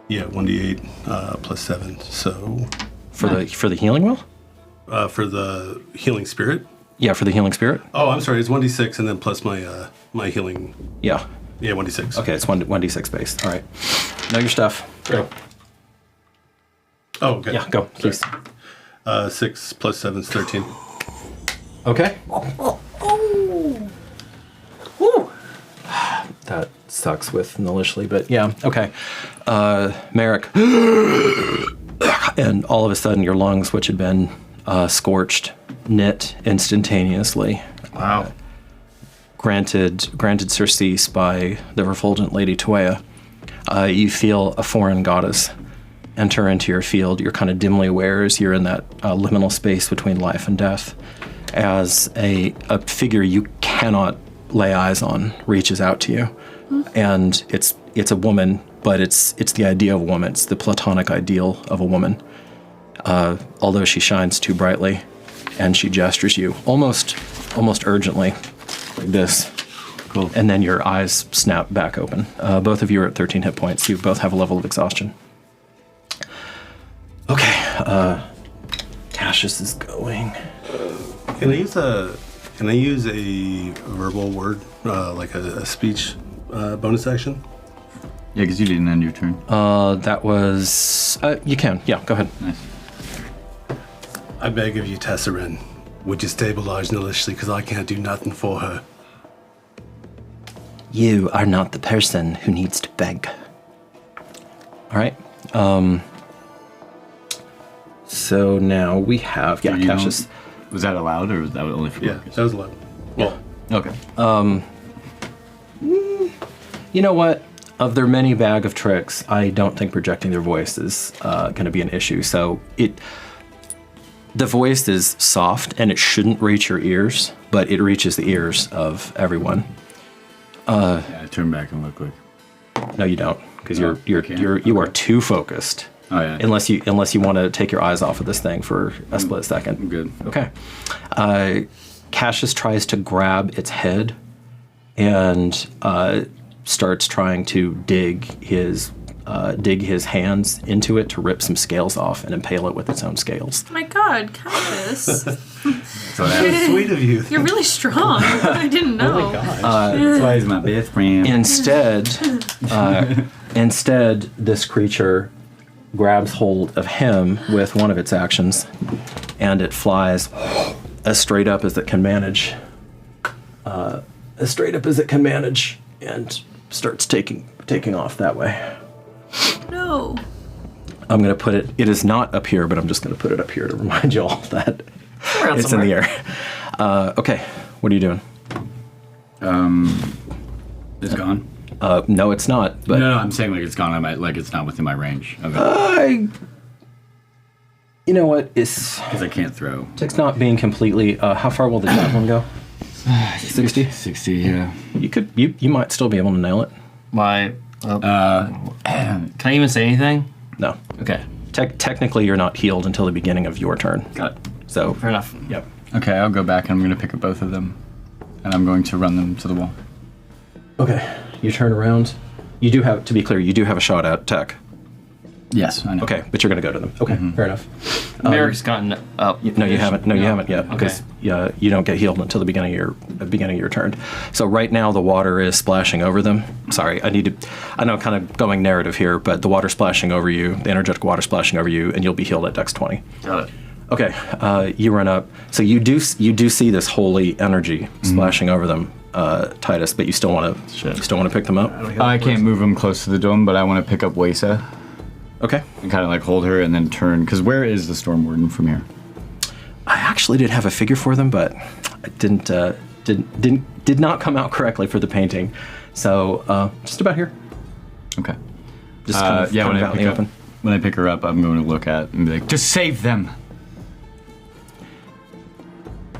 S7: Yeah, 1d8 plus 7. So
S2: for the healing well?
S7: For the healing spirit.
S2: Yeah, for the healing spirit.
S7: Oh, I'm sorry. It's 1d6 and then plus my my healing.
S2: Yeah.
S7: Yeah, 1d6.
S2: Okay, it's 1d6 based. All right. Know your stuff.
S7: Go. Oh, okay.
S2: Yeah, go, please.
S7: 6 plus 7 is 13.
S2: Okay. Woo. That sucks with Nilishly, but yeah, okay. Merrick. And all of a sudden your lungs, which had been scorched, knit instantaneously.
S6: Wow.
S2: Granted surcease by the refulgent Lady Toya. You feel a foreign goddess enter into your field. You're kind of dimly aware as you're in that liminal space between life and death, as a figure you cannot lay eyes on reaches out to you. And it's a woman, but it's the idea of a woman. It's the platonic ideal of a woman. Although she shines too brightly, and she gestures you almost urgently, like this. Cool. And then your eyes snap back open. Both of you are at 13 hit points. You both have a level of exhaustion. Okay. Cassius is going.
S7: Can I use a verbal word, like a speech bonus action?
S6: Yeah, because you didn't end your turn.
S2: That was... you can. Yeah, go ahead.
S6: Nice.
S7: I beg of you, Tesserin, would you stabilize Nilishly, because I can't do nothing for her.
S2: You are not the person who needs to beg. All right. So now we have... Yeah, Cassius.
S6: Was that allowed, or was that only for
S7: Yeah, that was allowed. Well,
S6: okay.
S2: You know what? Of their many bag of tricks, I don't think projecting their voice is going to be an issue. So the voice is soft, and it shouldn't reach your ears, but it reaches the ears of everyone.
S6: Yeah, I turn back and look like.
S2: No, you don't, because you are too focused.
S6: Oh yeah.
S2: Unless you want to take your eyes off of this thing for a split second.
S6: I'm good.
S2: Okay. Cassius tries to grab its head and starts trying to dig his hands into it to rip some scales off and impale it with its own scales.
S12: Oh my God, Cassius.
S7: So that was sweet of you.
S12: You're really strong. I didn't know.
S7: Oh my gosh.
S6: That's why he's my best friend.
S2: Instead, this creature grabs hold of him with one of its actions, and it flies as straight up as it can manage. And starts taking off that way.
S12: No.
S2: I'm going to put it... It is not up here, but I'm just going to put it up here to remind you all that it's somewhere in the air. Okay, what are you doing?
S6: It's gone?
S2: No, it's not. But
S6: No, I'm saying like it's gone. Like it's not within my range. Okay.
S2: You know what? Because
S6: I can't throw.
S2: It's not being completely... how far will the javelin go? 60?
S6: 60, yeah.
S2: You might still be able to nail it.
S3: Can I even say anything?
S2: No.
S3: Okay.
S2: Technically, you're not healed until the beginning of your turn.
S3: Got it.
S2: So
S3: fair enough.
S2: Yep.
S6: Okay, I'll go back and I'm going to pick up both of them. And I'm going to run them to the wall.
S2: Okay. You turn around. You do have, to be clear, you do have a shot at tech.
S6: Yes, I know.
S2: Okay, but you're going to go to them. Okay, fair enough.
S3: Merrick's gotten up.
S2: No, you haven't. No, you haven't yet
S3: Okay.
S2: because you don't get healed until the beginning of your turn. So right now the water is splashing over them. Sorry, I know, kind of going narrative here, but the water splashing over you, the energetic water splashing over you, and you'll be healed at Dex 20.
S3: Got it.
S2: Okay, you run up. So you do see this holy energy splashing over them, Titus, but you still want to pick them up.
S6: I can't move him close to the dome, but I want to pick up Wesa.
S2: Okay.
S6: And kind of like hold her and then turn. Because where is the Stormwarden from here?
S2: I actually did have a figure for them, but it did not come out correctly for the painting. So just about here.
S6: Okay.
S2: Just kind of out in the open.
S6: When I pick her up, I'm going to look at and be like, just save them.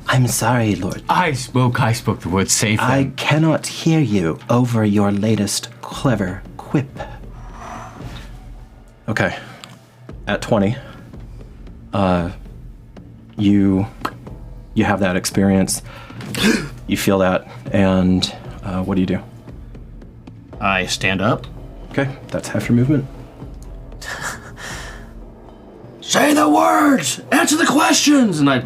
S2: I'm sorry, Lord.
S6: I spoke the word save them.
S2: I cannot hear you over your latest clever quip. Okay. At 20, you have that experience. You feel that, and what do you do?
S3: I stand up.
S2: Okay, that's half your movement.
S3: Say the words. Answer the questions. And I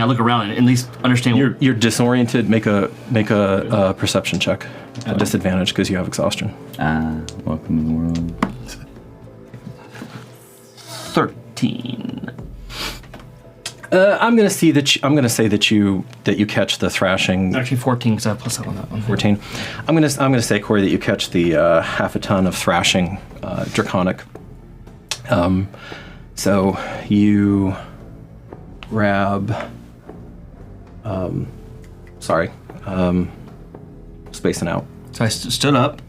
S3: look around and at least understand.
S2: You're disoriented. Make a perception check at disadvantage because you have exhaustion.
S6: Welcome to the world.
S3: 13.
S2: I'm gonna say that you catch the thrashing.
S3: Actually 14 because I have plus on that one.
S2: 14. I'm gonna say, Corey, that you catch the half a ton of thrashing draconic. So you grab. Spacing out.
S3: So I stood up,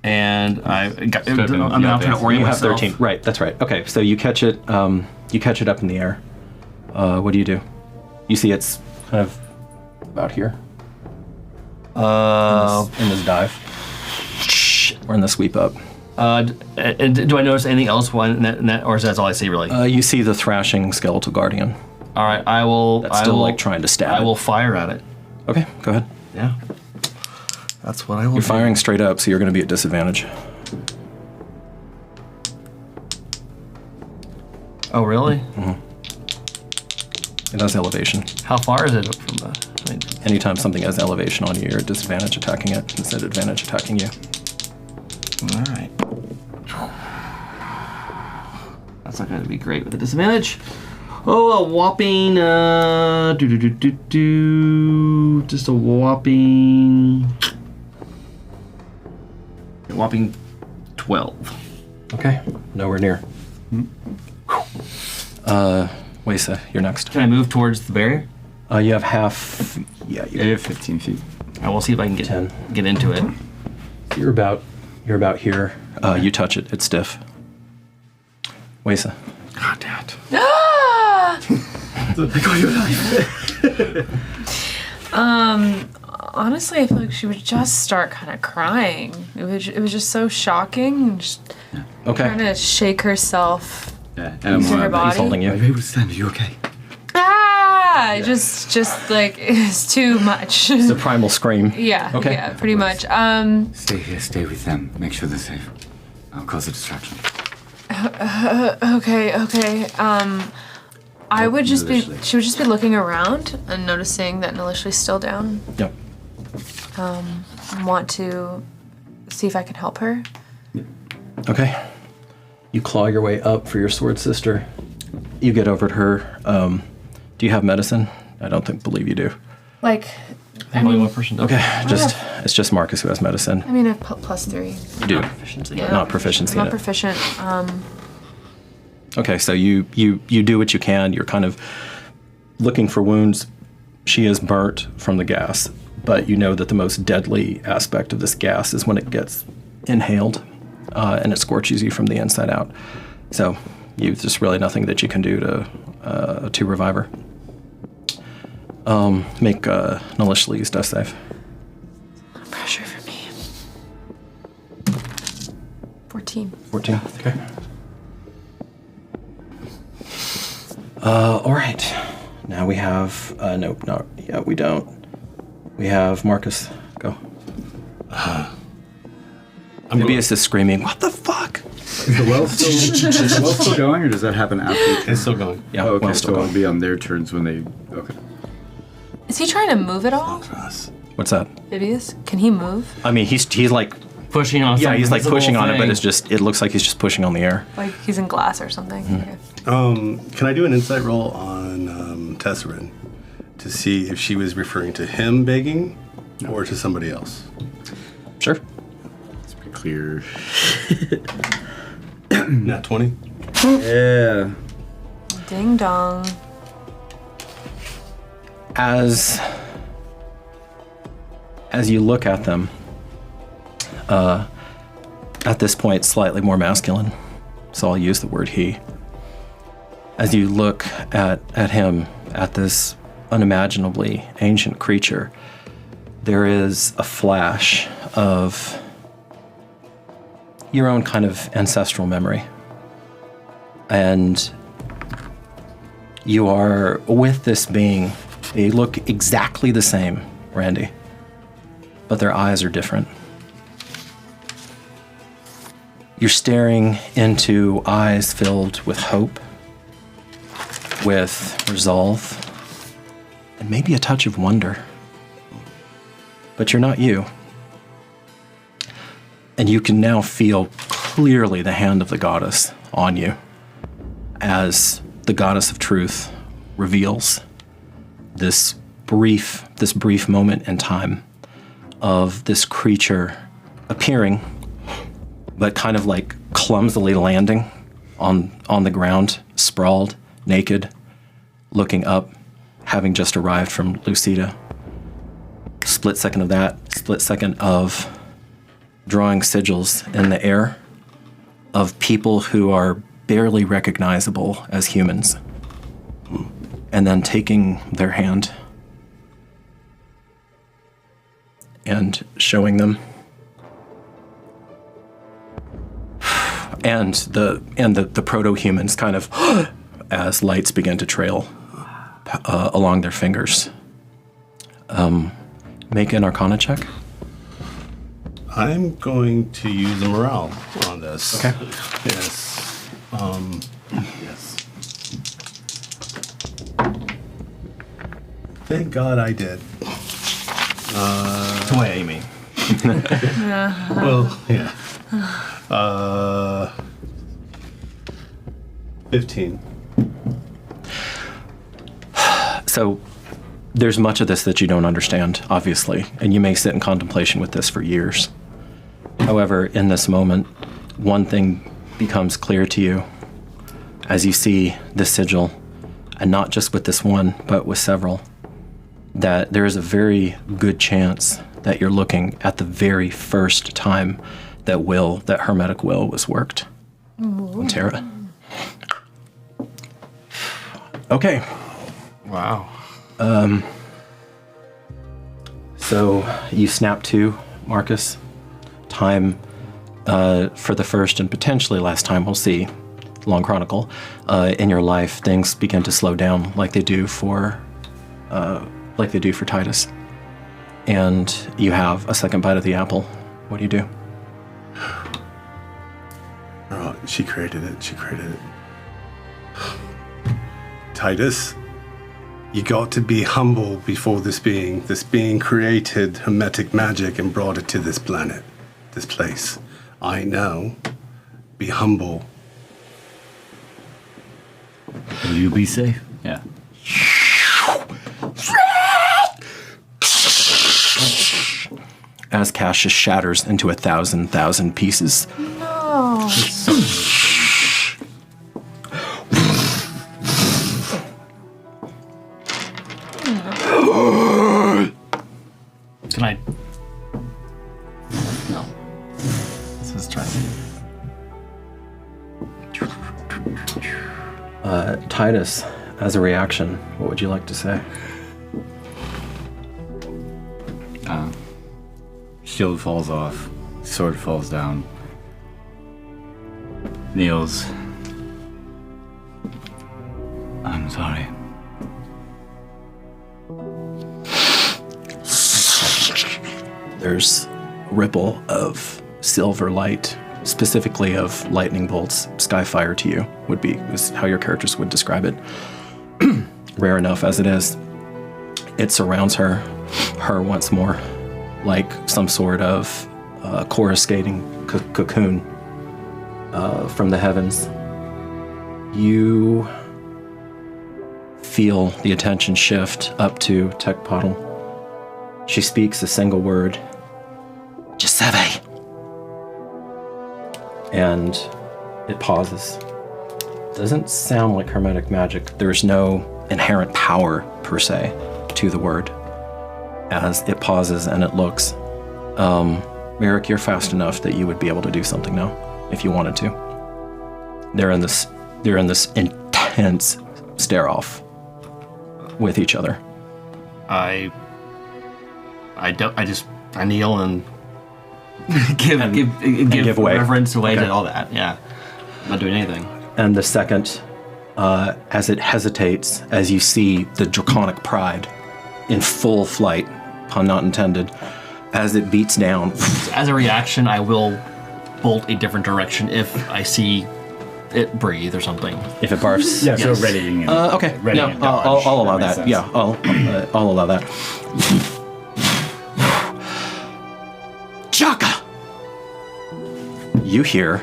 S3: and I'm trying to orient
S2: You have
S3: myself.
S2: 13. Right, that's right. Okay, so you catch it. You catch it up in the air. What do? You see it's kind of about here. In this dive. Or in the sweep up.
S3: And do I notice anything else in that, or is that all I see really?
S2: You see the thrashing skeletal guardian.
S3: All right, I will.
S2: That's still like trying to stab.
S3: I will fire at it.
S2: Okay, go ahead.
S3: Yeah. That's what I will.
S2: You're firing straight up, so you're going to be at disadvantage.
S3: Oh, really?
S2: Mm-hmm. It has elevation.
S3: How far is it from the?
S2: Anytime something has elevation on you, you're at disadvantage attacking it instead of advantage attacking you.
S3: All right. That's not going to be great with a disadvantage. Oh, a whopping, just a whopping 12.
S2: Okay, nowhere near. Wesa, you're next.
S3: Can I move towards the barrier?
S2: You have half. Yeah,
S6: you have 15 feet.
S3: I will see if I can get into it.
S2: So you're about here. You touch it. It's stiff. Wesa.
S3: God damn it.
S4: Ah! Honestly, I feel like she would just start kind of crying. It was just so shocking. Just trying to shake herself into her body.
S2: He's holding you.
S6: Are you able to stand? Are you okay?
S4: Ah! Just like it's too much.
S2: It's a primal scream.
S4: Yeah.
S2: Okay.
S4: Yeah. Pretty much.
S6: Stay here. Stay with them. Make sure they're safe. I'll cause a distraction.
S4: Okay. I would just be. She would just be looking around and noticing that Nalishli's still down.
S2: Yep.
S4: Want to see if I can help her.
S2: Okay. You claw your way up for your sword sister. You get over to her. Do you have medicine? I don't believe you do.
S4: Like,
S3: Only one person does.
S2: Okay, it's just Marcus who has medicine.
S4: I mean, I have +3.
S2: You do.
S3: Proficiency.
S4: Yeah.
S2: Not proficiency
S4: I'm
S2: in
S4: not
S2: it.
S4: proficient.
S2: Okay, so you do what you can. You're kind of looking for wounds. She is burnt from the gas, but you know that the most deadly aspect of this gas is when it gets inhaled, and it scorches you from the inside out. So there's just really nothing that you can do to revive her. Make Nalishli's death save.
S4: A lot of pressure for me. 14.
S2: 14. Okay. All right. Now we have nope, not yeah, we don't. We have Marcus. Go. Phineas is screaming, "What the fuck?"
S6: Is the well still going, or does that happen after?
S7: It's still going.
S2: Yeah,
S6: Oh, okay,
S2: well's still
S6: so
S2: going.
S6: it'll be on their turns when they. Okay.
S4: Is he trying to move at all?
S2: What's that?
S4: Phineas? Can he move?
S2: I mean, he's like,
S3: Pushing on
S2: yeah,
S3: some
S2: he's like
S3: invisible
S2: pushing on it, but
S3: thing.
S2: it's just, it looks like he's just pushing on the air.
S4: Like he's in glass or something? Okay.
S7: Can I do an insight roll on Tesserin to see if she was referring to him begging or to somebody else?
S2: Sure.
S6: Let's be clear.
S7: Nat 20?
S6: Yeah.
S4: Ding dong.
S2: As you look at them, at this point, slightly more masculine, so I'll use the word he. As you look at him, at this unimaginably ancient creature, there is a flash of your own kind of ancestral memory. And you are with this being. They look exactly the same, Randy, but their eyes are different. You're staring into eyes filled with hope, with resolve, and maybe a touch of wonder. But you're not you. And you can now feel clearly the hand of the goddess on you as the goddess of truth reveals this brief moment in time of this creature appearing, but kind of like clumsily landing on the ground, sprawled, naked, looking up, having just arrived from Lucida. Split second of that, split second of drawing sigils in the air of people who are barely recognizable as humans, and then taking their hand and showing them. And the proto-humans kind of, as lights begin to trail along their fingers. Make an Arcana check.
S7: I'm going to use a morale on this.
S2: Okay.
S7: Yes. Yes. Thank God I did.
S8: To my Amy.
S7: Well, yeah. 15.
S2: So there's much of this that you don't understand, obviously, and you may sit in contemplation with this for years. However, in this moment, one thing becomes clear to you as you see this sigil, and not just with this one, but with several, that there is a very good chance that you're looking at the very first time that hermetic will was worked on Terra. Okay.
S8: Wow.
S2: So you snap to, Marcus. Time for the first and potentially last time we'll see, long chronicle, in your life, things begin to slow down like they do for Titus. And you have a second bite of the apple. What do you do?
S7: Oh, she created it. She created it. Titus, you got to be humble before this being. This being created hermetic magic and brought it to this planet, this place. I know. Be humble.
S8: Will you be safe? Yeah.
S2: As Cassius shatters into 1,000 pieces.
S4: No.
S3: Can I? No. This is trying.
S2: Titus, as a reaction, what would you like to say?
S6: Shield falls off. Sword falls down. Kneels. I'm sorry.
S2: There's a ripple of silver light, specifically of lightning bolts, skyfire to you is how your characters would describe it. Rare enough as it is, it surrounds her once more, like some sort of coruscating cocoon from the heavens. You feel the attention shift up to Tecpotl. She speaks a single word, Giuseppe. And it pauses. Doesn't sound like hermetic magic. There's no inherent power, per se, to the word. As it pauses and it looks. Merrick, you're fast enough that you would be able to do something now, if you wanted to. They're in this intense stare-off with each other.
S3: I kneel and give
S2: way.
S3: reverence away
S2: Okay.
S3: to all that. Yeah, I'm not doing anything.
S2: And the second, as it hesitates, as you see the draconic pride in full flight, pun not intended, as it beats down.
S3: As a reaction, I will bolt a different direction if I see it breathe or something.
S2: If it barfs.
S8: Yeah, so readying it.
S2: Okay.
S8: Readying
S2: Yeah,
S8: it, dodge.
S2: I'll allow
S8: makes
S2: that.
S8: sense.
S2: Yeah, I'll allow that. Chaka! You hear,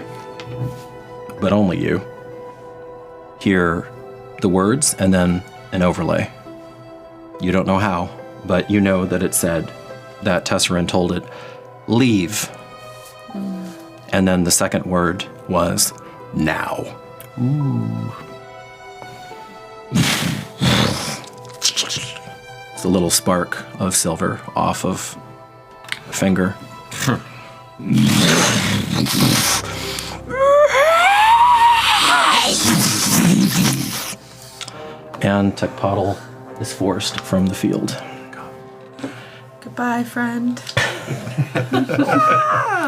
S2: but only you, hear the words and then an overlay. You don't know how, but you know that it said, that Tesserin told it, leave. And then the second word was, now. It's a little spark of silver off of a finger. And Tecpotl is forced from the field.
S12: Goodbye, friend.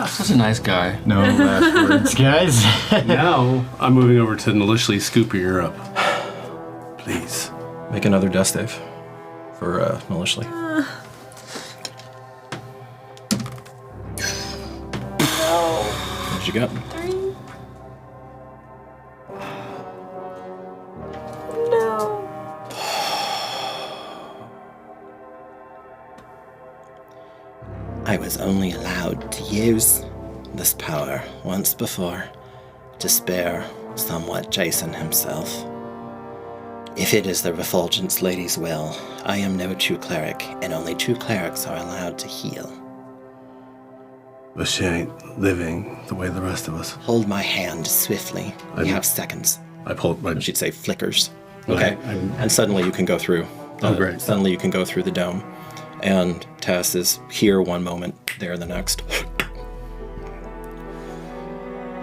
S3: Such a nice guy.
S8: No last words, guys.
S7: Now I'm moving over to Nalishli, scooping her up. Please.
S2: Make another death save for Nalishli. What did you got?
S12: 3. No.
S13: I was only allowed to use this power once before to spare somewhat Jason himself. If it is the Refulgence Lady's will, I am no true cleric, and only true clerics are allowed to heal.
S7: But she ain't living the way the rest of us.
S13: Hold my hand swiftly. We have seconds.
S7: I pulled my...
S2: She'd say flickers.
S7: Okay.
S2: Okay. And suddenly you can go through.
S7: Great.
S2: Suddenly you can go through the dome. And Tess is here one moment, there the next.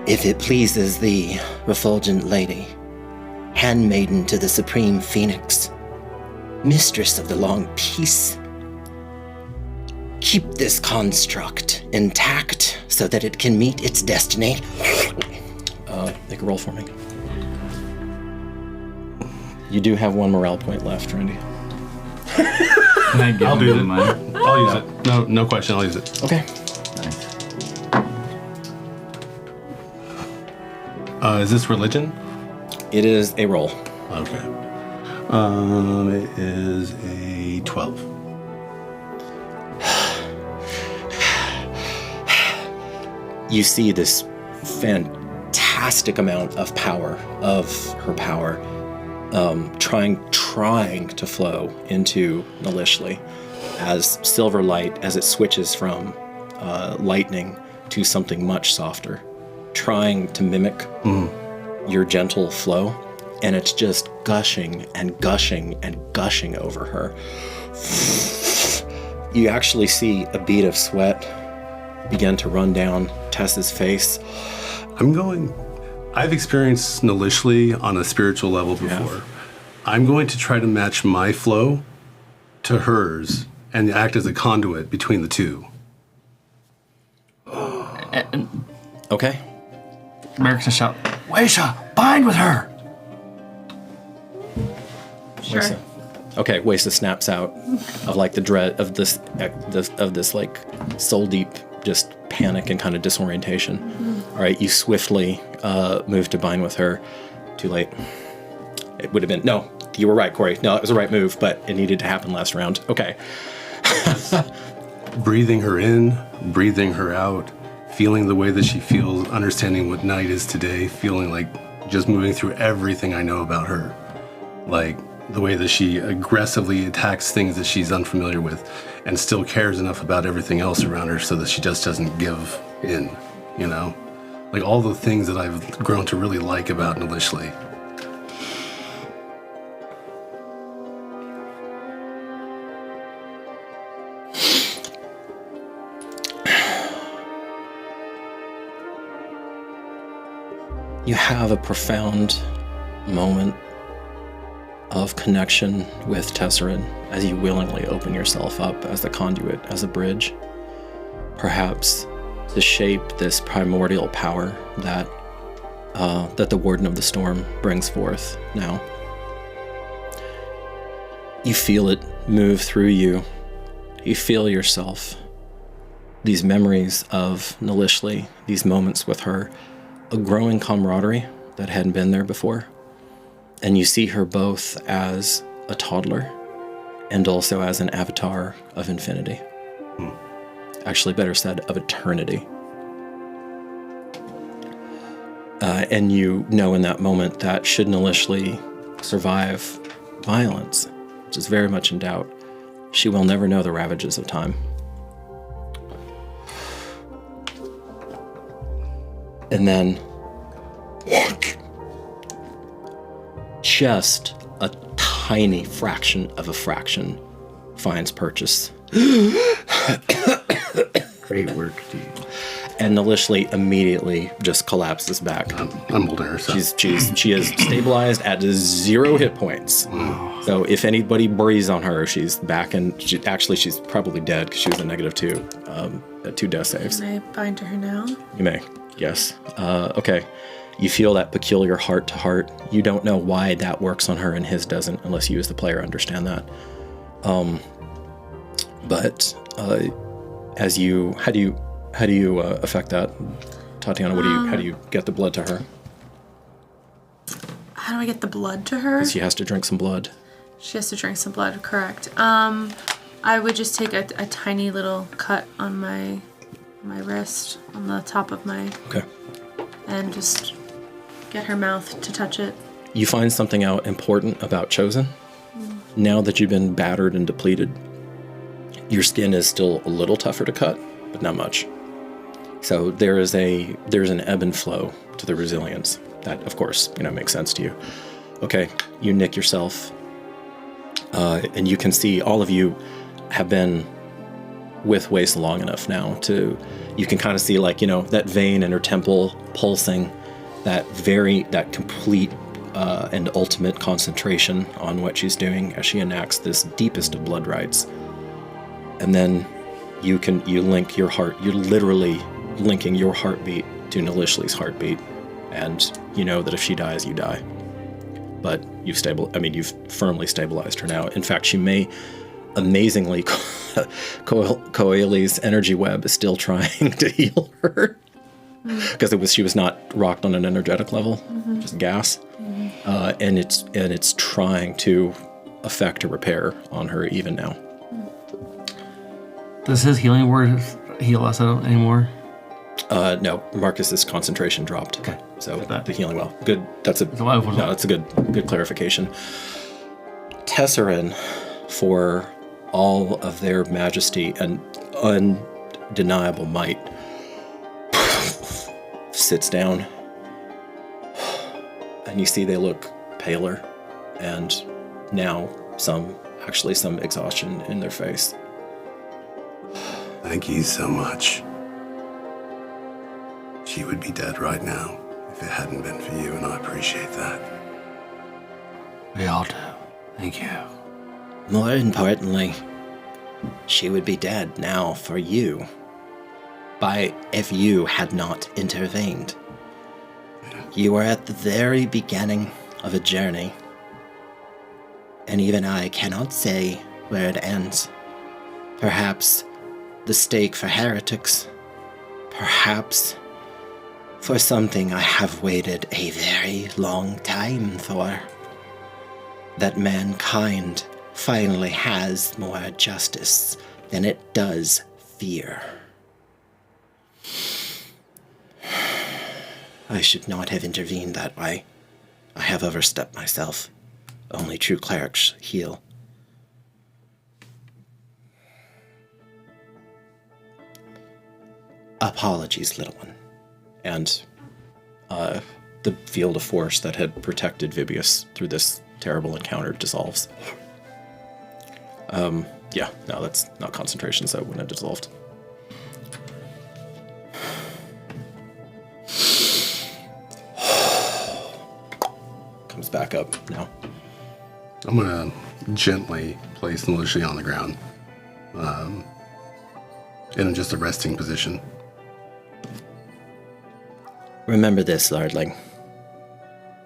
S13: If it pleases thee, Refulgent Lady, handmaiden to the Supreme Phoenix, mistress of the Long Peace, keep this construct intact so that it can meet its destiny.
S2: Make a roll for me. You do have one morale point left, Randy.
S8: Can I give
S7: I'll do it.
S8: mine?
S7: I'll use it. No question, I'll use it.
S2: Okay.
S7: Is this religion?
S2: It is a roll.
S7: Okay. It is a 12.
S2: You see this fantastic amount of power, of her power, trying to flow into Nalishli as silver light, as it switches from lightning to something much softer, trying to mimic your gentle flow, and it's just gushing and gushing and gushing over her. You actually see a bead of sweat begin to run down Tess's face.
S7: I've experienced Nalishli on a spiritual level before. I'm going to try to match my flow to hers and act as a conduit between the two.
S2: Okay.
S3: Merrick's gonna shout, Waisha, bind with her!
S12: Sure.
S2: Waisa. Okay, Waisa snaps out of like the dread of this like soul deep just panic and kind of disorientation. All right, you swiftly move to bind with her. Too late. It would have been, no, you were right, Corey. No, it was the right move, but it needed to happen last round. Okay.
S7: Breathing her in, breathing her out, feeling the way that she feels, understanding what night is today, feeling like just moving through everything I know about her. Like the way that she aggressively attacks things that she's unfamiliar with and still cares enough about everything else around her so that she just doesn't give in, you know? Like all the things that I've grown to really like about Nalishli.
S2: You have a profound moment of connection with Tesserin as you willingly open yourself up as the conduit, as a bridge, perhaps to shape this primordial power that the Warden of the Storm brings forth now. You feel it move through you. You feel yourself. These memories of Nalishli, these moments with her, a growing camaraderie that hadn't been there before. And you see her both as a toddler and also as an avatar of infinity. Actually, better said, of eternity. And you know in that moment that should Nalishli survive violence, which is very much in doubt, she will never know the ravages of time. And then, just a tiny fraction of a fraction finds purchase.
S6: Great work, dude.
S2: And Nalishli immediately just collapses back.
S7: I'm holding her. So.
S2: She is stabilized at 0 hit points.
S7: Wow.
S2: So if anybody breathes on her, she's back, and she's probably dead because she was a -2 at 2 death saves.
S12: Can I bind to her now?
S2: You may, yes. Okay. You feel that peculiar heart to heart. You don't know why that works on her and his doesn't, unless you as the player understand that. But how do you affect that, Tatiana? How do you get the blood to her?
S12: How do I get the blood to her?
S2: She has to drink some blood.
S12: She has to drink some blood, correct. I would just take a tiny little cut on my wrist, on the top of my...
S2: Okay.
S12: And just get her mouth to touch it.
S2: You find something out important about Chosen. Now that you've been battered and depleted, your skin is still a little tougher to cut, but not much. So there's an ebb and flow to the resilience. That, of course, makes sense to you. Okay, you nick yourself, and you can see all of you have been with Waste long enough now you can kind of see that vein in her temple pulsing, that complete and ultimate concentration on what she's doing as she enacts this deepest of blood rites. And then you link your heart. You're literally linking your heartbeat to Nalishli's heartbeat, and you know that if she dies, you die. But you've firmly stabilized her now. In fact, she may amazingly, Koeli's energy web is still trying to heal her because she was not rocked on an energetic level, just gas, and it's trying to affect a repair on her even now.
S3: Does his healing word heal us anymore?
S2: No, Marcus's concentration dropped.
S3: Okay.
S2: So the healing well. Good. That's a good clarification. Tesserin, for all of their majesty and undeniable might, sits down, and you see they look paler, and now some exhaustion in their face.
S7: Thank you so much. She would be dead right now if it hadn't been for you, and I appreciate that.
S3: We all do. Thank you.
S13: More importantly, she would be dead now for you. If you had not intervened. You were at the very beginning of a journey, and even I cannot say where it ends. Perhaps the stake for heretics Perhaps for something I have waited a very long time for. That mankind finally has more justice than it does fear. I should not have intervened that way. I have overstepped myself. Only true clerics heal. Apologies, little one.
S2: And the field of force that had protected Vibius through this terrible encounter dissolves. Yeah, no, that's not concentration, so it wouldn't have dissolved. Comes back up now.
S7: I'm gonna gently place Militia on the ground, in just a resting position.
S13: Remember this, Lordling.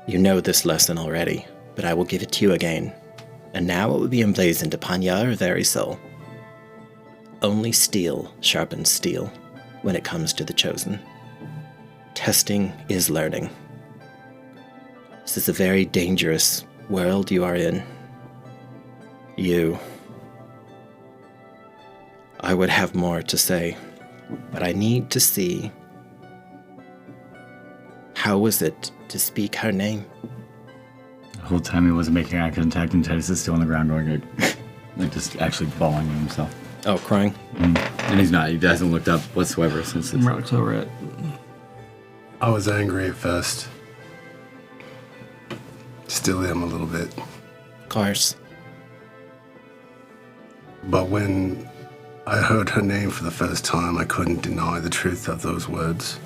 S13: You know this lesson already, but I will give it to you again. And now it will be emblazoned upon your very soul. Only steel sharpens steel when it comes to the chosen. Testing is learning. This is a very dangerous world you are in. I would have more to say, but I need to see. How was it to speak her name?
S6: The whole time he wasn't making eye contact, and Titus is still on the ground going like just actually bawling on himself.
S2: Oh, crying?
S6: And he's not. He hasn't looked up whatsoever since it's...
S3: Looks over it.
S7: I was angry at first. Still am a little bit.
S13: Of course.
S7: But when I heard her name for the first time, I couldn't deny the truth of those words.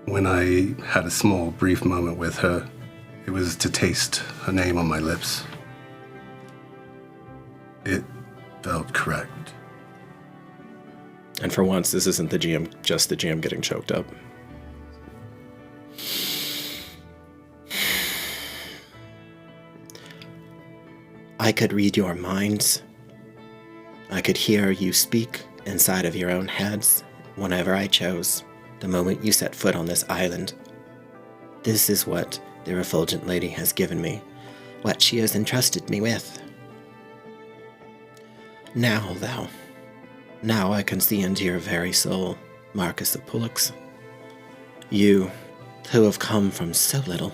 S7: When I had a small, brief moment with her, it was to taste her name on my lips. It felt correct.
S2: And for once, this isn't the GM, just the GM getting choked up.
S13: I could read your minds. I could hear you speak inside of your own heads whenever I chose, the moment you set foot on this island. This is what the Refulgent Lady has given me, what she has entrusted me with. Now, thou. Now I can see into your very soul, Marcus of Pullux. You, who have come from so little,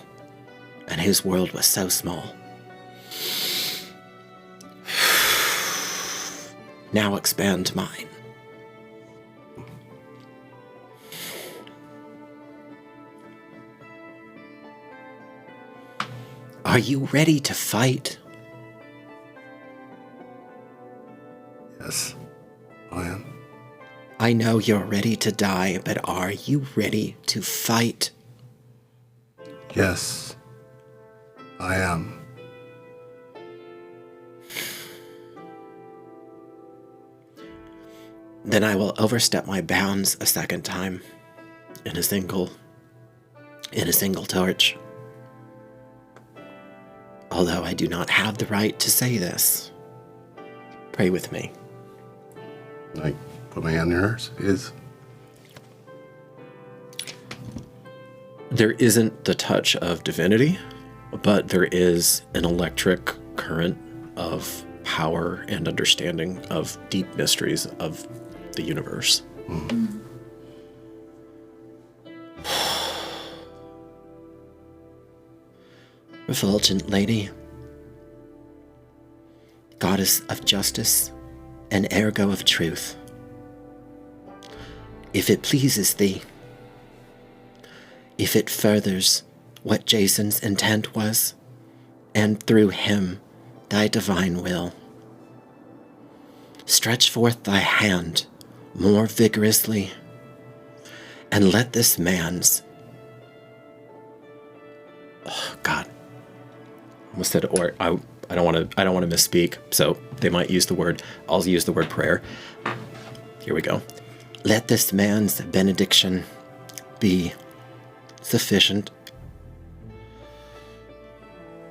S13: and whose world was so small. Now expand mine. Are you ready to fight?
S7: Yes, I am.
S13: I know you're ready to die, but are you ready to fight?
S7: Yes, I am.
S13: Then I will overstep my bounds a second time in a single torch. Although I do not have the right to say this, pray with me.
S7: I put my hand in hers.
S2: There isn't the touch of divinity, but there is an electric current of power and understanding of deep mysteries of the universe.
S13: Refulgent Lady, Goddess of Justice, and ergo of Truth, if it pleases thee, if it furthers what Jason's intent was, and through him thy divine will, stretch forth thy hand more vigorously, and let this man's... Oh, God.
S2: Almost said, or I don't want to misspeak, so they might use the word. I'll use the word prayer. Here we go.
S13: Let this man's benediction be sufficient.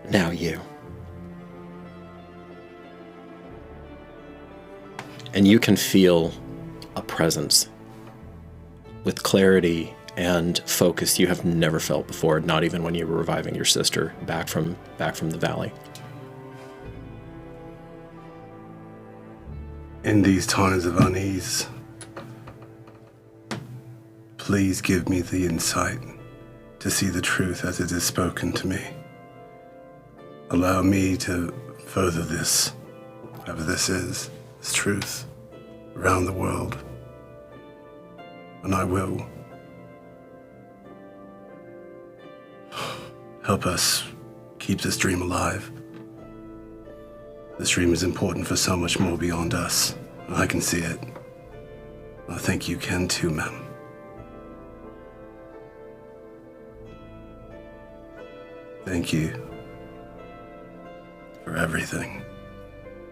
S13: Now you.
S2: And you can feel a presence with clarity and focus you have never felt before, not even when you were reviving your sister back from the valley.
S7: In these times of unease, please give me the insight to see the truth as it is spoken to me. Allow me to further this, whatever this is, this truth, around the world. And I will. Help us keep this dream alive. This dream is important for so much more beyond us. I can see it. I think you can too, ma'am. Thank you for everything.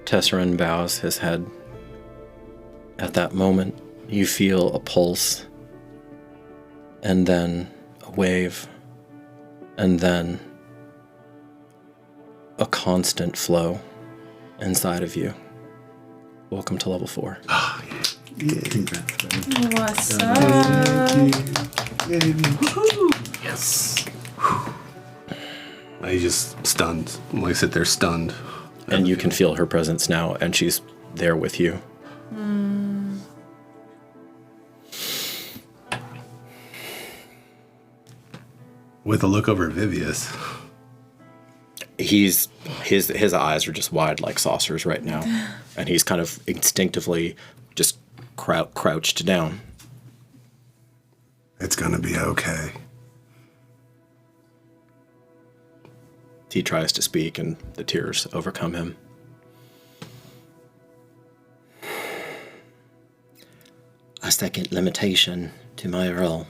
S2: Tesserin bows his head. At that moment, you feel a pulse, and then a wave, and then a constant flow inside of you. Welcome to level 4.
S7: Oh, yeah. Congrats, man.
S12: What's up?
S7: Yes. I just stunned. I sit there stunned.
S2: And you can feel her presence now, and she's there with you.
S7: With a look over at Vivius.
S2: His eyes are just wide like saucers right now, and he's kind of instinctively just crouched down.
S7: It's gonna be okay.
S2: He tries to speak, and the tears overcome him.
S13: A second limitation to my role.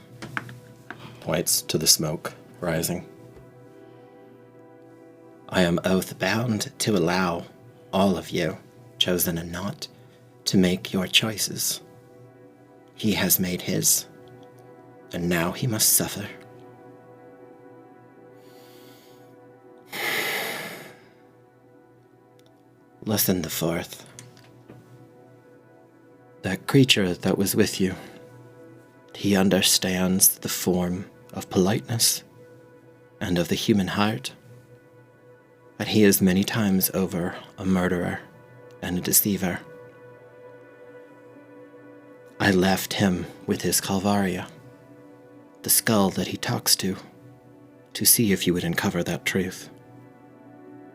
S2: Points to the smoke rising.
S13: I am oath-bound to allow all of you, chosen and not, to make your choices. He has made his, and now he must suffer. Listen the fourth. That creature that was with you, he understands the form of politeness and of the human heart, but he is many times over a murderer and a deceiver. I left him with his Calvaria, the skull that he talks to see if you would uncover that truth.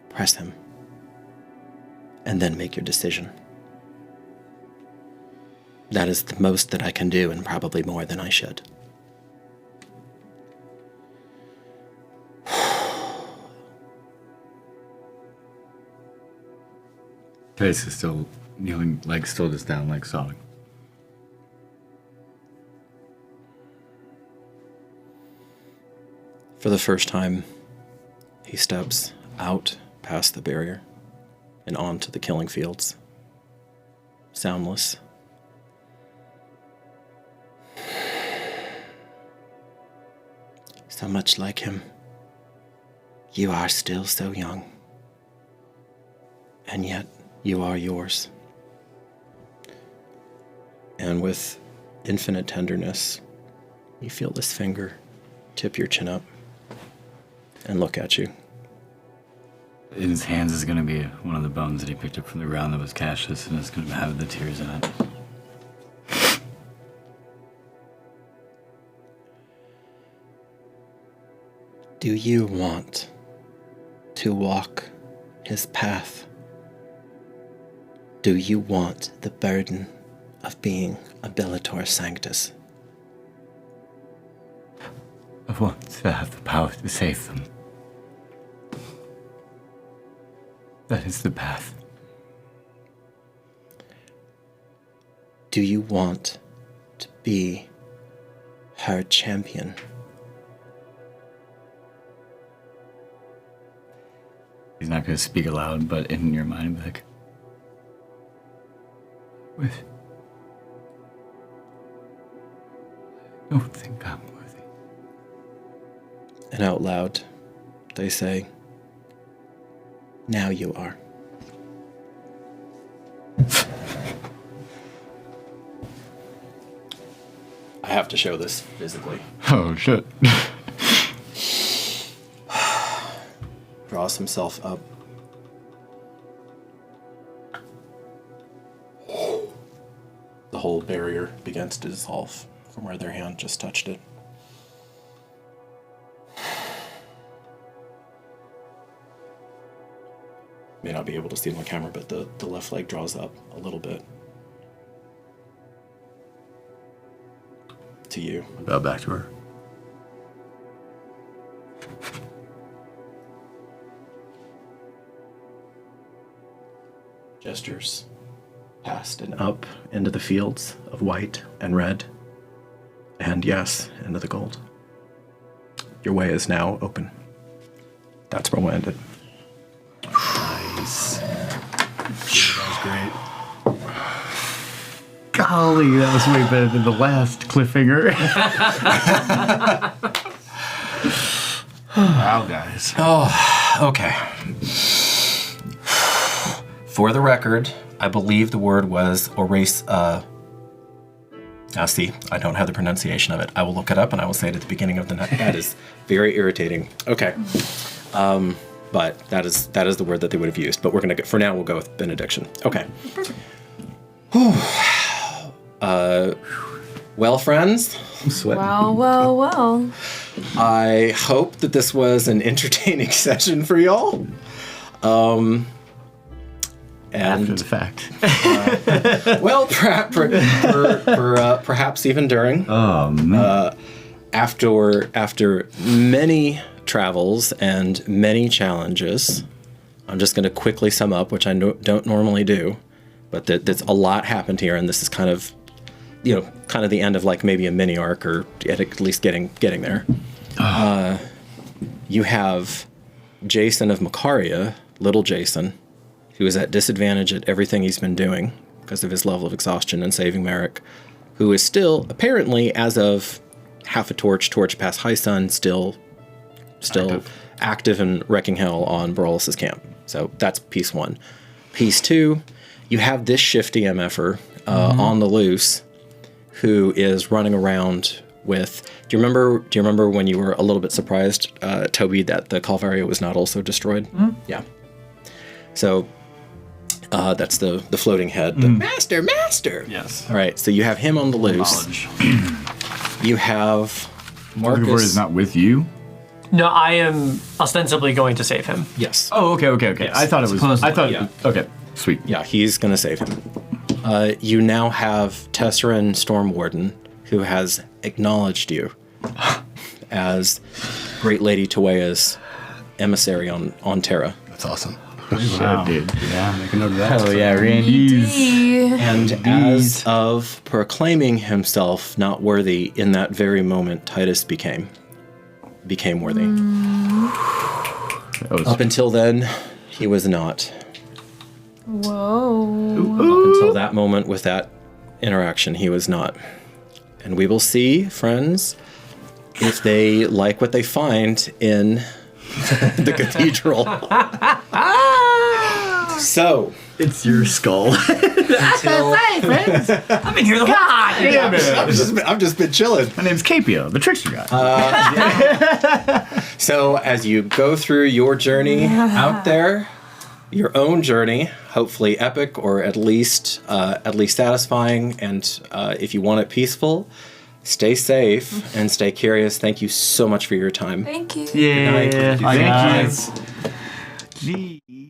S13: Press him, and then make your decision. That is the most that I can do, and probably more than I should.
S6: Face is still kneeling, like still just down, like sobbing.
S2: For the first time, he steps out past the barrier and onto the killing fields. Soundless.
S13: So much like him. You are still so young. And yet, you are yours.
S2: And with infinite tenderness, you feel this finger tip your chin up and look at you.
S6: In his hands is going to be one of the bones that he picked up from the ground that was Cassius, and it's going to have the tears in it.
S13: Do you want to walk his path? Do you want the burden of being a Bellator Sanctus?
S6: I want to have the power to save them. That is the path.
S13: Do you want to be her champion?
S6: He's not going to speak aloud, but in your mind, like, I don't think I'm worthy.
S2: And out loud, they say,
S13: Now you are.
S2: I have to show this physically.
S6: Oh, shit.
S2: Draws himself up. The whole barrier begins to dissolve from where their hand just touched it. May not be able to see it on camera, but the left leg draws up a little bit. To you.
S6: Bow back to her.
S2: Gestures past and up into the fields of white and red, and yes, into the gold. Your way is now open. That's where we'll end it.
S7: Nice. That was great.
S8: Golly, that was way better than the last cliffhanger.
S7: Wow, guys.
S2: Oh, okay. For the record, I believe the word was erase. See, I don't have the pronunciation of it. I will look it up and I will say it at the beginning of the night. That is very irritating. Okay. But that is the word that they would have used. But we're gonna for now we'll go with benediction. Okay. Well, friends.
S6: I'm sweating.
S4: Well.
S2: I hope that this was an entertaining session for y'all.
S8: After the fact.
S2: Well, perhaps even during.
S6: Oh, man.
S2: After many travels and many challenges, I'm just going to quickly sum up, which I don't normally do, but that's a lot happened here, and this is kind of the end of like maybe a mini arc, or at least getting there. You have Jason of Macaria, little Jason, who is at disadvantage at everything he's been doing because of his level of exhaustion and saving Merrick, who is still, apparently, as of half a torch past High Sun, still active and wrecking hell on Barolos' camp. So that's piece one. Piece two, you have this shifty MFer on the loose, who is running around with. Do you remember when you were a little bit surprised, Toby, that the Calvaria was not also destroyed? Mm-hmm. Yeah. So that's the floating head. The master.
S7: Yes.
S2: All right. So you have him on the loose. You have Marcus.
S6: Is not with you.
S5: No, I am ostensibly going to save him.
S2: Yes.
S6: Oh, okay.
S2: Yes.
S6: I thought it was. Okay. Sweet.
S2: Yeah, he's going to save him. You now have Tesserin Stormwarden, who has acknowledged you as Great Lady Tuea's emissary on Terra.
S7: That's awesome.
S6: Wow. Dude.
S7: Yeah, make a note of that.
S6: Oh yeah, Randy's.
S2: And as of proclaiming himself not worthy in that very moment, Titus became worthy. Up until then, he was not.
S4: Whoa.
S2: Up until that moment with that interaction, he was not. And we will see, friends, if they like what they find in the cathedral. So,
S8: It's your skull.
S5: Hey, friends. I've been here the whole time.
S8: Damn it.
S2: I've just been chilling.
S6: My name's Capio, the trickster guy.
S2: So as you go through your journey out there, your own journey, hopefully epic or at least satisfying, and if you want it peaceful, stay safe and stay curious. Thank you so much for your time.
S4: Thank you.
S8: Yeah.
S2: Good night.
S8: Bye,
S2: Thank you.
S8: guys. Gee.